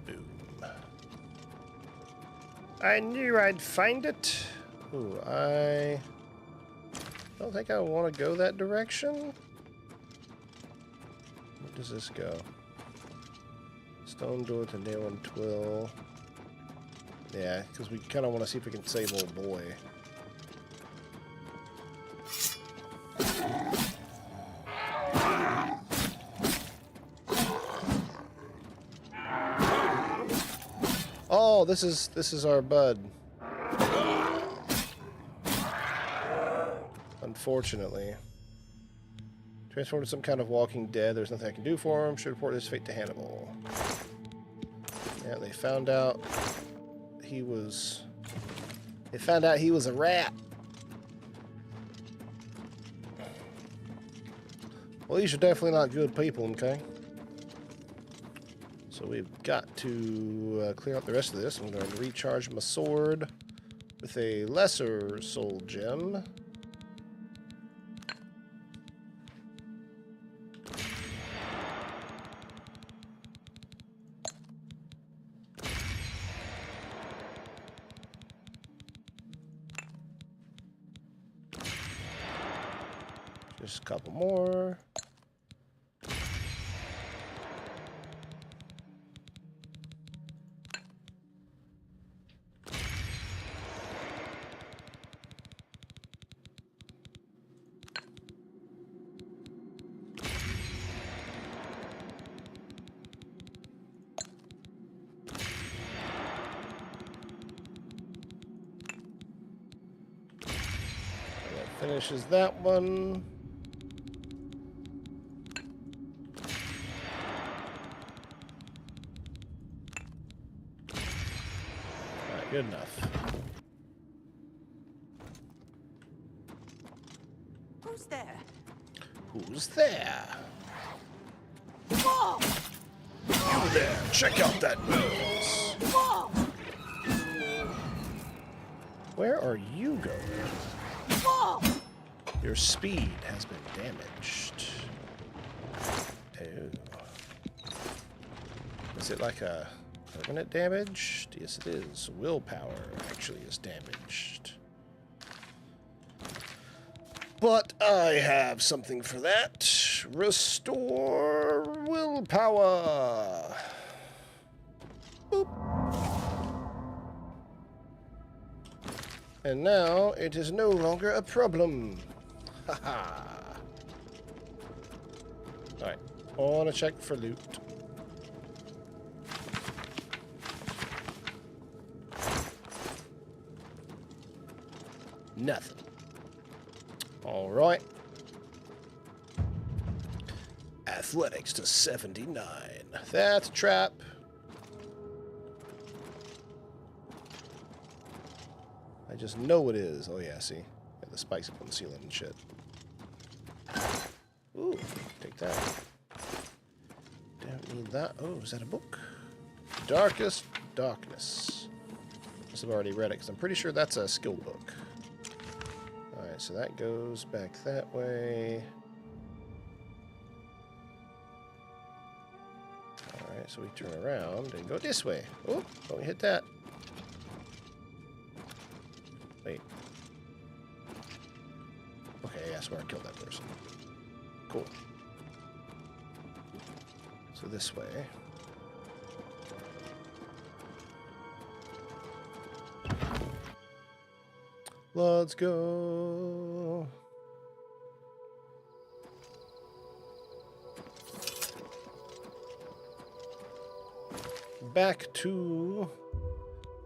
Boom. I knew I'd find it. Ooh, I don't think I want to go that direction. Where does this go? Stone door to nail and twill. Yeah, because we kind of want to see if we can save old boy. Oh, this is our bud. Unfortunately. Transformed to some kind of walking dead. There's nothing I can do for him. Should report his fate to Hannibal. Yeah, they found out he was... They found out he was a rat. Well, these are definitely not good people, okay? So we've got to clear out the rest of this. I'm going to recharge my sword with a lesser soul gem. Just a couple more. That finishes that one. Good enough. Who's there? Who's there? Whoa! You there, check out that nose. Whoa! Where are you going? Whoa! Your speed has been damaged. Oh. Is it like a permanent damaged? Yes, it is. Willpower actually is damaged. But I have something for that. Restore willpower. Boop. And now it is no longer a problem. Haha. Alright. I want to check for loot. Nothing. All right. Athletics to 79. That's a trap. I just know it is. Oh yeah, see? Yeah, the spikes up on the ceiling and shit. Ooh, take that. Don't need that. Oh, is that a book? Darkest Darkness. Must have already read it, because I'm pretty sure that's a skill book. Alright, so that goes back that way. Alright, so we turn around and go this way. Oh, don't hit that. Wait. Okay, yeah, I swear I killed that person. Cool. So this way. Let's go. Back to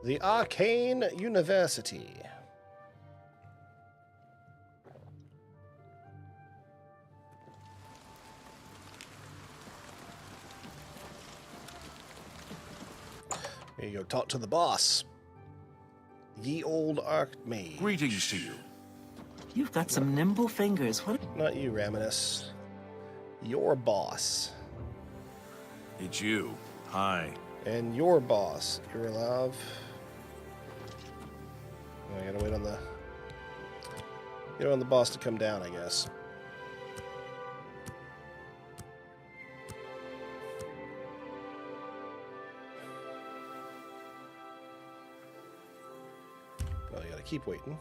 the Arcane University. Here you go, talk to the boss. Ye old Archmage. Greetings to you. You've got some nimble fingers. What? Not you, Raminus. Your boss. It's you. Hi. And your boss. You're alive. I gotta wait on the boss to come down, I guess. Well, you gotta keep waiting.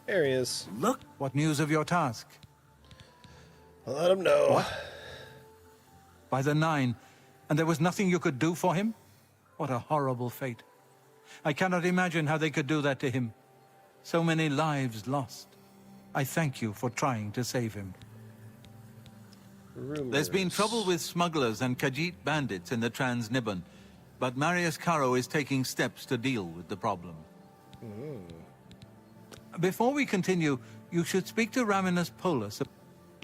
There he is. Look. What news of your task? I'll let him know. What? By the 9, and there was nothing you could do for him? What a horrible fate. I cannot imagine how they could do that to him. So many lives lost. I thank you for trying to save him. There's been trouble with smugglers and Khajiit bandits in the Trans-Nibbon, but Marius Caro is taking steps to deal with the problem. Before we continue, you should speak to Raminus Polus.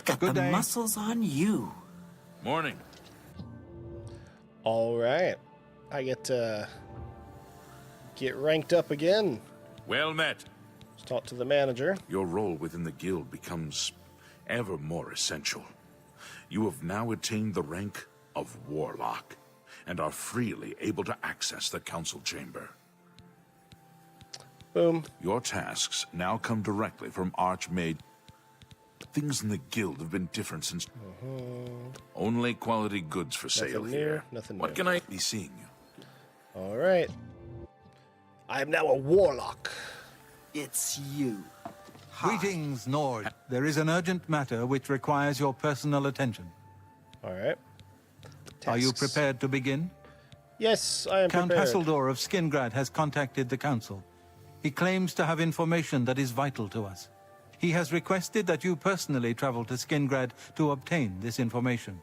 Got Good the day. muscles on you. Morning. All right. I get to get ranked up again. Well met. Let's talk to the manager. Your role within the guild becomes ever more essential. You have now attained the rank of Warlock and are freely able to access the council chamber. Boom. Your tasks now come directly from Archmage. Things in the guild have been different since... Only quality goods for sale Nothing new, here. nothing What new. can I be seeing you? All right. I am now a warlock. It's you. Greetings, Nord. There is an urgent matter which requires your personal attention. All right. Are you Tasks. prepared to begin? Yes, I am Count prepared. Hasseldor of Skingrad has contacted the council. He claims to have information that is vital to us. He has requested that you personally travel to Skingrad to obtain this information.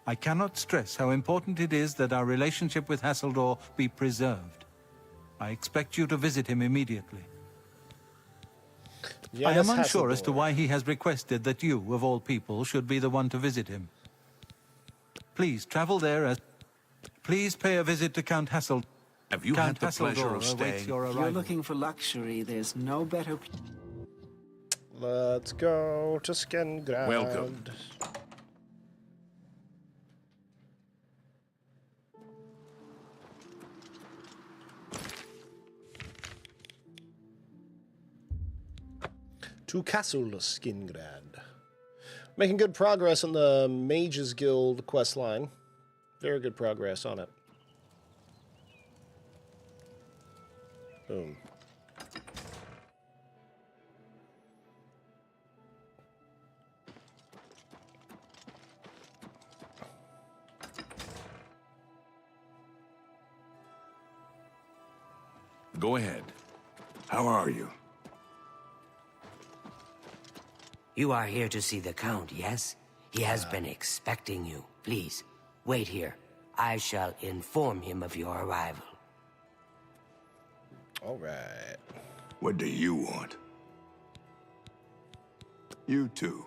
I cannot stress how important it is that our relationship with Hasseldor be preserved. I expect you to visit him immediately. I am unsure as to why he has requested that you, of all people, should be the one to visit him. Please travel there as... Please pay a visit to Count Hassel. Have you Count had the pleasure Hasseldor of awaits staying? your If arrival. you're looking for luxury, there's no better... Let's go to Skingrad. Welcome. To Castle Skingrad. Making good progress on the Mages Guild quest line. Very good progress on it. Boom. Go ahead. How are you? You are here to see the Count, yes? He has been expecting you. Please, wait here. I shall inform him of your arrival. All right. What do you want? You too.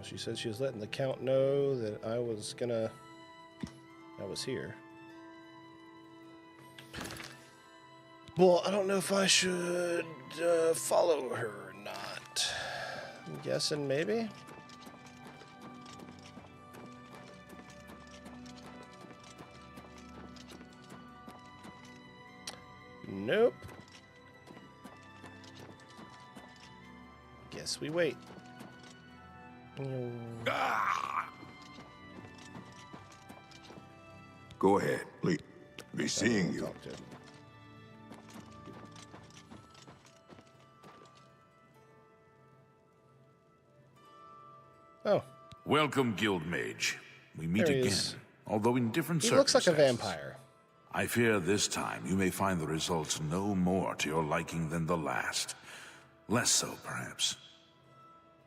She said she was letting the Count know that I was here. Well, I don't know if I should follow her or not. I'm guessing maybe. Nope. Guess we wait. Go ahead, please. Be seeing you. Talk to him. Oh. Welcome, Guild Mage. We meet There he again, is. although in different He circumstances. looks like a vampire. I fear this time you may find the results no more to your liking than the last. Less so, perhaps.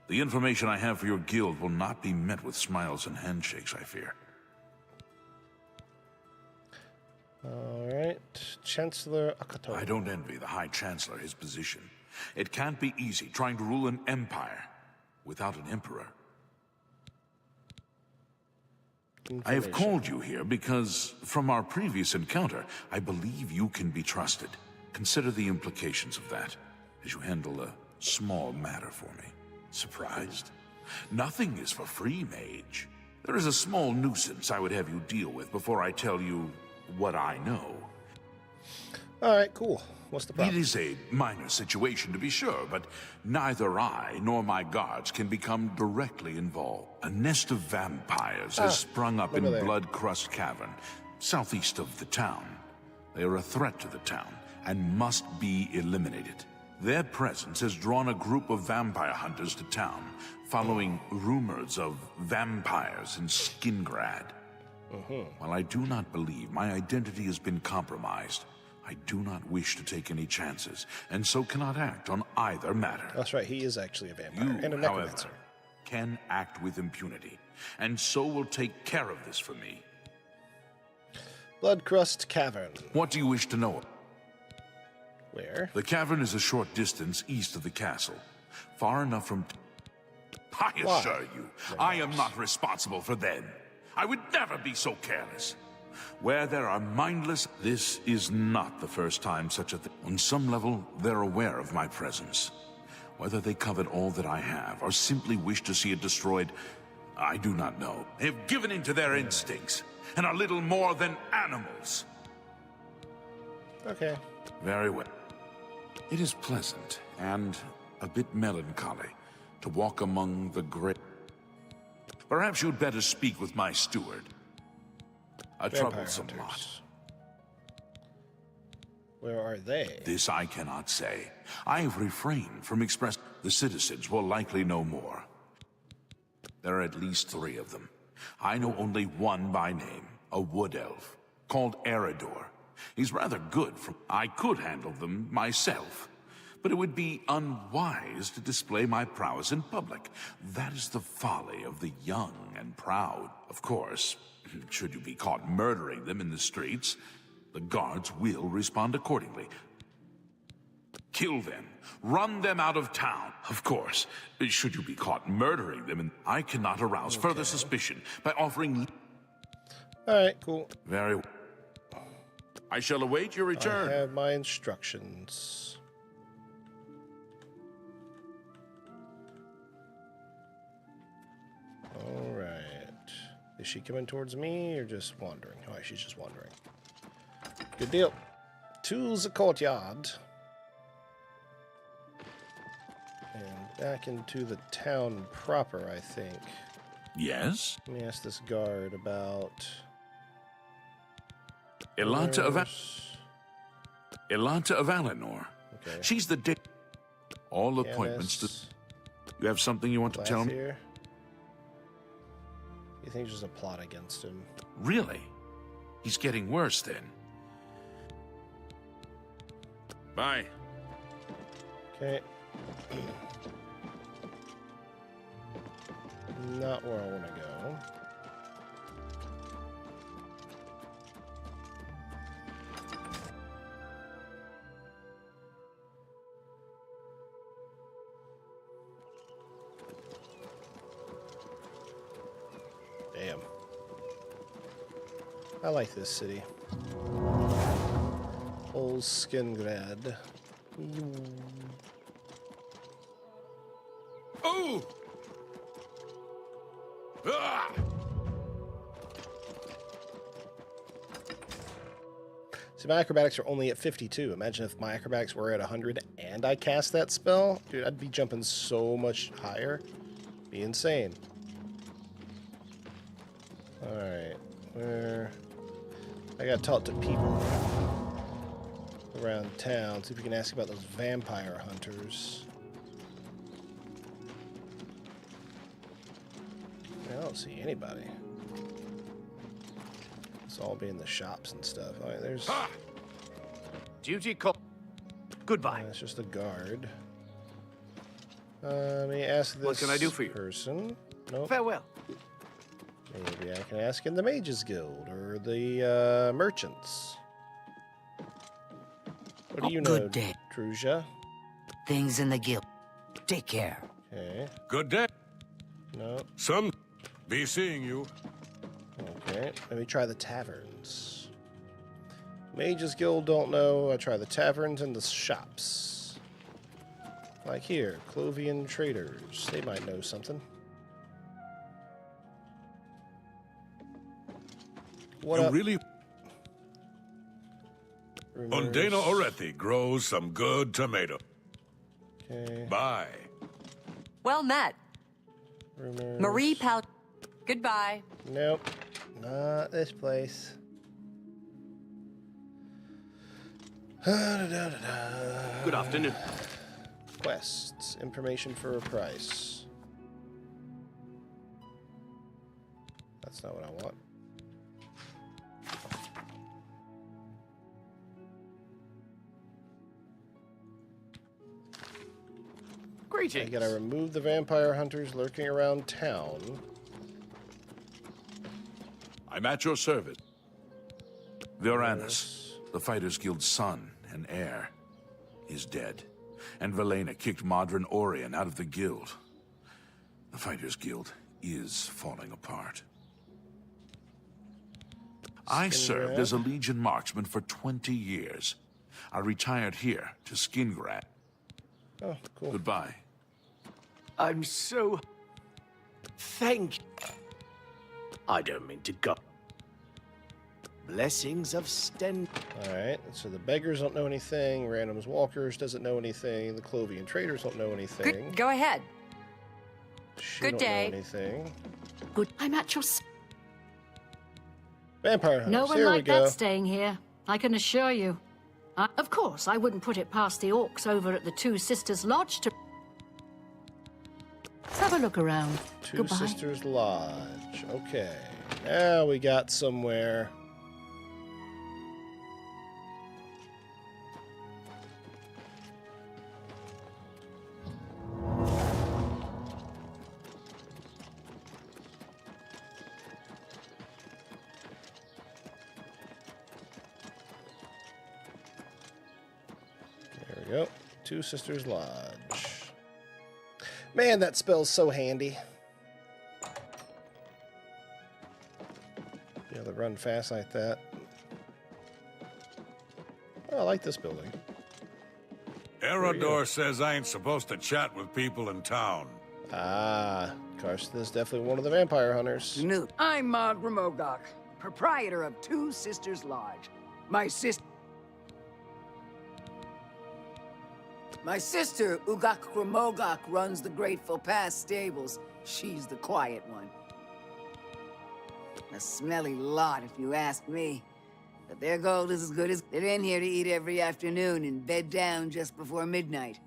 The information I have for your guild will not be met with smiles and handshakes, I fear. Alright. Chancellor Akato. I don't envy the High Chancellor his position. It can't be easy trying to rule an empire without an emperor. I have called you here because, from our previous encounter, I believe you can be trusted. Consider the implications of that as you handle a small matter for me. Surprised? Nothing is for free, Mage. There is a small nuisance I would have you deal with before I tell you what I know. Alright, cool. What's the problem? It is a minor situation, to be sure, but neither I nor my guards can become directly involved. A nest of vampires has sprung up in Blood-Crust Cavern, southeast of the town. They are a threat to the town and must be eliminated. Their presence has drawn a group of vampire hunters to town, following rumors of vampires in Skingrad. While I do not believe my identity has been compromised, I do not wish to take any chances, and so cannot act on either matter. That's right, he is actually a vampire You, and a however, necromancer. can act with impunity, and so will take care of this for me. Blood-Crust Cavern. What do you wish to know? Where? The cavern is a short distance east of the castle, far enough from... I assure you, I am not responsible for them. I would never be so careless. Where there are mindless... This is not the first time such a thing. On some level, they're aware of my presence. Whether they covet all that I have, or simply wish to see it destroyed, I do not know. They have given in to their instincts, and are little more than animals. Okay. Very well. It is pleasant, and a bit melancholy, to walk among the great... Perhaps you'd better speak with my steward. A troublesome lot. Where are they? This I cannot say. I have refrained from expressing. The citizens will likely know more. There are at least 3 of them. I know only one by name, a wood elf, called Eridor. He's rather good for... I could handle them myself, but it would be unwise to display my prowess in public. That is the folly of the young and proud. Of course, should you be caught murdering them in the streets, the guards will respond accordingly. Kill them. Run them out of town. Of course, should you be caught murdering them, and I cannot arouse further suspicion by offering... Alright, cool. Very well. I shall await your return. I have my instructions. Alright. Is she coming towards me or just wandering? Oh, she's just wandering. Good deal. To the courtyard. And back into the town proper, I think. Yes? Let me ask this guard about... Elanta of Alinor. Okay. She's the all appointments to... You have something you want to tell me? Here. You think there's a plot against him? Really? He's getting worse then. Bye. Okay. Not where I want to go. Damn. I like this city. Old Skingrad. Oh! Ah! See, my acrobatics are only at 52. Imagine if my acrobatics were at 100 and I cast that spell. Dude, I'd be jumping so much higher. Be insane. Alright. Where... I gotta talk to people around town. See if we can ask about those vampire hunters. I don't see anybody. It's all be in the shops and stuff. All right, there's... Duty call. Goodbye. That's just a guard. Let me ask this What can I do for you? person. Nope. Farewell. Maybe I can ask in the Mages Guild or the merchants. What do you know, Good day. Druzia? Things in the guild. Take care. Okay. Good day. No. Some be seeing you. Okay. Let me try the taverns. Mages Guild, don't know. I try the taverns and the shops. Like here, Clovian traders. They might know something. What you up? really... Rumors. Undana Orethi grows some good tomato. Okay. Bye. Well met. Rumors. Marie Pal. Goodbye. Nope. Not this place. Good afternoon. Quests. Information for a price. That's not what I want. Greetings. I gotta remove the vampire hunters lurking around town. I'm at your service. Voranus, the Fighters Guild's son and heir, is dead. And Velena kicked Modron Orion out of the guild. The Fighters Guild is falling apart. I served as a Legion marksman for 20 years. I retired here to Skingrad. Oh, cool. Goodbye. I'm so... Thank... I don't mean to go. Blessings of Sten... Alright, so the beggars don't know anything, Random's Walkers doesn't know anything, the Clovian traders don't know anything. Good. Go ahead. She Good don't day. know anything. Good. I'm at your... Vampire hunters, No one here we like go. that staying here, I can assure you. Of course, I wouldn't put it past the orcs over at the Two Sisters Lodge to... Let's have a look around. Two Goodbye. Sisters Lodge. Okay. Now we got somewhere. There we go. Two Sisters Lodge. Man, that spell's so handy. Be able to run fast like that. Oh, I like this building. Erador says I ain't supposed to chat with people in town. Ah, Carson is definitely one of the vampire hunters. I'm Mog Remogok, proprietor of Two Sisters Lodge. My sister, Ugak Remogok, runs the Grateful Pass stables. She's the quiet one. A smelly lot, if you ask me. But their gold is as good as... They're in here to eat every afternoon and bed down just before midnight.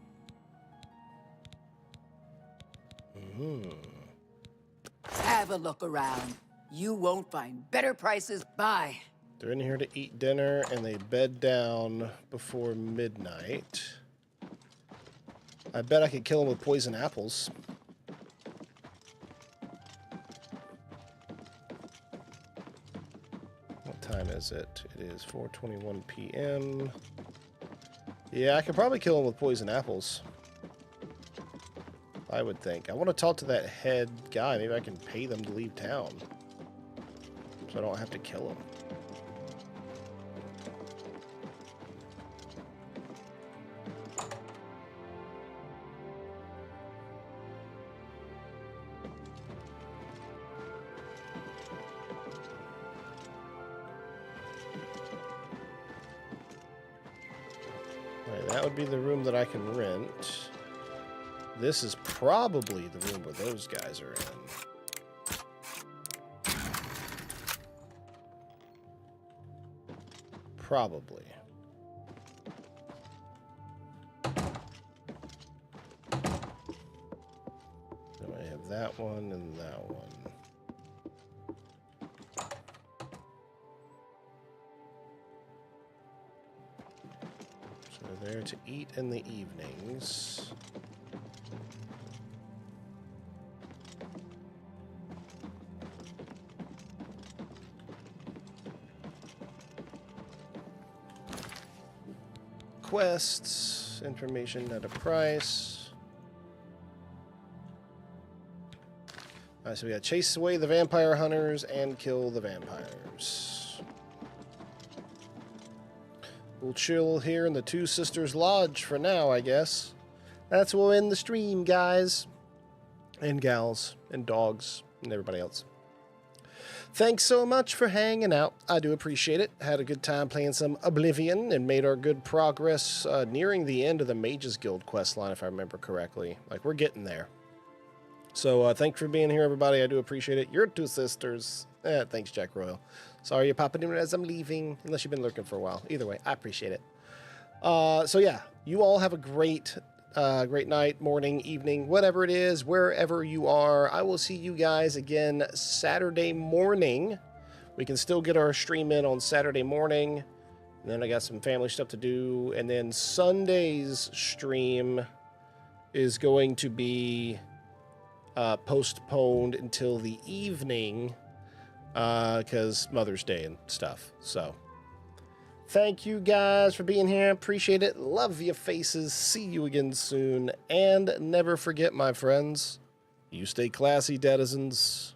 Have a look around. You won't find better prices. Bye. They're in here to eat dinner and they bed down before midnight. I bet I could kill them with poison apples. What time is it? It is 4:21 p.m. Yeah, I could probably kill them with poison apples. I would think. I want to talk to that head guy. Maybe I can pay them to leave town. So I don't have to kill them. Right, that would be the room that I can rent. This is probably the room where those guys are in. Probably. So I have that one and that one. So they're there to eat in the evenings. Quests, information at a price. Alright, so we gotta chase away the vampire hunters and kill the vampires. We'll chill here in the Two Sisters Lodge for now, I guess. That's where we'll end the stream, guys. And gals, and dogs, and everybody else. Thanks so much for hanging out. I do appreciate it. Had a good time playing some Oblivion and made our good progress nearing the end of the Mages Guild quest line, if I remember correctly. Like, we're getting there. So, thanks for being here, everybody. I do appreciate it. You're Two Sisters. Thanks, Jack Royal. Sorry you're popping in as I'm leaving, unless you've been lurking for a while. Either way, I appreciate it. So, yeah, you all have a great night, morning, evening, whatever it is, wherever you are. I will see you guys again Saturday morning. We can still get our stream in on Saturday morning. And then I got some family stuff to do. And then Sunday's stream is going to be postponed until the evening because Mother's Day and stuff. So thank you guys for being here. Appreciate it. Love your faces. See you again soon. And never forget, my friends, you stay classy, denizens.